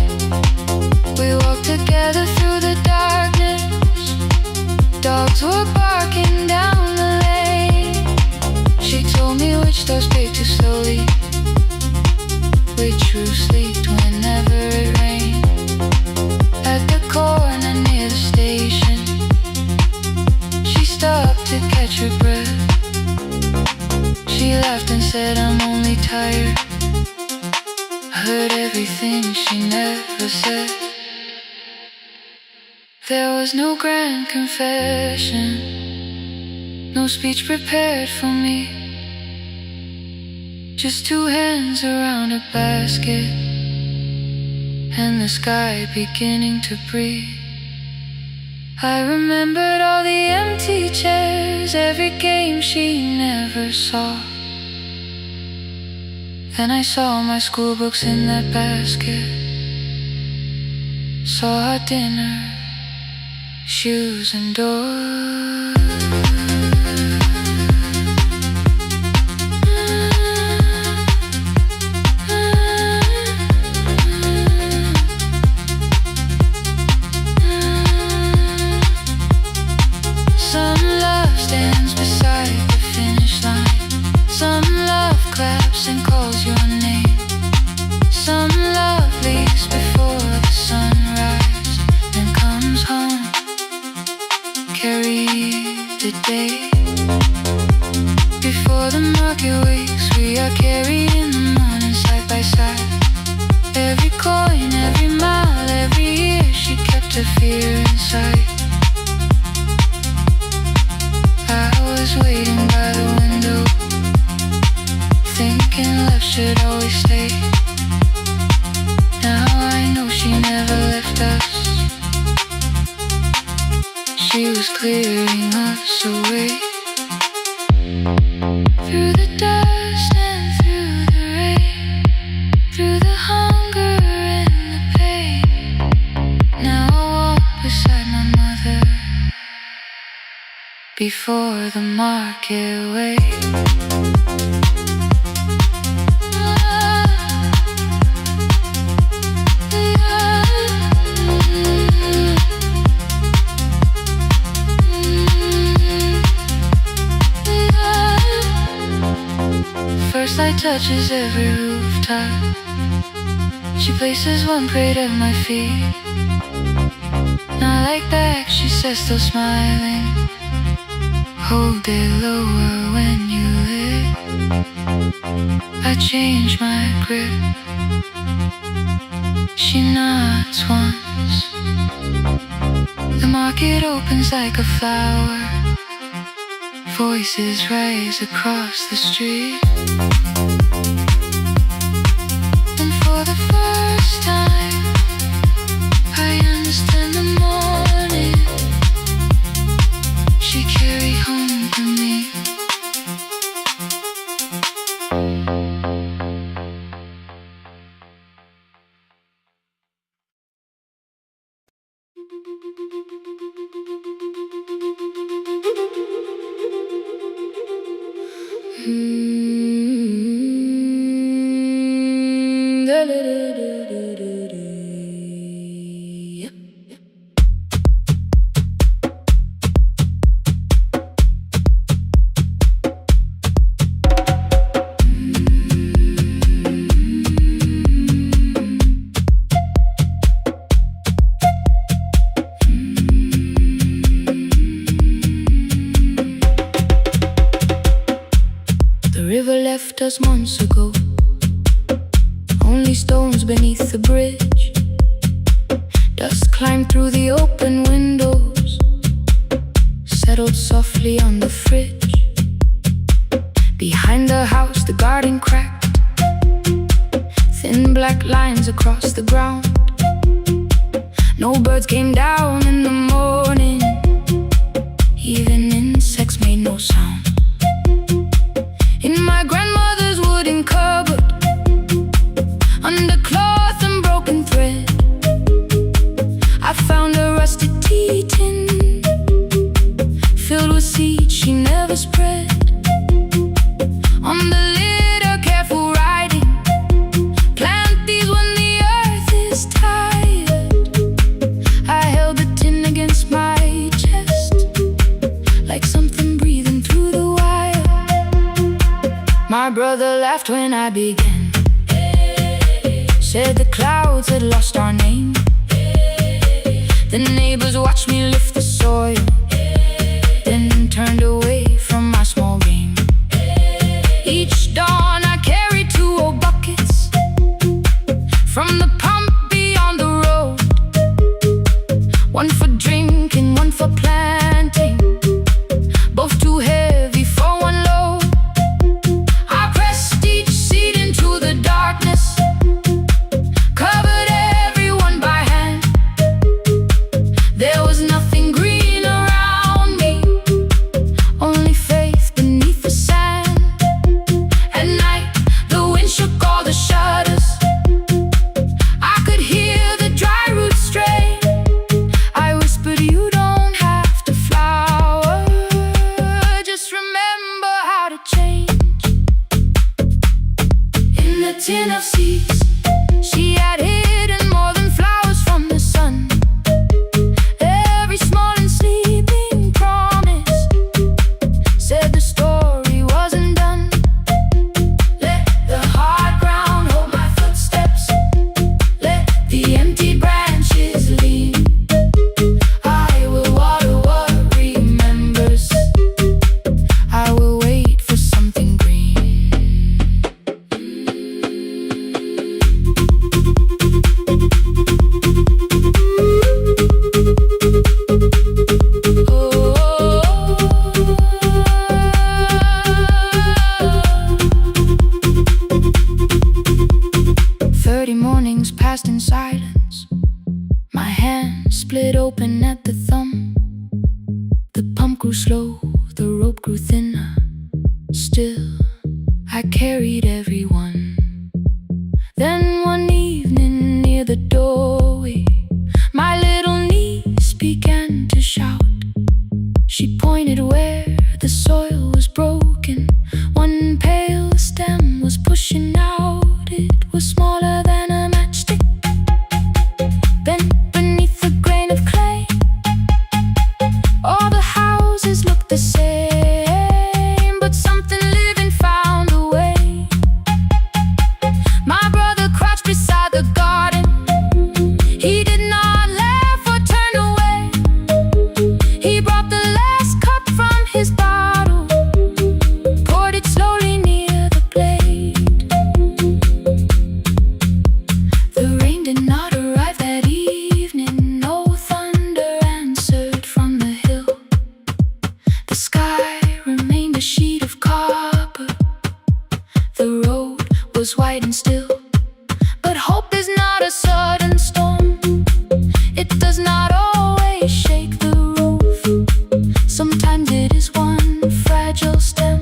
We walked together through the darkness, dogs were barking down the lane. She told me which doors paved too slowly, which roofs leaked whenever it rained. At the corner near the station, she stopped to catch her breath. She laughed and said, I'm only tired. I heard everything she never said. There was no grand confession, no speech prepared for me, just two hands around a basket and the sky beginning to breathe. I remembered all the empty chairs, every game she never saw. Then I saw my school books in that basket, saw our dinner, shoes and doors. Some love stands beside the finish line, some love house and calls your name. Some lovelies before the sunrise, then comes home. Carry the day before the market wakes. We are carrying the morning side by side. Every coin, every mile, every year, she kept her fear inside. I was waiting by the window, thinking love should always stay. Now I know she never left us. She was clearing us away. Through the dust and through the rain, through the hunger and the pain. Now I walk beside my mother before the market wakes. First light touches every rooftop. She places one plate at my feet. Not like back, she says, still smiling. Hold it lower when you lit. I change my grip. She nods once. The market opens like a flower. Voices rise across the street. And for the first time, I understand the morning she carried home to me. Left us months ago, only stones beneath the bridge. Dust climbed through the open windows, settled softly on the fridge. Behind the house the garden cracked, thin black lines across the ground. No birds came down in the morning, even insects made no sound. In my grandmother's wooden cupboard, under cloth and broken thread, I found a rusted tea tin filled with seeds she never spread. On the lid a careful writing, plant these when the earth is tired. I held the tin against my chest, like something breathing through the wire. My brother laughed when I began, said the clouds had lost our name. The neighbors watched me lift the soil, then turned away from my small game. Each dawn I carried 2 old buckets from the pump beyond the road, one for drinking, one for planting, both too heavy for one load. I pressed each seed into the darkness, covered everyone by hand. There was nothing green around me, only faith beneath the sand. At night the wind shook all the shutters, I could hear the dry roots stray. I whispered, you don't have to flower, just remember how to change. In the tin of seeds she had hidden more than flowers from the sun. Every small and sleeping promise said the story wasn't done. Let the passed in silence. My hand split open at the thumb. The pump grew slow, the rope grew thinner. Still, I carried everyone. Then one evening near the doorway, my little niece began to shout. She pointed where the soil was broken. One pale stem was pushing out. It was smaller than a matchstick, bent beneath a grain of clay. All the houses looked the same, but something living found a way. My brother crouched beside the garden. He did not laugh or turn away. He brought the last cup from his bottle, poured it slowly near the blade. The rain did not arrive that evening. No thunder answered from the hill. The sky remained a sheet of copper. The road was white and still. But hope is not a sudden storm. It does not always shake the roof. Sometimes it is one fragile stem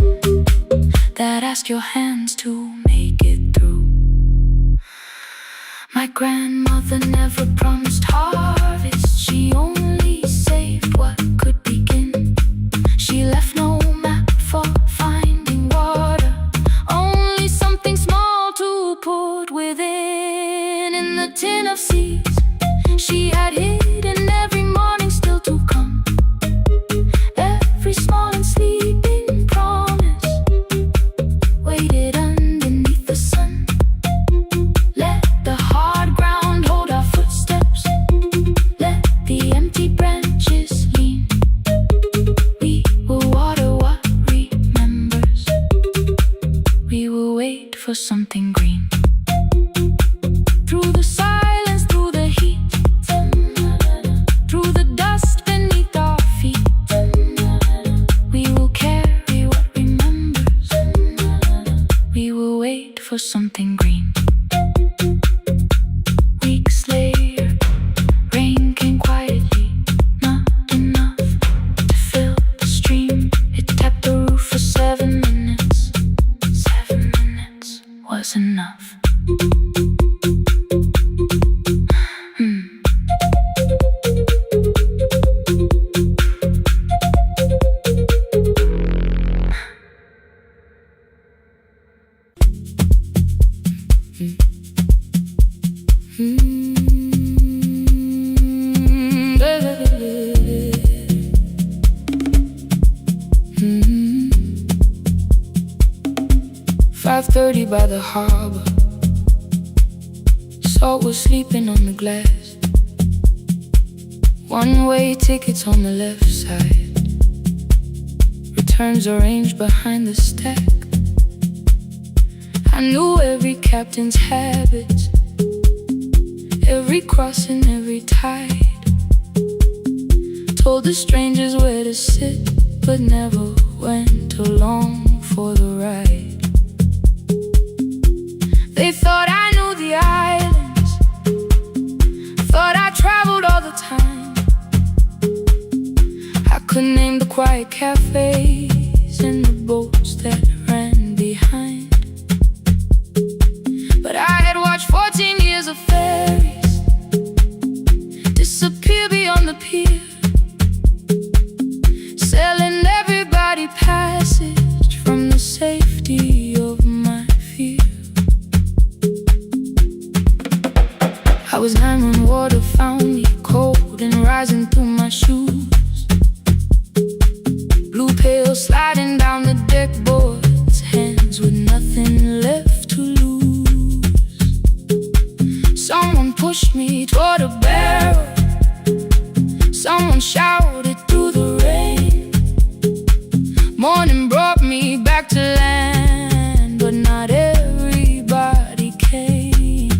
that asks your hands to make it through. My grandmother never promised harvest. She only saved what could begin. She left no map for finding water, only something small to put within. In the tin of seeds she had hidden every morning still to come. Every small and sleeping promise waited underneath the sun. Let the hard ground hold our footsteps. Let the empty branches lean. We will water what remembers. We will wait for something green. Through the silence, through the heat, through the dust beneath our feet, we will carry what remembers. We will wait for something green. Weeks later, rain came quietly, not enough to fill the stream. It tapped the roof for 7 minutes. 7 minutes was enough. Mm-hmm. 5:30 by the harbor. Salt was sleeping on the glass. One-way tickets on the left side. Returns arranged behind the stack. I knew every captain's habits, every crossing, every tide. Told the strangers where to sit, but never went along for the ride. They thought I knew the islands, thought I traveled all the time. I could name the quiet cafes and the boats that ran behind. But I had watched 14 years of ferries disappear beyond the pier, selling everybody passage from the safety of my fear. I was 9 when water found me, cold and rising through my shoes. Blue pail sliding down the deck boards, hands with nothing left to lose. Someone pushed me toward a barrel. Someone shouted through the rain. Morning brought me back to land, but not everybody came.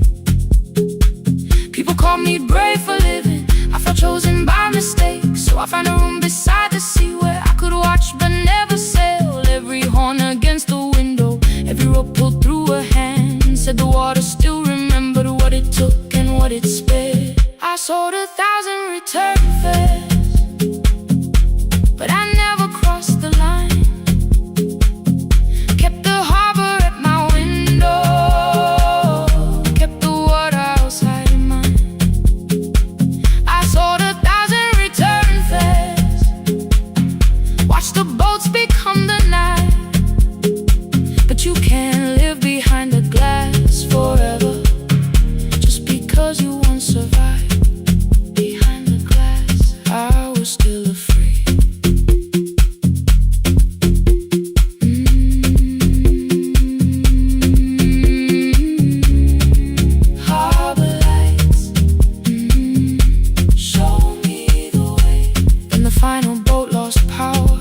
People called me brave for living. I felt chosen by mistake, so I found a room beside the sea where I could watch but never sail. Every horn against the window, every rope pulled through a hand, said the water still remembered what it took and what it spit. I sold 1,000 return fares, but I never crossed the line. Kept the harbor at my window, kept the water outside of mine. I sold 1,000 return fares, watched the boats become the night. But you can't live behind the glass forever, just because you once survived behind the glass. I was still afraid. Harbor lights, show me the way. Then the final boat lost power,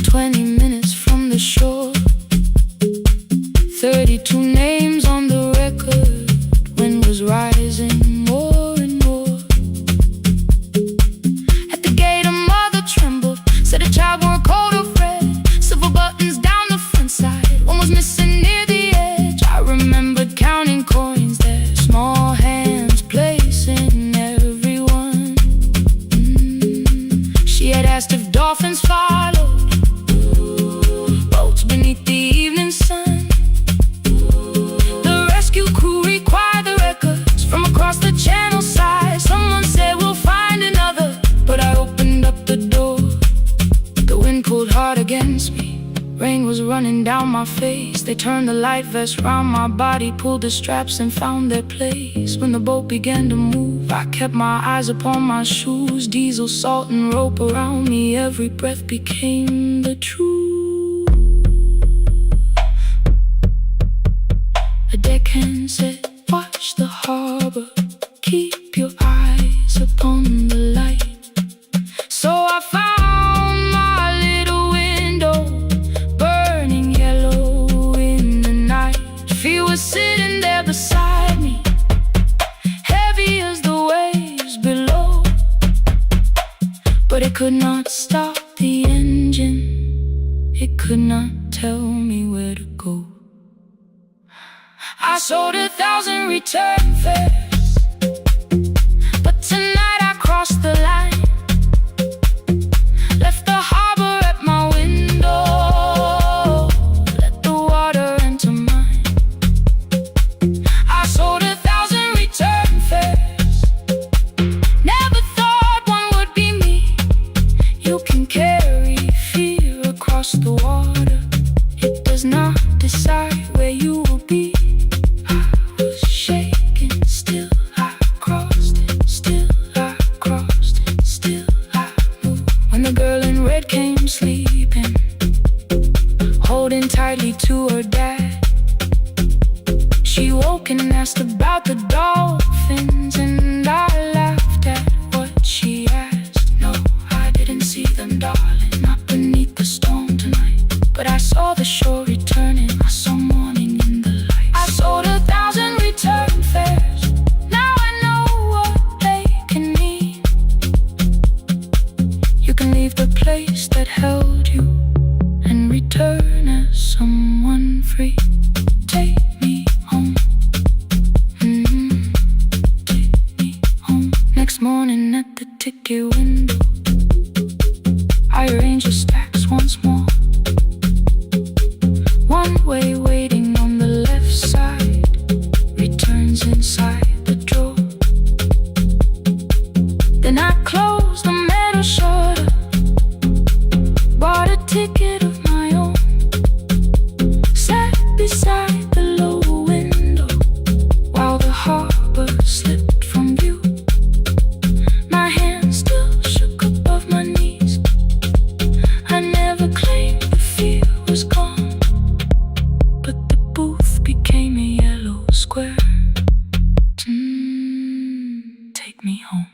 20 minutes from the shore. 32 names on the record, wind was rising more and more. At the gate a mother trembled, said a child wore a coat of red, silver buttons down the front side, one was missing near the edge. I remembered counting coins there, small hands placing everyone. She had asked if dolphins followed, boats beneath the evening sun. The rescue crew required the records from across the channel side. Someone said we'll find another, but I opened up the door. The wind pulled hard against me, rain was running down my face. They turned the light vest round my body, pulled the straps and found their place. When the boat began to move, I kept my eyes upon my shoes. Diesel, salt and rope around me, every breath became the truth. A deckhand said, watch the harbor, keep your eyes upon the light. So I found my little window, burning yellow in the night. Fear was sitting there beside me, heavy as the waves below. But it could not stop the engine, it could not tell me where to go. I sold 1,000 return fares, but tonight I crossed the line. Left the harbor at my window, let the water enter mine. I sold 1,000 return fares, never thought one would be me. You can carry fear across the water, it does not decide where you will be. Shaking, still I crossed it, still I crossed it, still I moved. When the girl in red came sleeping, holding tightly to her dad, she woke and asked about the dolphins, and I laughed at what she asked. No, I didn't see them, darling, not beneath the storm tonight. But I saw the shore returning, I saw morning in the light. I sold 1,000 return fares, now I know what they can mean. You can leave the place that held you and return as someone free. Take me home, take me home. Next morning at the ticket window, I arranged the stacks once more. One way waiting on the left side, returns inside the drawer. Then I closed the metal shutter, bought a ticket of my own, sat beside the low window while the harbor slipped from view. My hands still shook above my knees, I never claimed the fear was gone, but the booth became a yellow square. Take me home.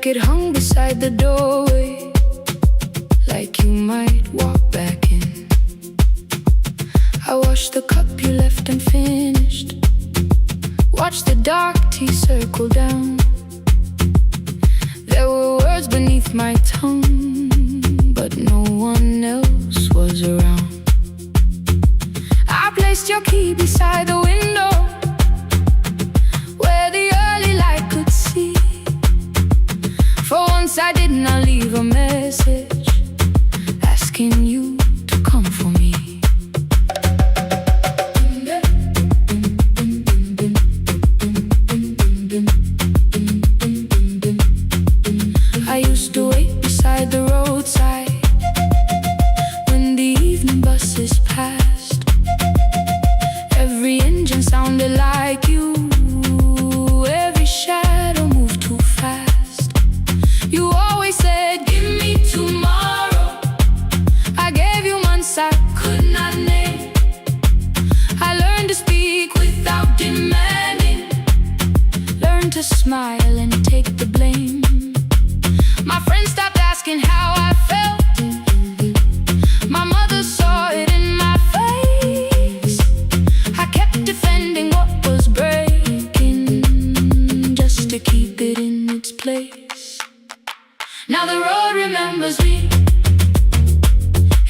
jacket hung beside the doorway, like you might walk back in. I washed the cup you left unfinished, watched the dark tea circle down. There were words beneath my tongue, but no one else was around. I placed your key beside the window, where the early light could see. For once I did not leave a message asking you to come for me. I used to wait beside the roadside when the evening buses passed. Every engine sounded like you, every shadow moved too fast. You always said, give me tomorrow. I gave you months I could not name. I learned to speak without demanding, learned to smile and take the blame. My friends stopped asking how I felt. My mother saw it in my face. I kept defending what was breaking, just to keep it in its place. Now the road remembers me.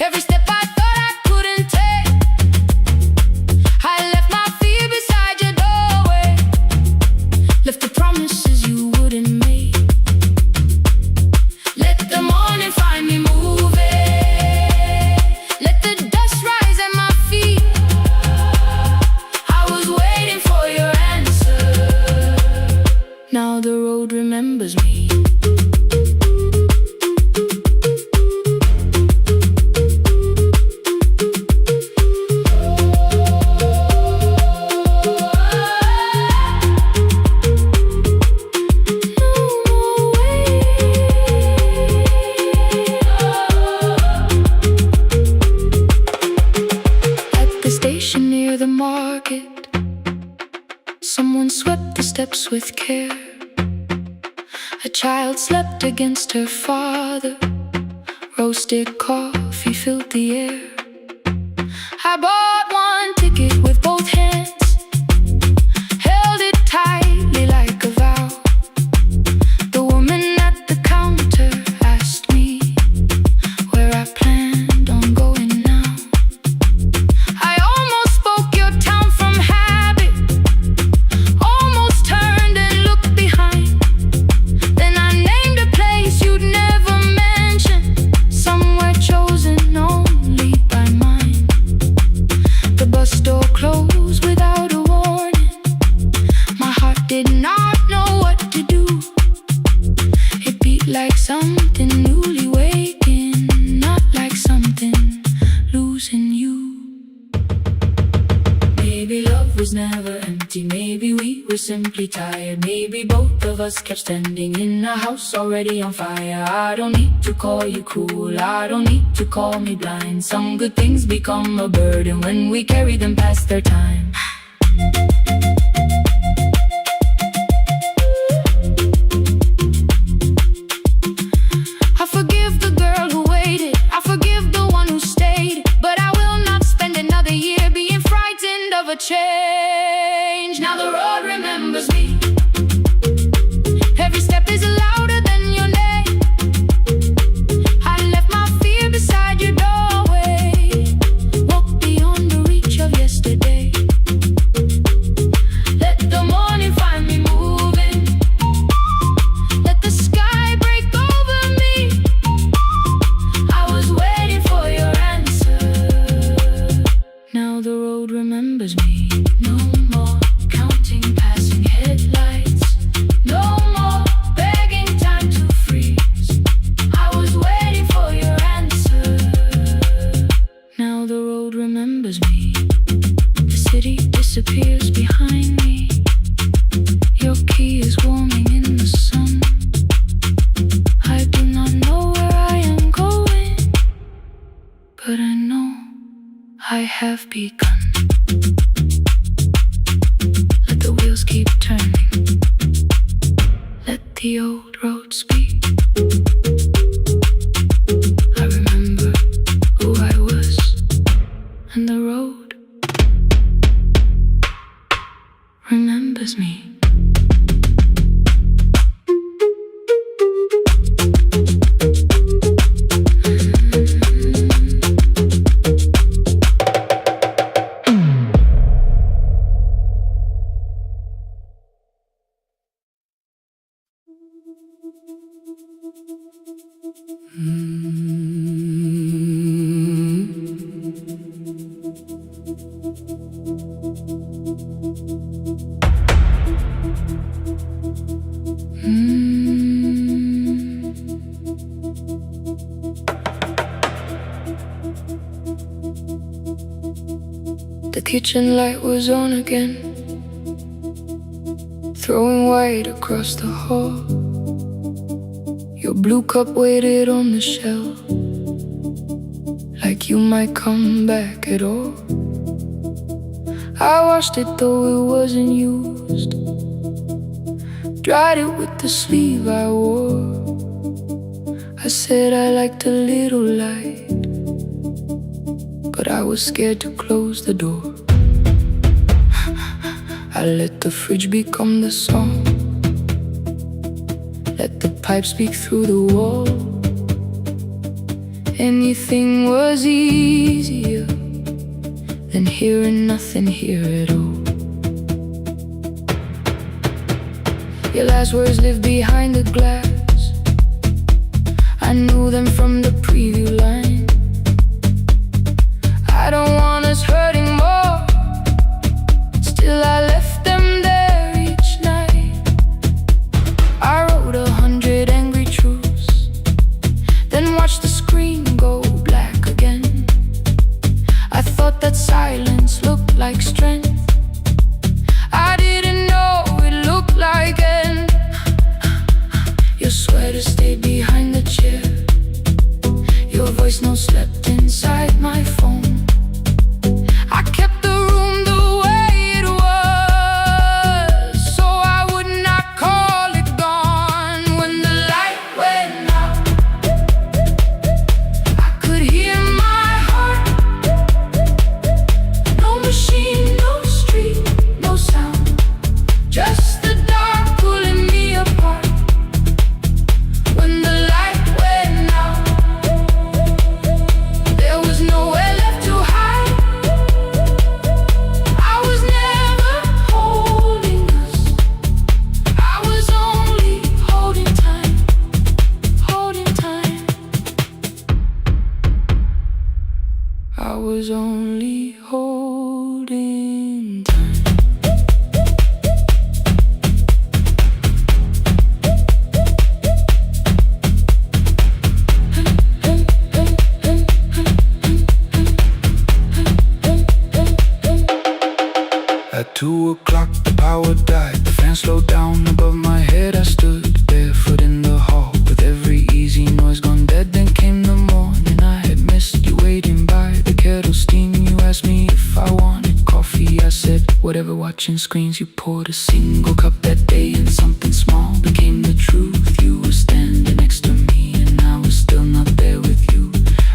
Every step I thought I couldn't take, I left my fear beside your doorway, left the promises you wouldn't make. Let the morning find me moving, let the dust rise at my feet. I was waiting for your answer. Now the road remembers me. Near the market, someone swept the steps with care. A child slept against her father, roasted coffee filled the air. I bought one ticket with both hands, held it tightly like a vow. The woman at the counter asked me where I planned on going now. I almost spoke your town from habit, almost turned and looked behind. Then I named a place you'd never mention, somewhere chosen only by mine. The bus door closed without a warning. My heart did not know what to do. It beat like something newly waking, not like something losing you. Maybe love was never empty, maybe we were simply tired. Maybe both of us kept standing in a house already on fire. I don't need to call you cruel, I don't need to call me blind. Some good things become a burden when we carry them past their time. I forgive the girl who waited, I forgive the one who stayed, but I will not spend another year being frightened of a change. Now the road remembers me. Every step is louder than your name. I left my fear beside your doorway, walked beyond the reach of yesterday. Let the morning find me moving, let the sky break over me. I was waiting for your answer. Now the road remembers me. No more counting passing headlights, no more begging time to freeze. I was waiting for your answer. Now the road remembers me. The city disappears behind me. Your key is warming in the sun. I do not know where I am going, but I know I have begun. Let the wheels keep turning, let the old road speak. The kitchen light was on again, throwing white across the hall. Your blue cup waited on the shelf, like you might come back at all. I washed it though it wasn't used, dried it with the sleeve I wore. I said I liked a little light, but I was scared to close the door. I let the fridge become the song, let the pipe speak through the wall. Anything was easier than hearing nothing here at all. Your last words live behind the glass, I knew them from the preview line. I don't want us hurting more, still I left them there each night. I wrote 100 angry truths, then watched the screen go black again. I thought that silence looked like strength, I didn't know it looked like end. Your sweater stayed behind the chair, your voice no slept inside my phone. I kept the room the way it was, so I would not call it gone. When the light went out, I could hear my heart. No machine, no street, no sound, just the dark pulling me apart. When the light went out, there was nowhere left to hide. I was never holding us, I was only holding time, holding time. I was only holding time. At 2 o'clock the power died, the fan slowed down above my head. I stood barefoot in the hall with every easy noise gone dead. Then came the morning, I had missed you waiting by the kettle steam. You asked me if I wanted coffee, I said whatever. Watching screens, you poured a single cup that day, and something small became the truth. You were standing next to me and I was still not there with you.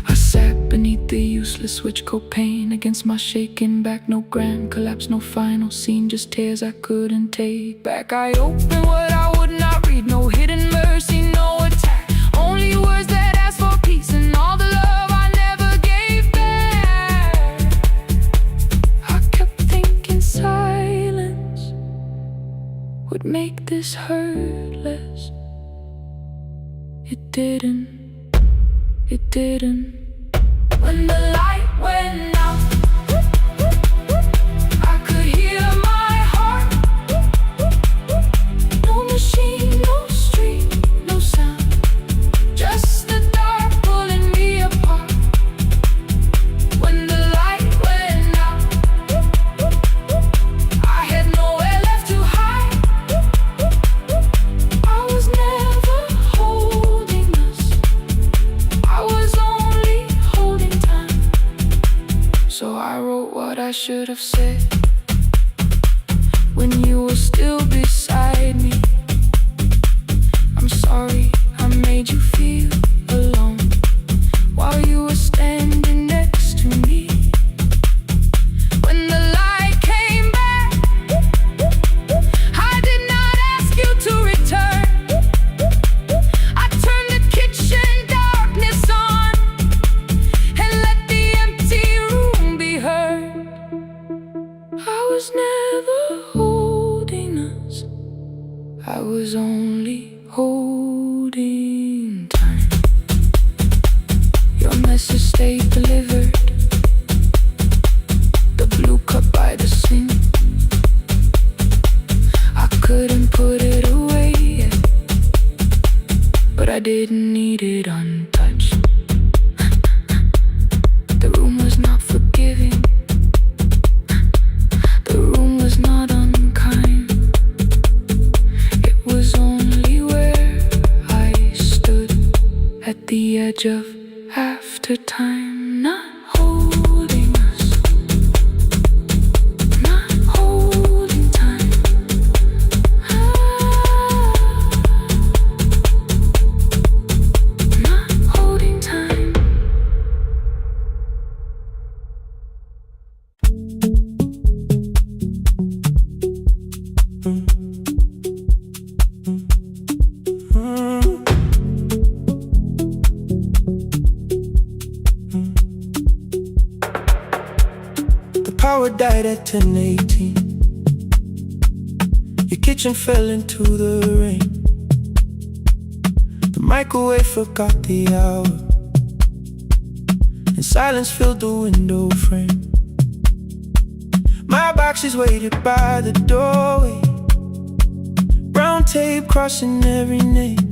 I sat beneath the useless switch copain against my shaking back. No grand collapse, no final scene, just tears I couldn't take back. I opened what I would not read, no hidden mercy, no attack, only words that ask for peace and all the love I never gave back. I kept thinking silence would make this hurt less. It didn't, it didn't. When the light went out, I could hear my heart. No machine, no street, no sound, just the dark pulling me apart. When the light went out, I had nowhere left to hide. I was never holding us, I was only holding time. So I wrote what I should have said when you were still beside me. I'm sorry I made you feel alone while you were standing next to me. When the light came back, I did not ask you to return. I turned the kitchen darkness on and let the empty room be heard. I was never holding us, I was only holding message stay delivered. The blue cup by the sink, I couldn't put it away yet, but I didn't need it untouched. The room was not forgiving, the room was not unkind. It was only where I stood at the edge of after time, not holding us, not holding time. Not holding time. Power died at 10:18. Your kitchen fell into the rain. The microwave forgot the hour, and silence filled the window frame. My boxes waited by the doorway, brown tape crossing every name.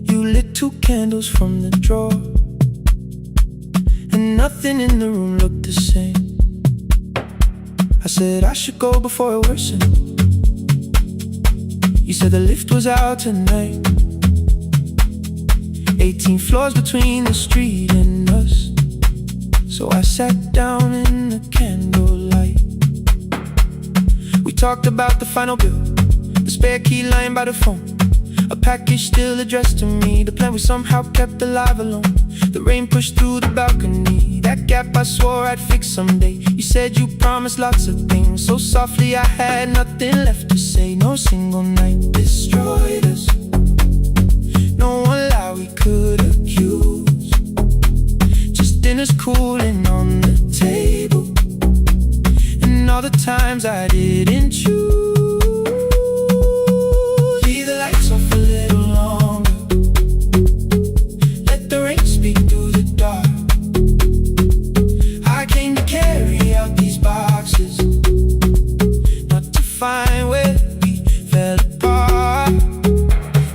You lit 2 candles from the drawer, and nothing in the room looked the same. I said I should go before it worsened. You said the lift was out tonight. 18 floors between the street and us, so I sat down in the candlelight. We talked about the final bill, the spare key lying by the phone, a package still addressed to me, the plan we somehow kept alive alone. The rain pushed through the balcony, that gap I swore I'd fix someday. You said you promised lots of things, so softly I had nothing left to say. No single night destroyed us, no one lie we could accuse. Just dinners cooling on the table, and all the times I didn't choose. Leave the lights off a little longer, let the rain speak through the dark. I came to carry out these boxes, not to find where we fell apart.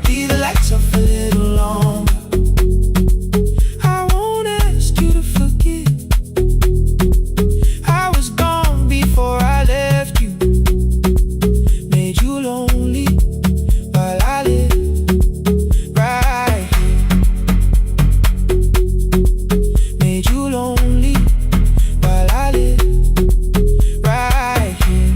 Leave the lights off a little longer, I won't ask you to forgive. I was gone before I left you, made you lonely while I live right here. Made you lonely while I live right here.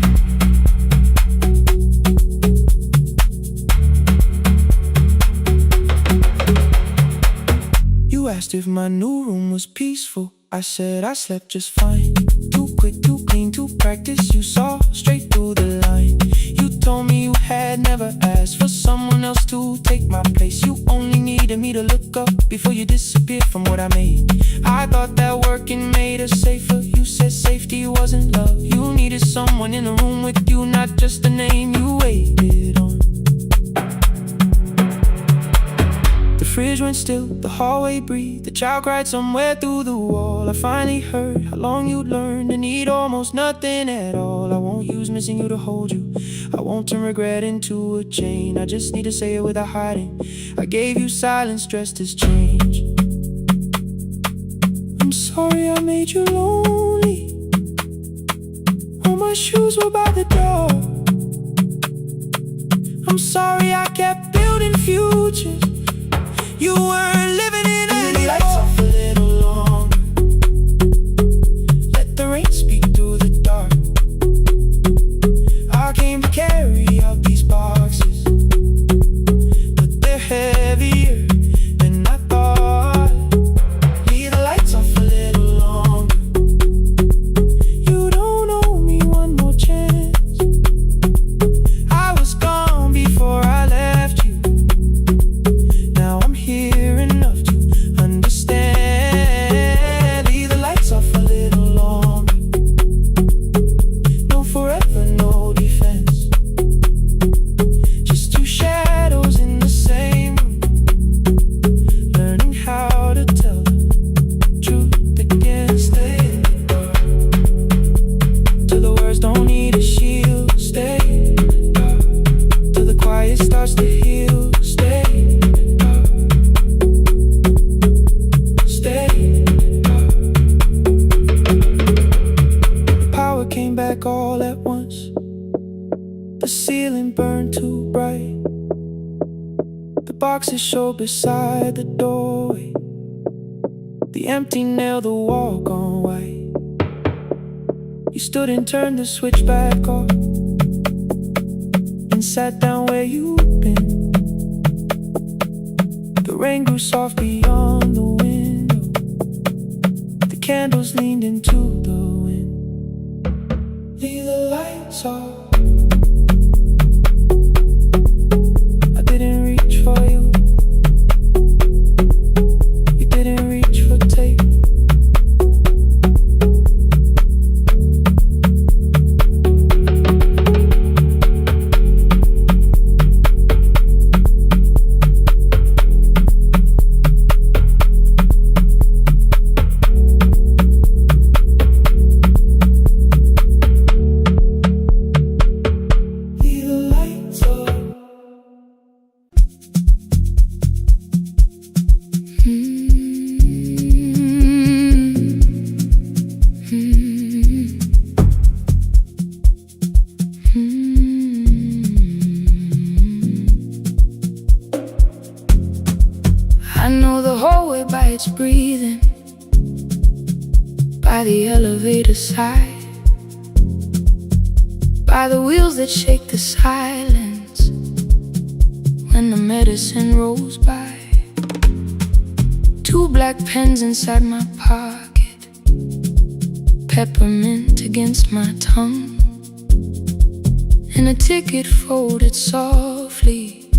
You asked if my new room was peaceful. I said I slept just fine. Too quick, too clean, too practiced. You saw straight through the line. You told me you had never asked for someone else to take my place. You only needed me to look up before you disappeared from what I made. I thought that working made us safer. You said safety wasn't love. You needed someone in the room with you, not just a name you waited on. The fridge went still, the hallway breathed, the child cried somewhere through the wall. I finally heard how long you'd learned to need almost nothing at all. I won't use missing you to hold you, I won't turn regret into a chain. I just need to say it without hiding. I gave you silence dressed as change. I'm sorry I made you lonely, all my shoes were by the door. I'm sorry I kept building futures you weren't living in anymore. Lights off a little longer, let the rain speak through the dark. I came to carry out these boxes, but they're heavier than I thought. Leave the lights off a little longer, you don't owe me one more chance. I was gone before I left you, now I'm here enough to understand. Leave the lights off a little longer, no forever, no defense. Just 2 shadows in the same room, exit show beside the doorway. The empty nail, the wall gone white. You stood and turned the switch back off and sat down where you'd been. The rain grew soft beyond the window. The candles leaned into the wind. Leave the lights off. I didn't reach for you. You didn't reach for tape. I know the hallway by its breathing, by the elevator side, by the wheels that shake the silence when the medicine rolls by. 2 black pens inside my pocket, peppermint against my tongue, and a ticket folded softly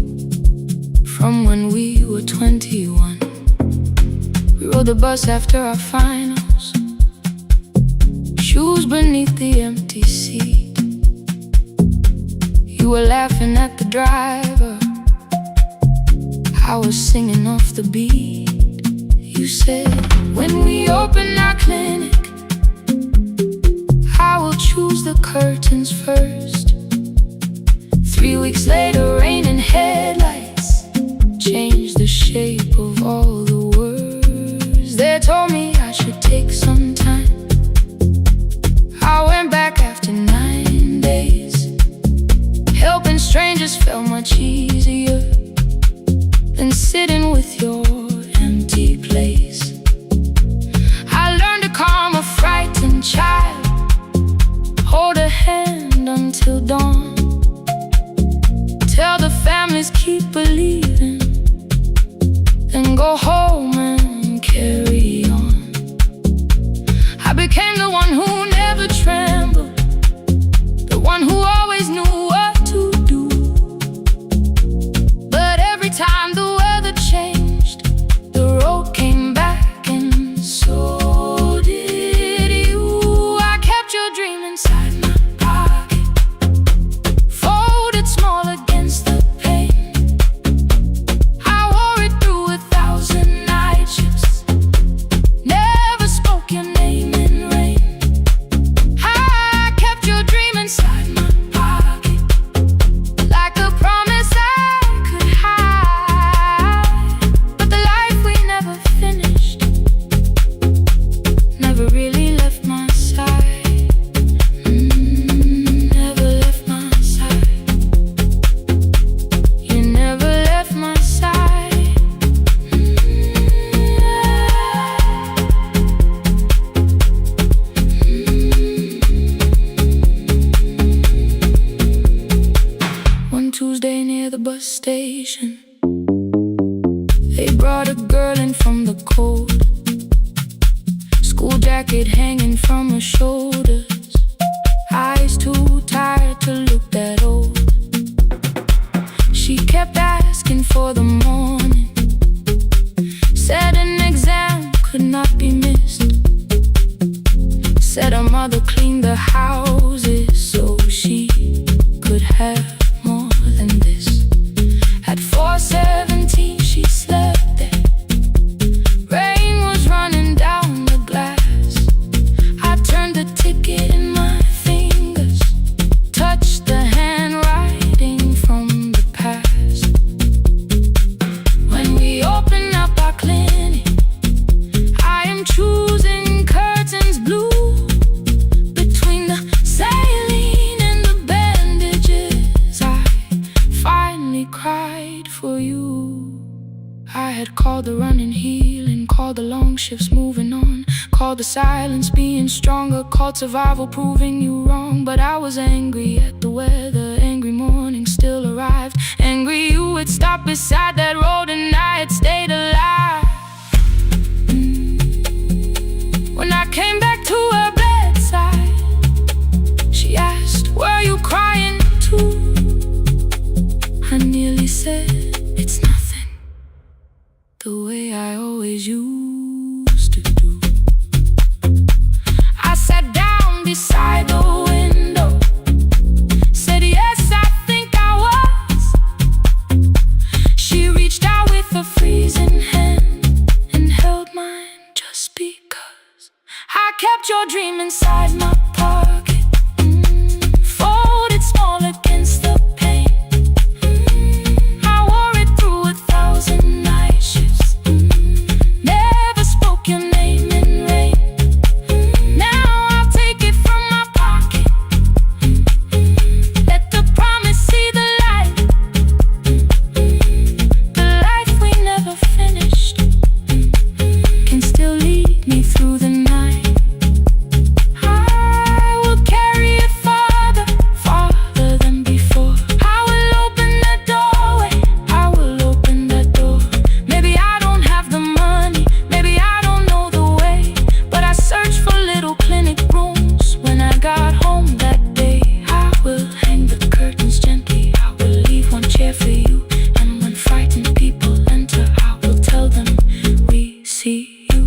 from when we were 21. We rode the bus after our finals, shoes beneath the empty seat. You were laughing at the driver, I was singing off the beat. You said, when we open our clinic, I will choose the curtains first. 3 weeks later, rain and headlights changed the shape of all the words. They told me I should take some time. I went back after 9 days. Helping strangers felt much easier than sitting with your empty place. I learned to calm a frightened child, hold a hand until dawn, tell the families keep believing, then go home and carry on. I became the one who never trembled, the one who always knew what to do. But every time the weather changed, the road came back, and so did you. I kept your dream inside my pocket, folded small against the pain. I wore it through 1,000 night shifts, never spoke your name in rain. I kept your dream inside my pocket, like a promise I could hide. But the life we never finished never really left my side. Never left my side. You never left my side. One Tuesday near the bus station, they brought a girl in from the cold, school jacket hanging from her shoulders, eyes too tired to look that old. She kept asking for the morning, said an exam could not be missed, said her mother cleaned the houses so she could have more than this. At 4:17 she slept there, rain was running down the glass. I turned the ticket in my fingers, touched the handwriting from the past. had called the running healing, called the long shifts moving on, called the silence being stronger, called survival proving you wrong. But I was angry at the weather, angry morning still arrived, angry you would stop beside that road and I had stayed alive. When I came back to her bedside, she asked, "Were you crying too?" I nearly said, "It's nothing," the way I always used to do. I sat down beside the window, said, "Yes, I think I was." She reached out with a freezing hand and held mine just because I kept your dream inside my pocket, folded small against the pain. I wore it through 1,000 night shifts, never spoke your name in rain. Now I'll take it from my pocket, let the promise see the light. The life we never finished can still lead me through the night. I will carry it farther, farther than before. I will open the doorway, I will open that door. Maybe I don't have the money, maybe I don't know the way, but I searched for little clinic rooms when I got home that day. I will hang the curtains gently, I will leave one chair for you, and when frightened people enter, I will tell them we see you.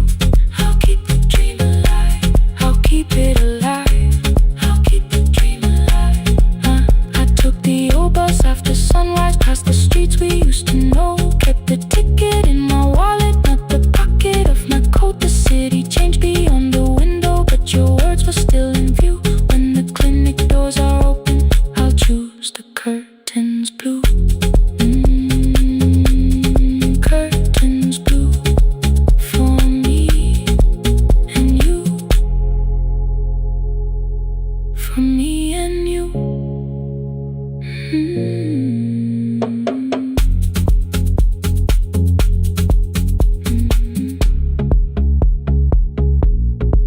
I'll keep the dream alive, I'll keep it alive, I'll keep the dream alive. I took the old bus after sunrise, past the streets we used to know, kept the ticket in my wallet, not the pocket of my coat. The city changed beyond the window, but your words were still in view. When the clinic doors are open, I'll choose the curtains blue. Curtains blue for me and you, for me and you.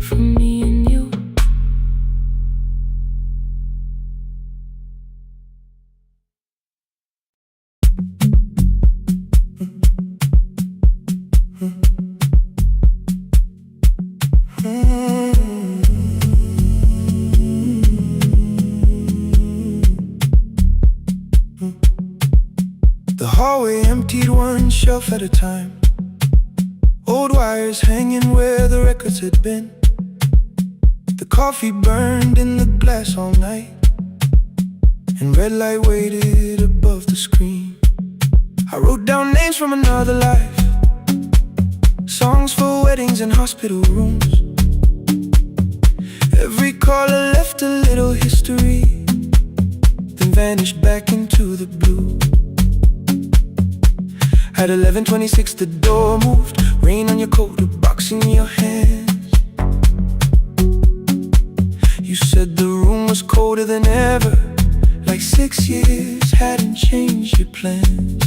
For me and you. The hallway emptied one shelf at a time, old wires hanging where the records had been. The coffee burned in the glass all night, and red light waited above the screen. I wrote down names from another life, songs for weddings and hospital rooms. Every caller left a little history, then vanished back into the blue. At 11:26 the door moved, rain on your coat, a box in your hands. You said the room was colder than ever, like 6 years hadn't changed your plans.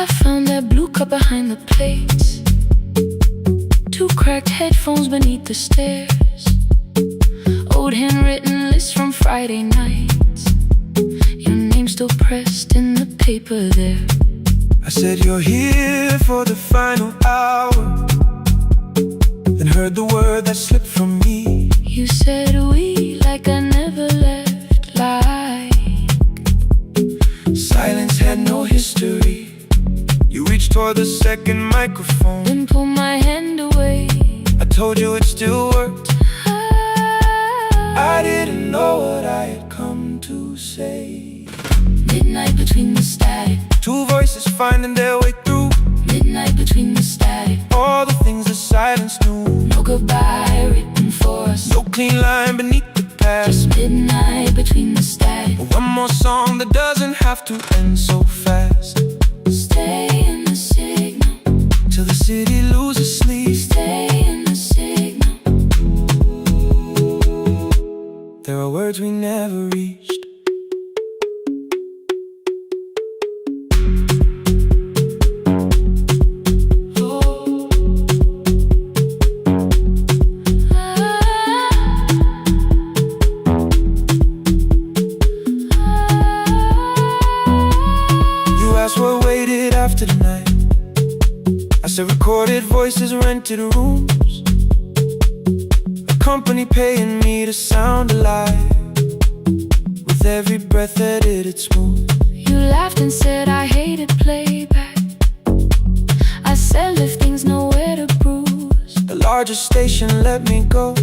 I found that blue cup behind the plates, 2 cracked headphones beneath the stairs, old handwritten lists from Friday nights, your name still pressed in the paper there. I said you're here for the final hour, then heard the word that slipped from me. You said we like I never left, like Silence had no history. You reached toward the second microphone, then pulled my hand away. I told you it still worked. I didn't know what I had come to say. Midnight between the static, 2 voices finding their way through. midnight between the static, All the things the silence knew. no goodbye written for us, No clean line beneath the past. just midnight between the static. One more song that doesn't have to end so fast. Stay in the signal, Till the city loses sleep. stay in the signal. There are words we never reached. waited after the night. I said recorded voices, rented rooms, a company paying me to sound alive. With every breath edited smooth. You laughed and said I hated playback. I said if things nowhere to bruise. The largest station let me go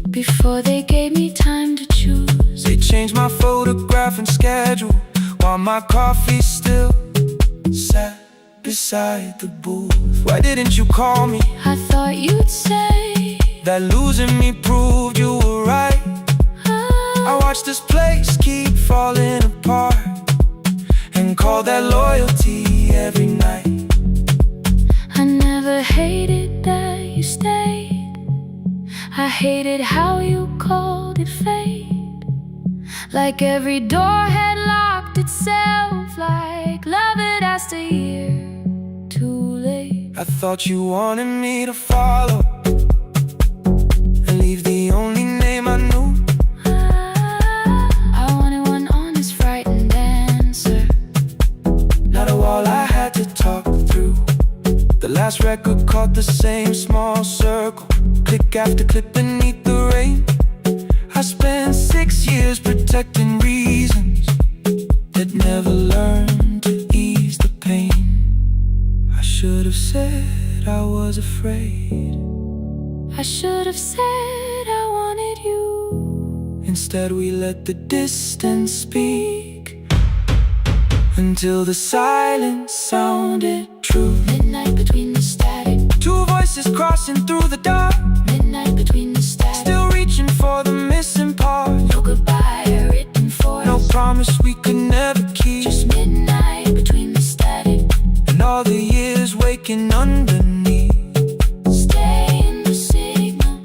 before they gave me time to choose. They changed my photograph and schedule, while my coffee still sat beside the booth. Why didn't you call me? I thought you'd say that losing me proved you were right. I watched this place keep falling apart and call that loyalty every night. I never hated that you stayed. I hated how you called it fate. Like every door had locked itself, like love had asked a year too late. I thought you wanted me to follow and leave the only name I knew. I wanted one honest, frightened answer, not a wall I had to talk through. The last record caught the same small circle, click after click beneath the rain. I spent 6 years protecting reasons that never learned to ease the pain. I should have said I was afraid. I should have said I wanted you. Instead we let the distance speak until the silence sounded true. Midnight between the static, two voices crossing through the dark. Midnight between the static, still reaching for the missing part. no goodbye written for us, no promise we could never keep. just midnight between the static and all the years waking underneath. Stay in the signal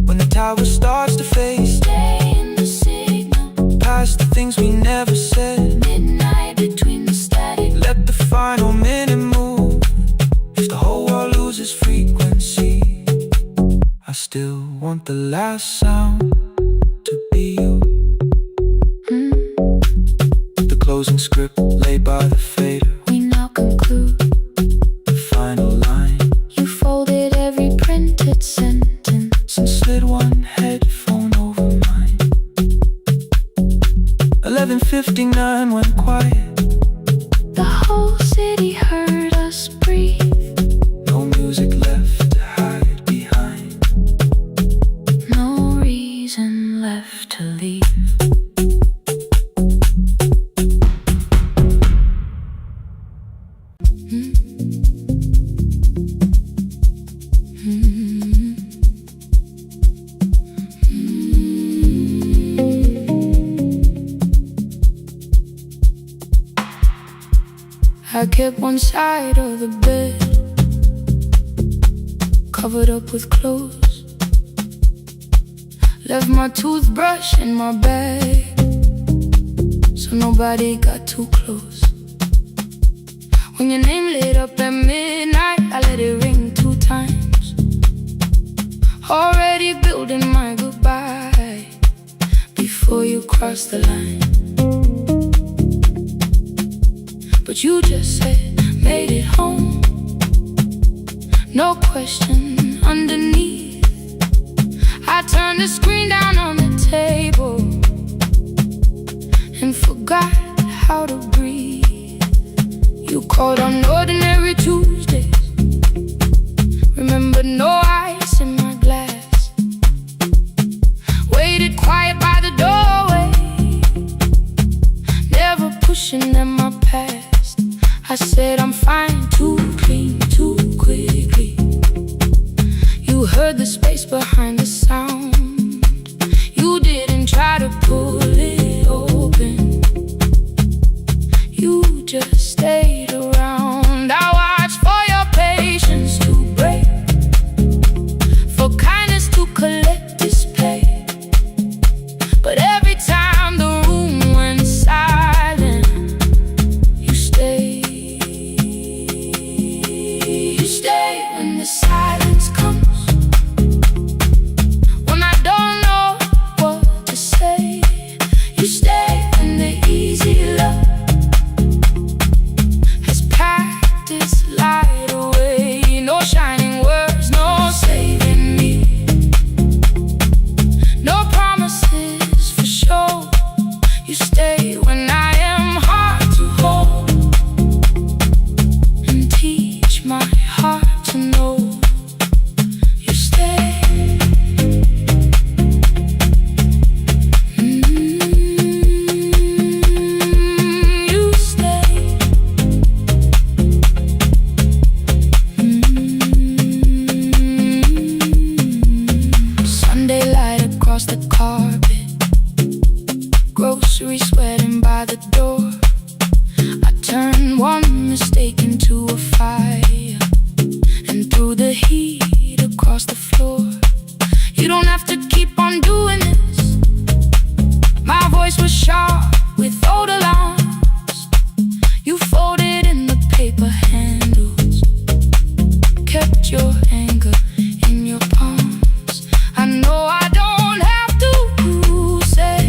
when the tower starts to fade. Stay in the signal past the things we never said. Midnight between the static, let the final minute move. If the whole world loses frequency, I still want the last sound to be you. The closing script laid by the fader. We now conclude the final line. You folded every printed sentence and slid one headphone over mine. 11:59 went quiet. The whole city heard us breathe. No music left to hide behind. No reason left to leave. I kept one side of the bed covered up with clothes. Left my toothbrush in my bag so nobody got too close. When your name lit up at midnight, I let it ring 2 times. Already building my goodbye before you crossed the line. But you just said, made it home. No question underneath. I turned the screen down on the table and forgot how to breathe. You called on ordinary Tuesdays. Remember, no ice in my glass. Waited quiet by the doorway, never pushing at my past. I said I'm fine, too clean, too quickly. You heard the space behind the sound. You didn't try to pull it open. You just stayed around. I watched for your patience to break, for kindness to collect display. But every time the room went silent, you stayed. You stay when the silence comes, when I don't know what to say. You stay when the easy love a fire, and through the heat across the floor. You don't have to keep on doing this. My voice was sharp with old alarms. You folded in the paper handles, kept your anger in your palms. I know I don't have to say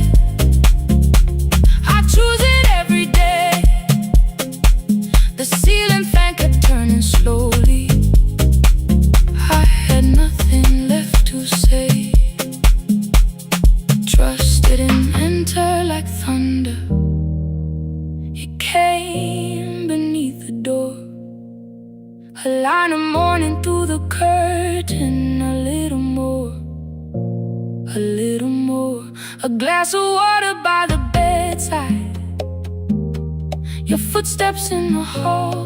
I choose it every day. The ceiling fan kept turning slowly. I had nothing left to say. Trust didn't enter like thunder. It came beneath the door. A line of morning through the curtain. A little more, a little more. A glass of water by the bedside. Your footsteps in the hall.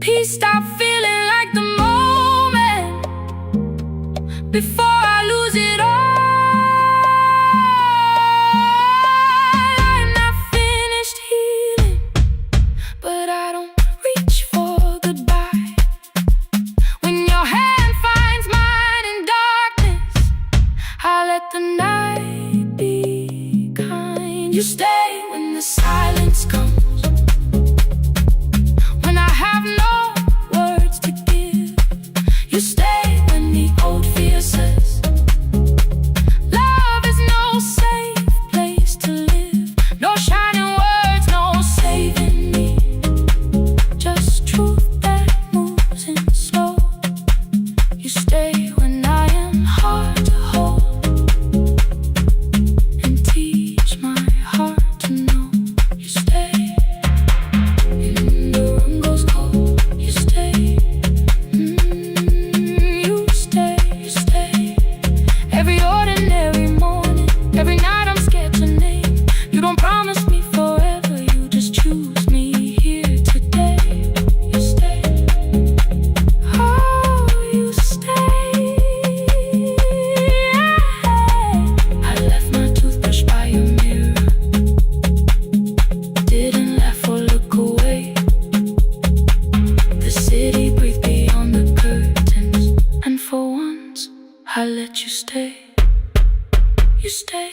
Peace stopped feeling like the moment before I lose it all. I'm not finished healing, but I don't reach for goodbye. When your hand finds mine in darkness, I let the night be kind. You stay when the silence comes, when I have no words to give. You stay when the old fear says love is no safe place to live. No shining words, no saving me. Just truth that moves in slow. You stay when I am hard to hold, and teach my heart to know. You stay when the room goes cold. You stay, you stay, you stay. Every ordinary morning, every night I'm scared to name. You don't promise me forever, you just choose me here today. You stay, oh, you stay. I left my toothbrush by your mirror, didn't laugh or look away. The city breathed beyond the curtains, and for once I let you stay. You stay,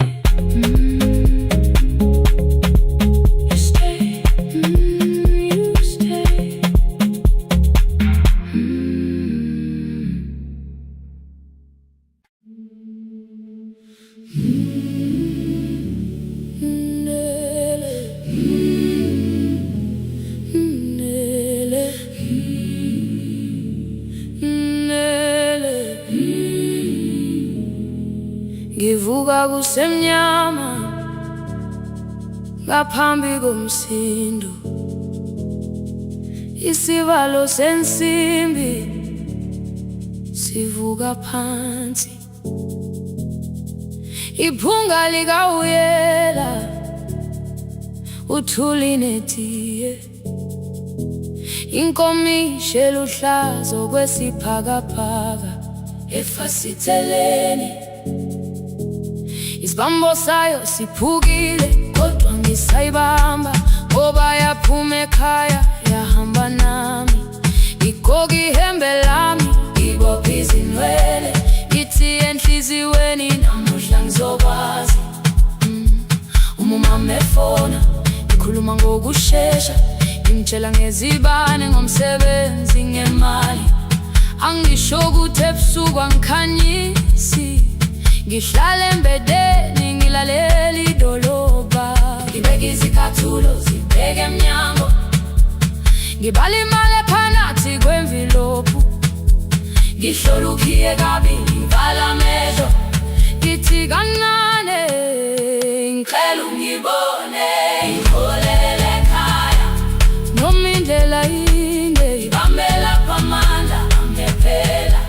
you stay, you stay. Ngivuka kusemnyama ngaphambi komsindo. Isivalo sensimbi sivuka phansi. Iphunga likawuyela uthuli netiye. Inkomishi eluhlaza okwesiphakapaka efasiteleni. Isibambo sayo siphukile kodwa ngisayibamba, ngoba yaphuma ekhaya yahamba nami. Igoga ihembe lami, ibopha izinwele, ithi enhliziyweni namuhla ngizokwazi. Umama efona, ikhuluma ngokushesha, imtshela ngezibane, ngomsebenzi, ngemali. Angisho ukuthi ebusuku angikhanyisi, ngihlala embedeni ngilalela idolobha. Ngibeka izicathulo zibheke emnyango, ngibala imali ephakathi kwemvilophu. Ngihlola ukhiye kabili, ngivala amehlo, ngithi kancane ngicela ungibone. Ngikholele ekhaya noma indlela inde, ngibambela phamandla angephela.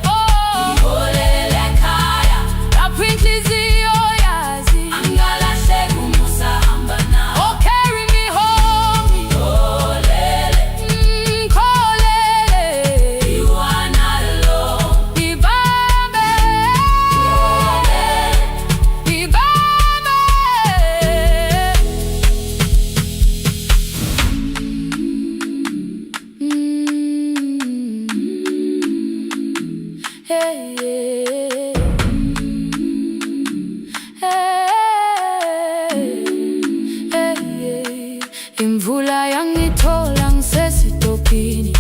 Ngikholele ekhaya lapho inhliziyo yazi angalahleki umusa hamba nawe. Oh, carry me home. Ngikholele, ngikholele, you are not alone. Ngibambe, ngibambe. Hey, hey, hey, hey. Imvula yangithola ngisesitopini,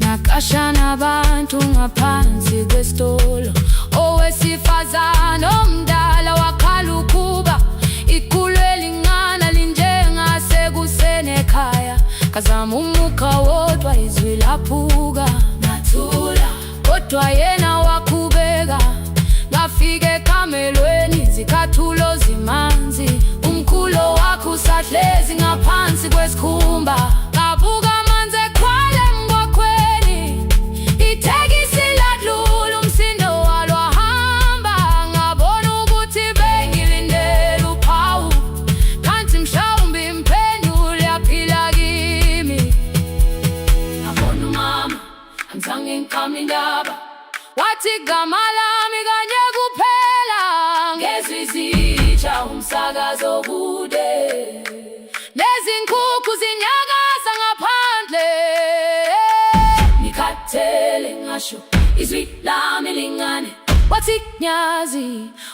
nakasha nabantu ngaphansi kwesitolo. Owesifazane omdala wakhala ukuba ikhulu elingana linjengasekuseni ekhaya. Kazama umuka wodwa izwi laphuka, ngathula kodwa yena wakhubeka. Ngafika ekamelweni zikhathulo zimanzi, umkhulo wakhe usahlezi ngaphansi kwesikhumba. Ngabuka amanzi ekhwale emgwaqweni, itekisi ladlula umsindo walo wahamba. Ngabona ukuthi bengilindele uphawu, kanti mhlawumbe impendulo yaphila kimi. Ngabona umama angizange ngiqame indaba, wathi igama lami kanye kuphela. Ngezwi izitsha umsakazo kude, nezinkukhu zinyakaza ngaphandle. Ngikhathele ngasho izwi lami lingane, wathi nyazi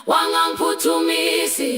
wangangiphuthumisi.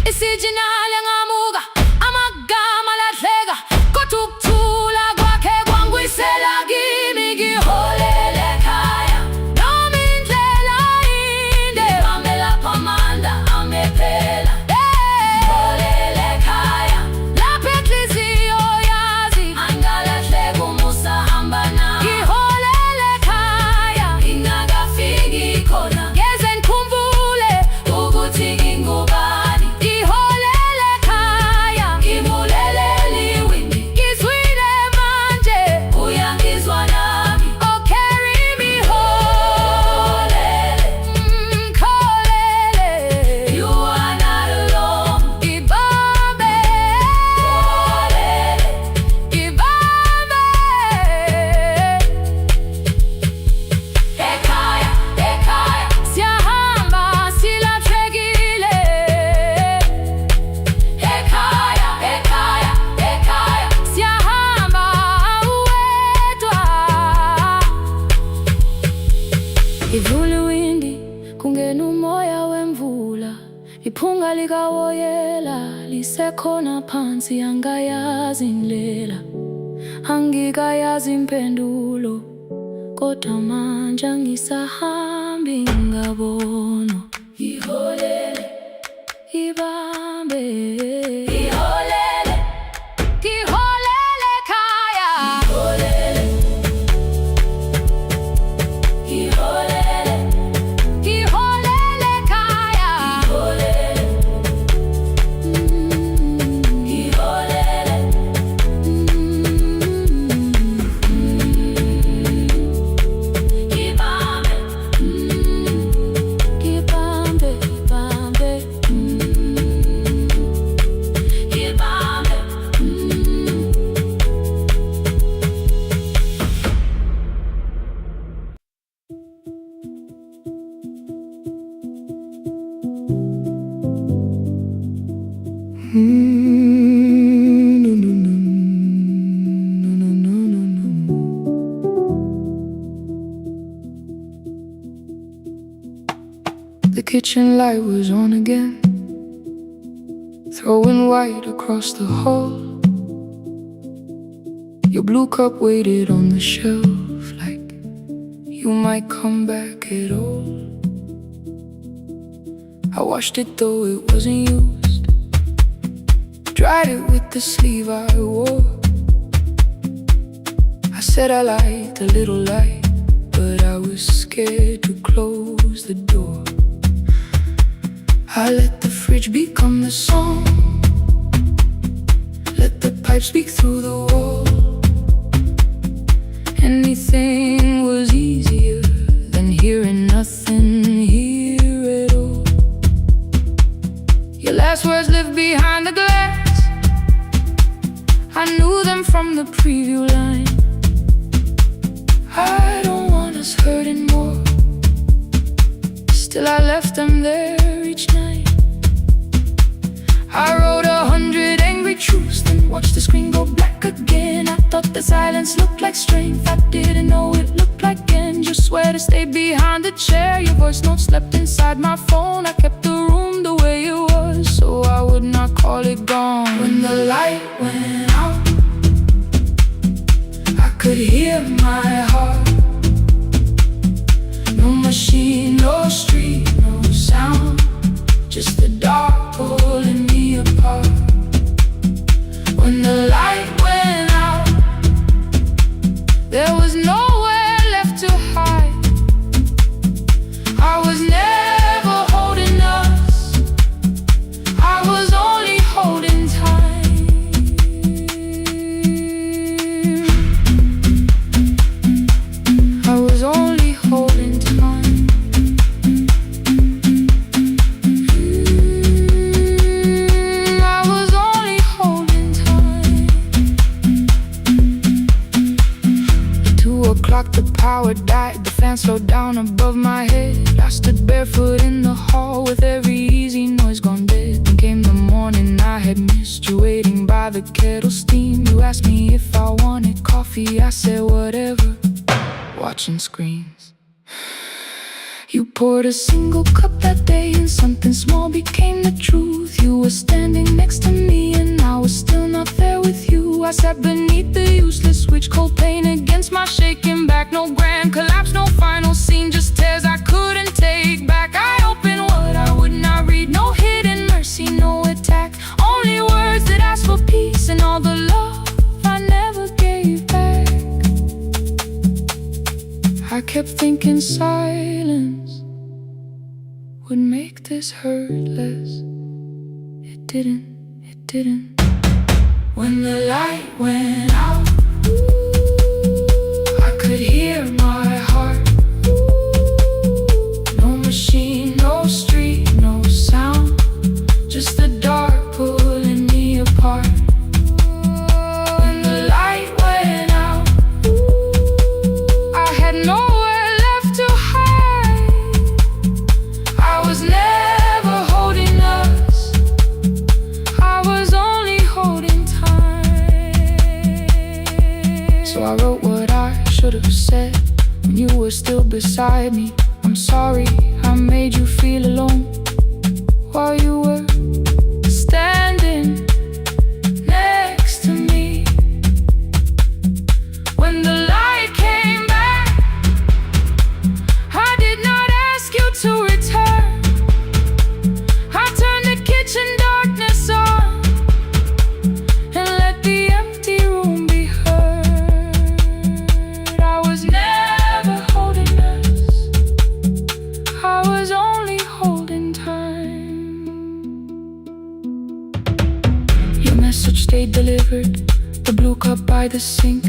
Isijinali ngamuka, amagama lahleka, kodwa ukuthula kwakhe kwangwisela kimi. Ngiholele ekhaya noma indlela inde, ngibambe lapho amandla amephela. Ngiholele ekhaya lapho inhliziyo yazi angalahleka umusa hamba nami. Ngiholele ekhaya ingakafiki khona, ngeze ngikhumbule ukuthi ngingubani. Ngiholele ekhaya ngimulelele iwindi, ngizwile manje uyangizwa nami. Oh carry me holele, kholele, you are not alone. Ngibambe holele, ngibambe. Ekhaya, ekhaya siyahamba silahlekile. Ekhaya, ekhaya, ekhaya siyahamba uwedwa. Ivula iwindi kungena umoya wemvula, iphunga likawoyela lisekhona phansi. Angayazi indlela, angikayazi impendulo, kodwa manje angisahambi ngabonwa. Ngiholele, ngibambe, ngiholele, ngiholele ekhaya. Ngiholele, ngiholele, ngiholele ekhaya. Ngiholele, ngiholele, ngibambe, ngibambe, ngibambe, ngibambe. The kitchen light was on again, throwing white across the hall. Your blue cup waited on the shelf, like you might come back at all. I washed it though it wasn't used, dried it with the sleeve I wore. I said I liked a little light, but I was scared to close the door. I let the fridge become the song, let the pipe speak through the wall. Anything was easier than hearing nothing here at all. Your last words lived behind the glass, I knew them from the preview line. I don't want us hurting more, still I left them there each night. I wrote 100 angry truths, then watched the screen go black again. I thought the silence looked like strength, I didn't know it looked like engine. change your sweater, stayed behind the chair. Your voice note slept inside my phone. I kept the room the way it was, so I would not call it gone. When the light went out, I could hear my heart. No machine, no street, no sound, just the dark pulling me apart. When the light went out, there was nowhere left to hide. I was never holding us, I was only holding time. I was only holding time. I was only holding time. At 2 o'clock the power died, the fan slowed down above my head. I stood barefoot in the hall with every easy noise gone dead. Then came the morning I had missed you, waiting by the kettle steam. You asked me if I wanted coffee, I said whatever, watching screens. You poured a single cup that day, and something small became the truth. You were standing next to me, and I was still not there with you. I sat beneath the useless switch, cold pain against my shaking back. No grand collapse, no final scene, just tears I couldn't take back. I opened what I would not read, no hidden mercy, no attack. Only words that ask for peace and all the love I never gave back. I kept thinking silence would make this hurt less. It didn't. When the light went out, I could hear my heart. No machine, no street, no sound, just the dark pulling me apart. When the light went out, I had nowhere left to hide. I was never holding us, I was only holding time. So I wrote what I should have said when you were still beside me. I'm sorry I made you feel alone while you were standing next to me. When the light came back, I did not ask you to return. I turned the kitchen darkness on and let the empty room be heard. I was never holding us, I was only holding time. Your message stayed delivered, the blue cup by the sink.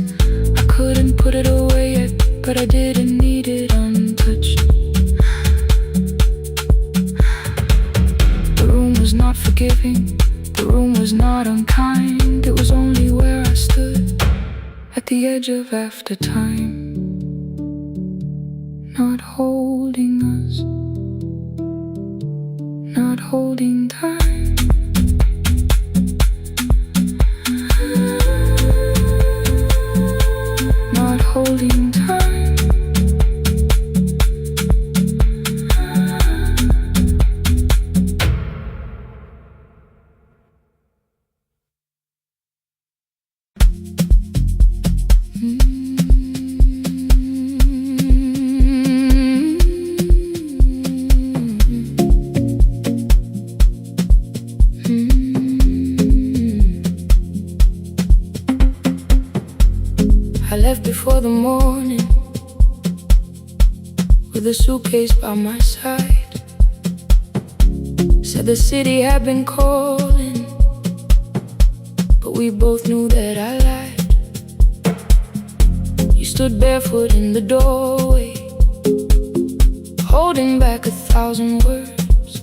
I couldn't put it away yet, but I didn't need it untouched. The room was not forgiving, the room was not unkind. It was only where I stood at the edge of after time, not holding us, not holding time. Not holding time. I left before the morning with a suitcase by my side. Said the city had been calling, but we both knew that I lied. You stood barefoot in the doorway, holding back 1,000 words.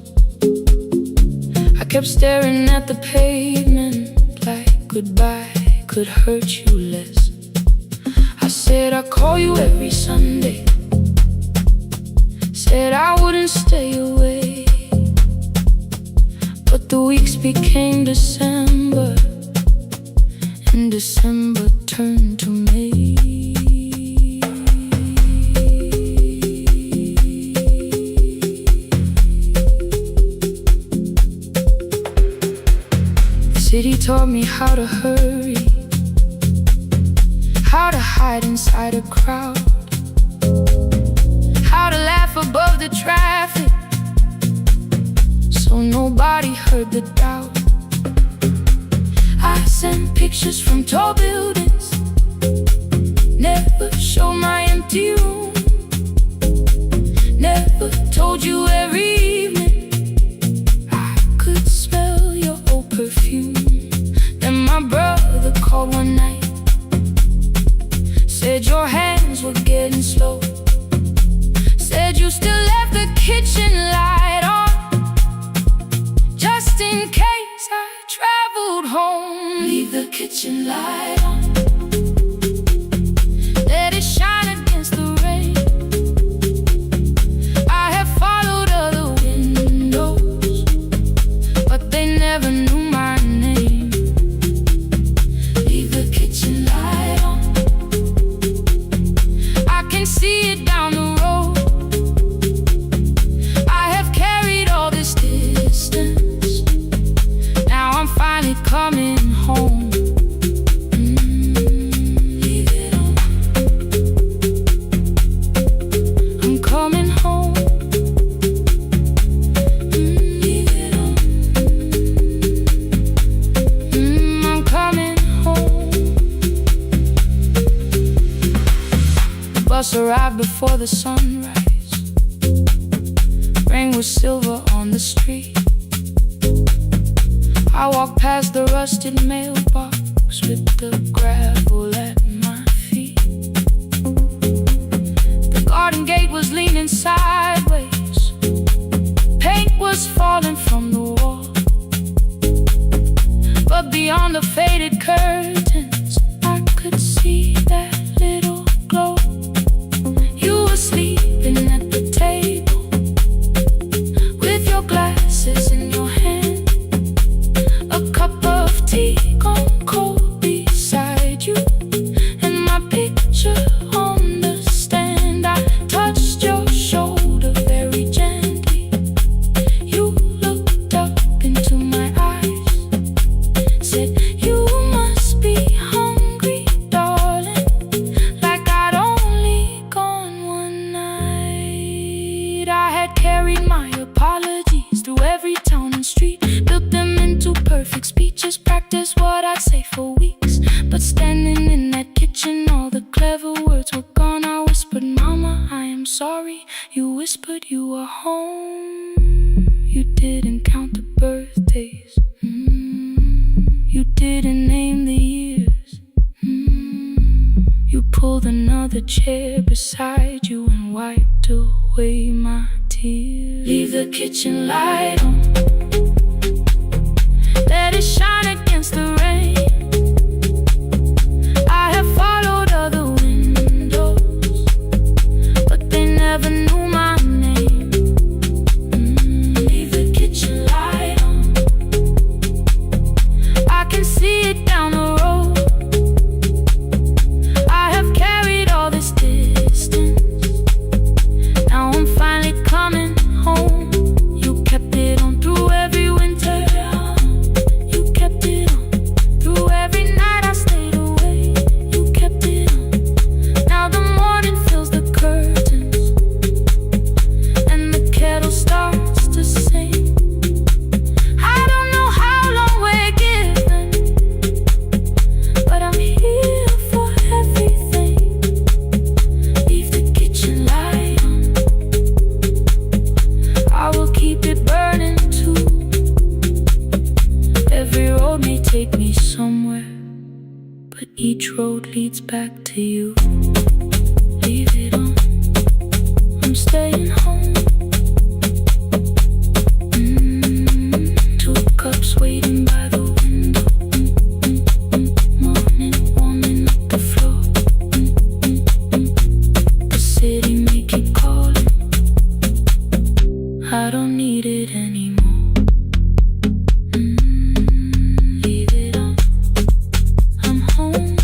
I kept staring at the pavement like goodbye could hurt you less. I said I'd call you every Sunday, said I wouldn't stay away. But the weeks became December, and December turned to May. taught me how to hurry, how to hide inside a crowd, how to laugh above the traffic so nobody heard the doubt. I sent pictures from tall buildings, never showed my empty room, never told you every evening I could smell your old perfume. Then my brother called one night, said your hands were getting slow, said you still left the kitchen light on, just in case I traveled home. Leave the kitchen light on, let it shine against the rain. I have followed other windows, but they never knew my name. Leave the kitchen light on, I can see it down the road. I have carried all this distance, now I'm finally coming home. Leave it on, I'm coming home. Leave it on, I'm coming home. The bus arrived before the sunrise, rain was silver on the street. I walked past the rusted mailbox with the gravel at my feet. The garden gate was leaning sideways, paint was falling from the wall, but beyond the faded curtains I could see that little glow. You were sleeping at the table with your glasses in your hand, a cup of tea gone cold beside you, and my picture on the stand. I touched your shoulder very gently. You looked up into my eyes, said you must be hungry, darling, like I'd only gone one night. I had carried my apologies through every town and street, built them into perfect speeches, practiced what I'd say for weeks. But standing in that kitchen, all the clever words were gone. I whispered, Mama, I am sorry. You whispered you were home. You didn't count the birthdays, you didn't name the years. You pulled another chair beside you and wiped away my tears. Leave the kitchen light on, let it shine against the rain. I have followed other windows, but they never knew my name. Leave the kitchen light on, I can see it down the road. I have carried all this distance, now I'm finally coming home. You kept it on through every winter, you kept it on through every night I stayed away. You kept it on, now the morning fills the curtains and the kettle starts to sing. I don't know how long we're given, but I'm here for everything. Leave the kitchen light on, I will keep it burning too. Every road may take me somewhere, but each road leads back to you. Leave it on, I'm staying home. Two cups waiting by the window, morning warming up the floor. The city may keep calling, I don't need it anymore. Leave it on, I'm home.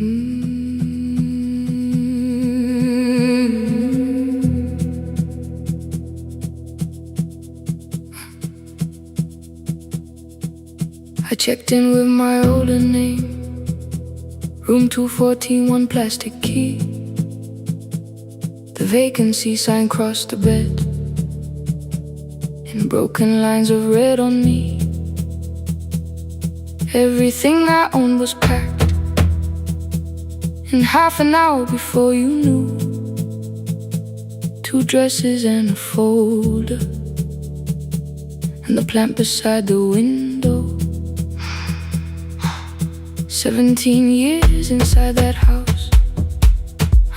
I checked in with my older name, room 214, one plastic key. The vacancy sign crossed the bed in broken lines of red on me. Everything I owned was packed in half an hour before you knew. 2 dresses and a folder, and the plant beside the window. 17 years inside that house,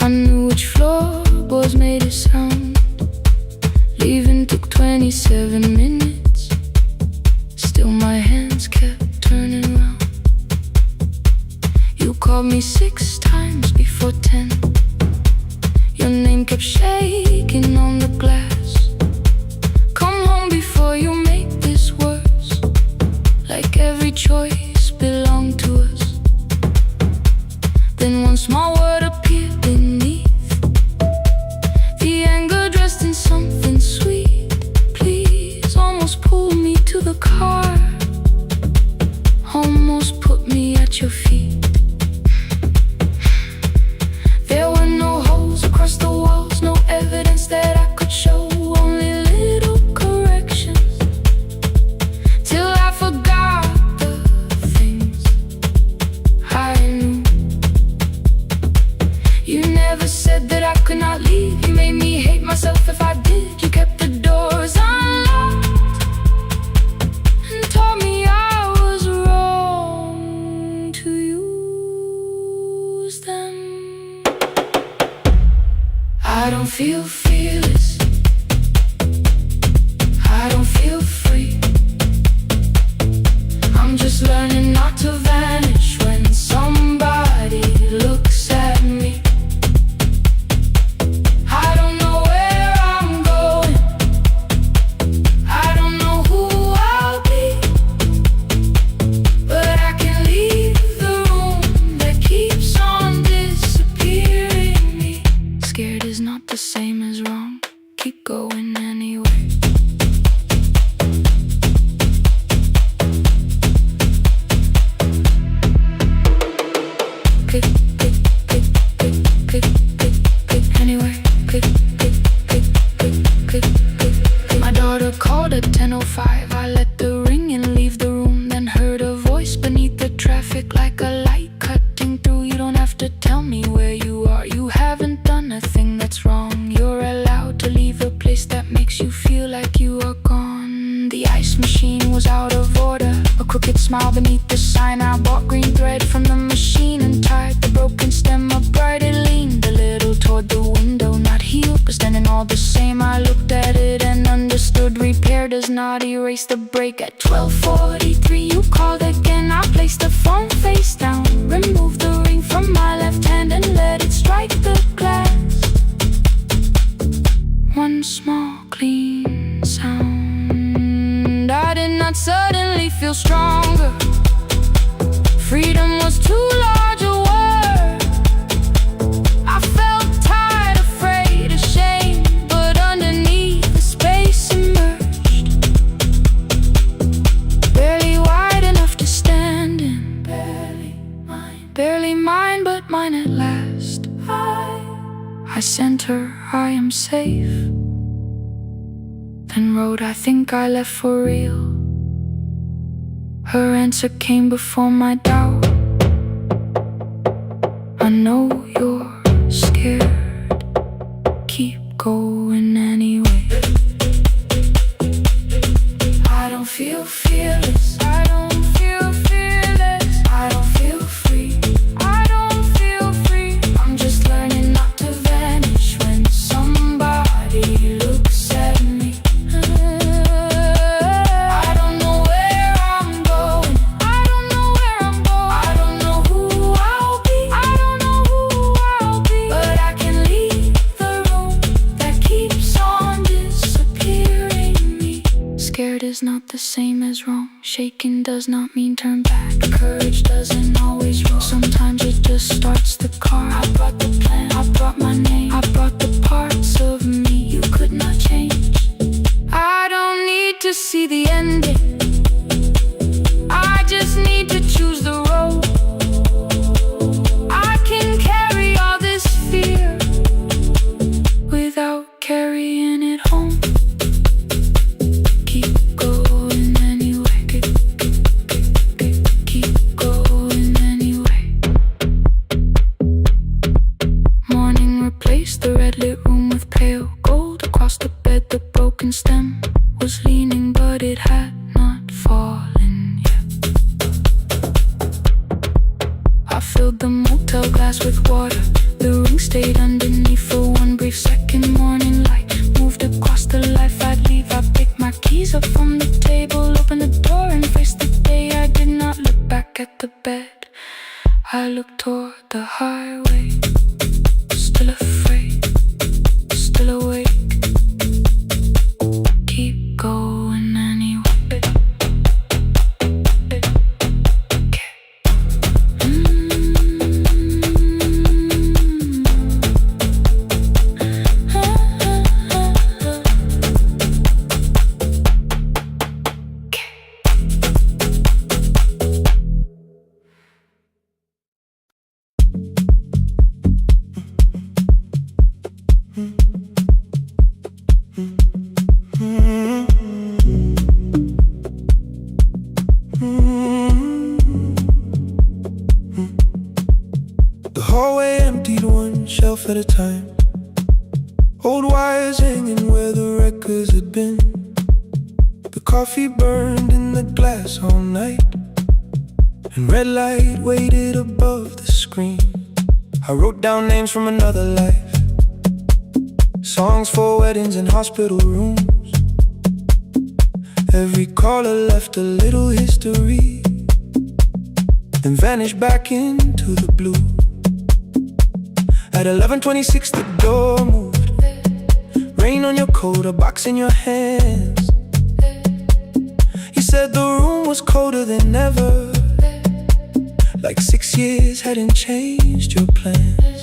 I knew which floorboards made it sound. Leaving took 27 minutes, still my hands kept turning round. You called me 6 times before 10. Your name kept shaking on the glass. Come home before you make this worse, like every choice belonged to us. Then one small word appeared beneath, the anger dressed in something sweet. Please, almost pulled me to the car, almost put me at your feet. There were no holes across the walls, no evidence that I could show, only little corrections, till I forgot the things I knew. You never said that I could not leave. You made me hate myself if I did. You kept the doors unlocked and taught me I was wrong to use them. I don't feel fearless, I don't feel free. I'm just learning not to vanish when somebody looks at me. I don't know where I'm going, I don't know who I'll be, but I can leave the room that keeps on disappearing me. Scared is not the same as wrong, keep going anyway. Click, click, click, click, click, click, click, anyway. Click, click, click, click, click, click. My daughter called at 10:05. I let the ring and leave the room, then heard a voice beneath the traffic like a light cutting through. You don't have to tell me where you are, you haven't done a thing that's wrong. You're allowed to leave a place that makes you feel like you are gone. The ice machine was out of order, a crooked smile beneath the sign. I bought green thread from the machine and tied the broken stem upright. It leaned a little toward the window, not healed but standing all the same. I looked at it and understood repair does not erase the break. At 12:43 you called again. I placed the phone face down, removed the ring from my left hand and let it strike the glass. One small clean sound. I did not suddenly feel stronger. Freedom was too large a word. I felt tired, afraid, ashamed, but underneath the space emerged, barely wide enough to stand in. Barely mine, but mine at last. I sent her, I am safe, then wrote, I think I left for real. Her answer came before my doubt. I know you're scared, keep going anyway. I don't feel fearless, I don't feel fearless, I don't feel free, I don't feel free. I'm just learning not to vanish when somebody looks at me. I don't know where I'm going, I don't know where I'm going, I don't know who I'll be, I don't know who I'll be, but I can leave the room that keeps on disappearing me. Scared is not the same as wrong, shaken does not mean turn back. Courage doesn't always roll, sometimes it just starts filled the motel glass with water. The ring stayed underneath for one brief second. Morning light moved across the life I'd leave. I picked my keys up from the table, opened the door and faced the day. I did not look back at the bed. I looked toward the highway, still afraid, still awake. Keep going anyway. The hallway emptied one shelf at a time. Old wires hanging where the records had been. The coffee burned in the glass all night, and red light waited above the screen. I wrote down names from another life, songs for weddings and hospital rooms. Every caller left a little history, then vanished back into the blue. At 11:26 the door moved. Rain on your coat, a box in your hands. You said the room was colder than ever, like 6 years hadn't changed your plans.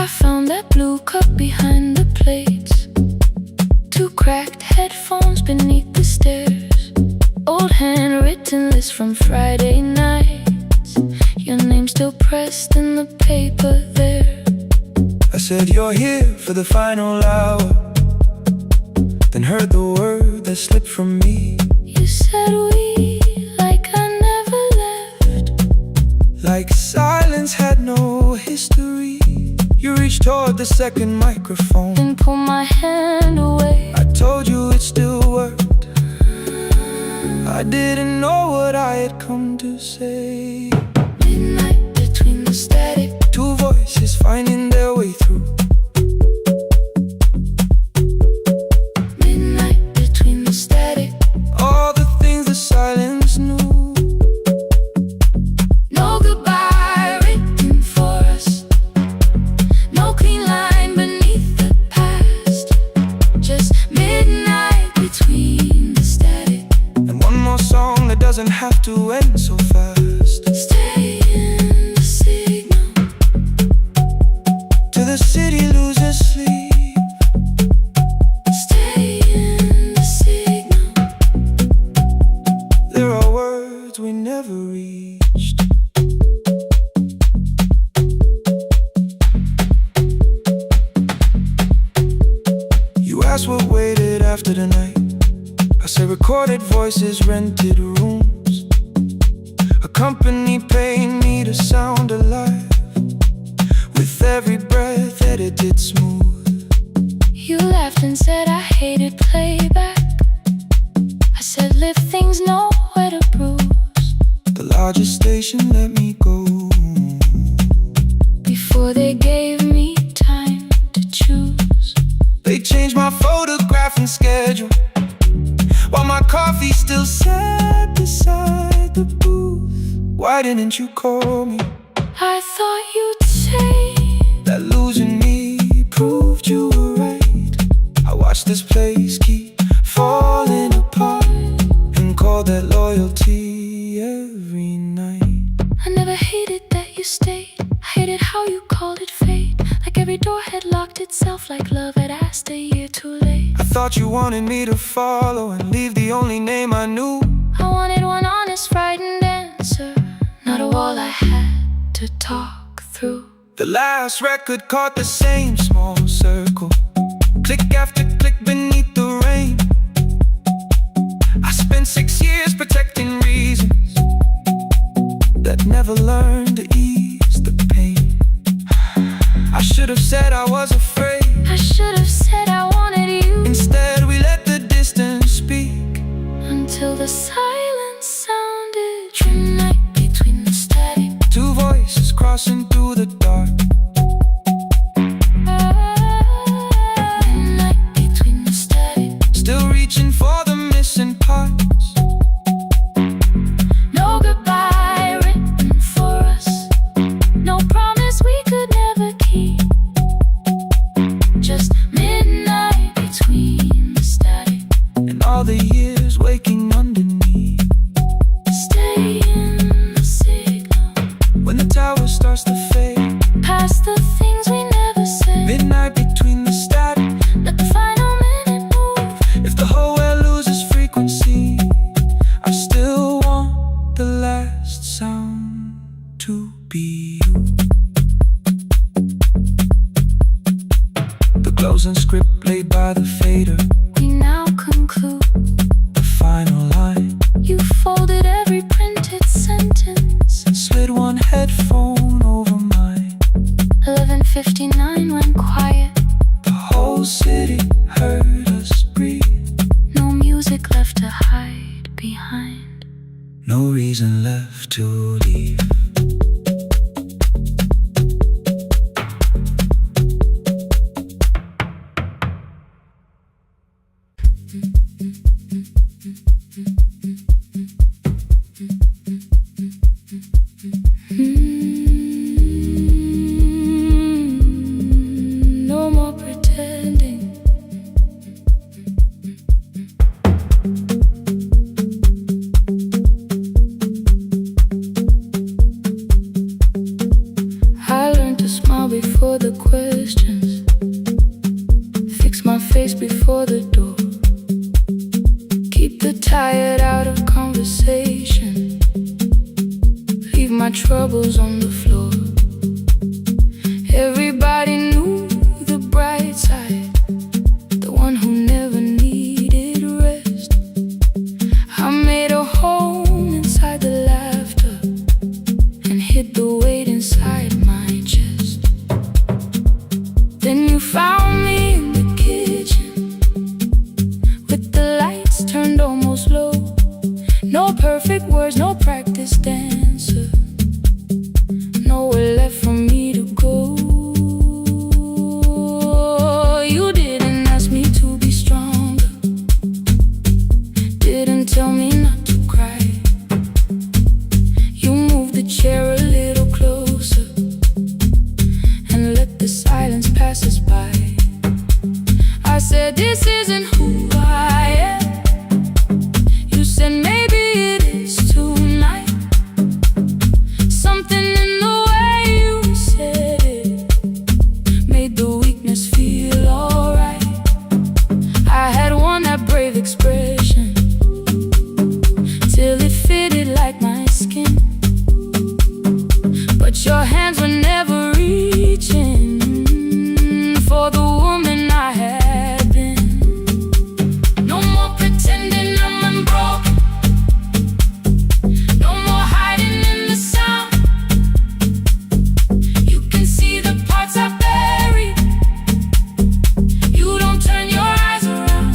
I found that blue cup behind the plates, 2 cracked headphones beneath the stairs, old handwritten list from Friday nights, your name still pressed in the paper there. I said you're here for the final hour, then heard the word that slipped from me. You said we, like I never left, like silence had no history. You reached toward the second microphone and pulled my hand away. I told you it still worked. I didn't know what I had come to say. Midnight between the static, 2 voices finding their way through. midnight between the static. All the things the silence knew. No goodbye written for us, no clean line beneath the past, just midnight between the static. And one more song that doesn't have to end so fast. Stay in the signal Till the city loses sleep. Stay in the signal. There are words we never reached. You asked what waited after the night. I said recorded voices, rented rooms, a company paying me to sound alive, with every breath edited smooth. You laughed and said I hated playback. I said live things nowhere to bruise. The largest station let me go. Before they gave me time to choose, They changed my photograph and schedule, while my coffee still sat beside the booth. Why didn't you call me? I thought you'd say That losing me proved you were right. I watched this place keep falling apart, and called that loyalty every night. I never hated that you stayed. I hated how you called it fate, like every door had locked itself, like love had asked a year too late. I thought you wanted me to follow and leave the only name I knew. I wanted one honest, frightened answer, not a wall I had to talk through. The last record caught the same small circle, click after click beneath the rain. I spent 6 years protecting reasons that never learned to ease the pain. I should have said I was afraid. I should have said I wanted you. Instead we let the distance speak, Until the silence sounded midnight between the static. 2 crossing through the dark. Midnight between the static. Still reaching for the missing parts. No goodbye written for us. No promise we could never keep. Just midnight between the static. And all the years waking underneath. Stay in the signal. When the tower starts to fade. Past the things we never said. Midnight between the static. Let the final minute move. If the whole world loses frequency, I still want the last sound to be you. The closing script laid by the fader. We now conclude. The final line. You folded every printed sentence. And slid one headphone over mine. 11:59 went quiet. The whole city heard us breathe. No music left to hide behind. No reason left to leave. No more pretending. I learned to smile before the questions. Fix my face before the door. Keep the tired out of conversation. Leave my troubles on the floor. Everybody knew the bright side, the one who never needed rest. I made a home inside the laughter and hid the weight inside my chest. Then you found me in the kitchen with the lights turned almost low. No perfect words, no practice dancer. Nowhere left for me to go. You didn't ask me to be stronger. Didn't tell me not to cry. You moved the chair a little closer and let the silence pass us by. I said, this isn't who I am. You said, maybe it is tonight. Something in the way you said it made the weakness feel alright. I had worn that brave expression till it fitted like my skin. But your hands were never reaching for the woman I had been. No more pretending I'm unbroken. No more hiding in the sound. You can see the parts I buried. You don't turn your eyes around.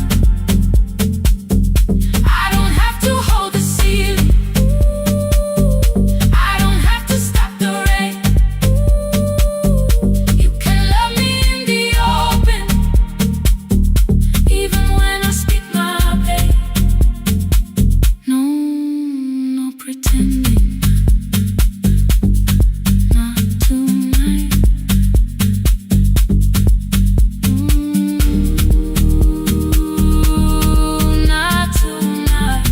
I don't have to hold the ceiling. I don't have to stop the rain. You can love me in the open, even when I speak my pain. No pretending. Not tonight. Not tonight.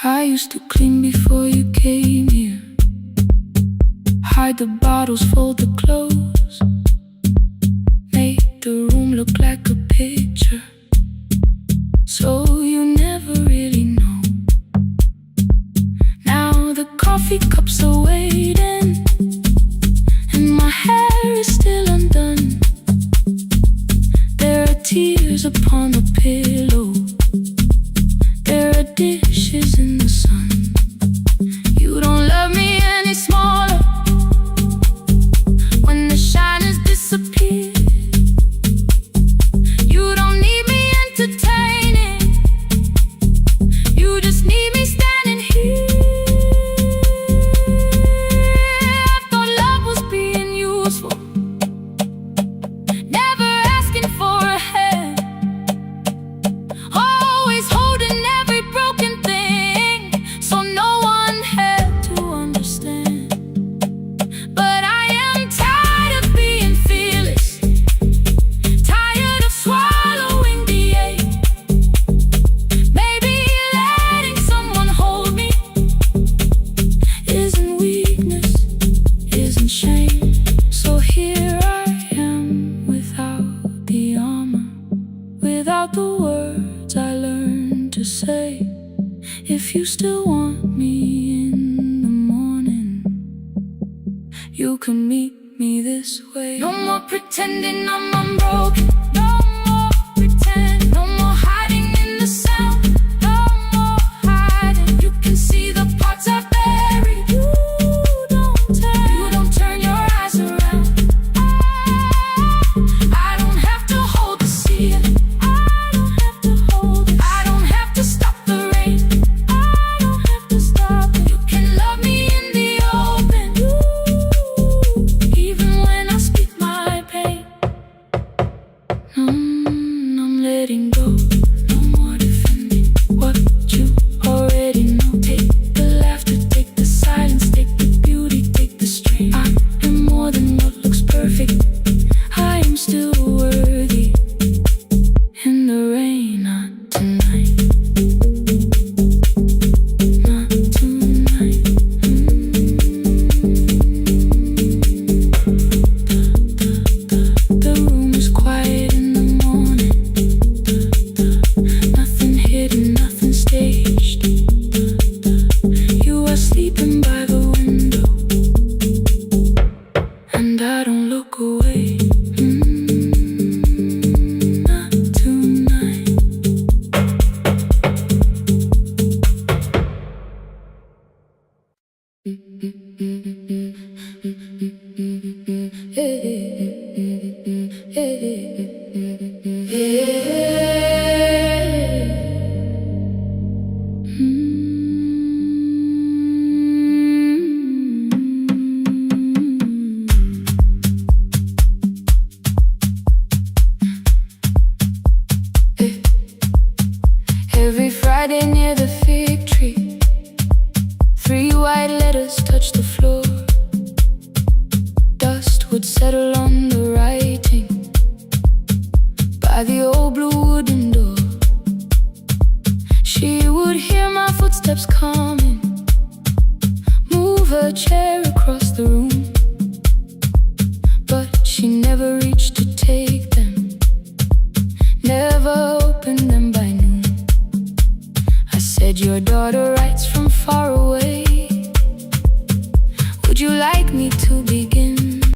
I used to clean before you came here. Hide the bottles, fold the clothes. Make the room look like a picture, so you never really know. Now the coffee cups are waiting, and my hair is still undone. There are tears upon the pillow. There are dishes in the sun. You don't love me any smaller when the shine has disappeared. You don't need me entertaining. You just need me standing here. still want me in the morning, you can meet me this way. No more pretending I'm unbroken. No more pretend. No more hiding in the sound. No more hiding. You can see the parts I bury. You don't turn your eyes around. I don't have to hold the ceiling. I don't have to hold it. I don't have to stop the rain. I don't have to stop it. You can love me in the open, even when I speak my pain. I'm letting go. No more defending what you already know. Take the laughter, take the silence, take the beauty, take the strain. I am more than what looks perfect. I am still worthy. In the rain, not tonight. Not tonight. The room is quiet in the morning. Nothing hidden, nothing staged. You are sleeping by the window, and I don't look away. Not tonight. Every Friday near the fig tree, 3 white letters touch the floor. Dust would settle on the writing by the old blue wooden door. She would hear my footsteps coming, move her chair across the room, but she never reached to take them, never opened them by noon. I said, your daughter writes from far away. Would you like me to begin?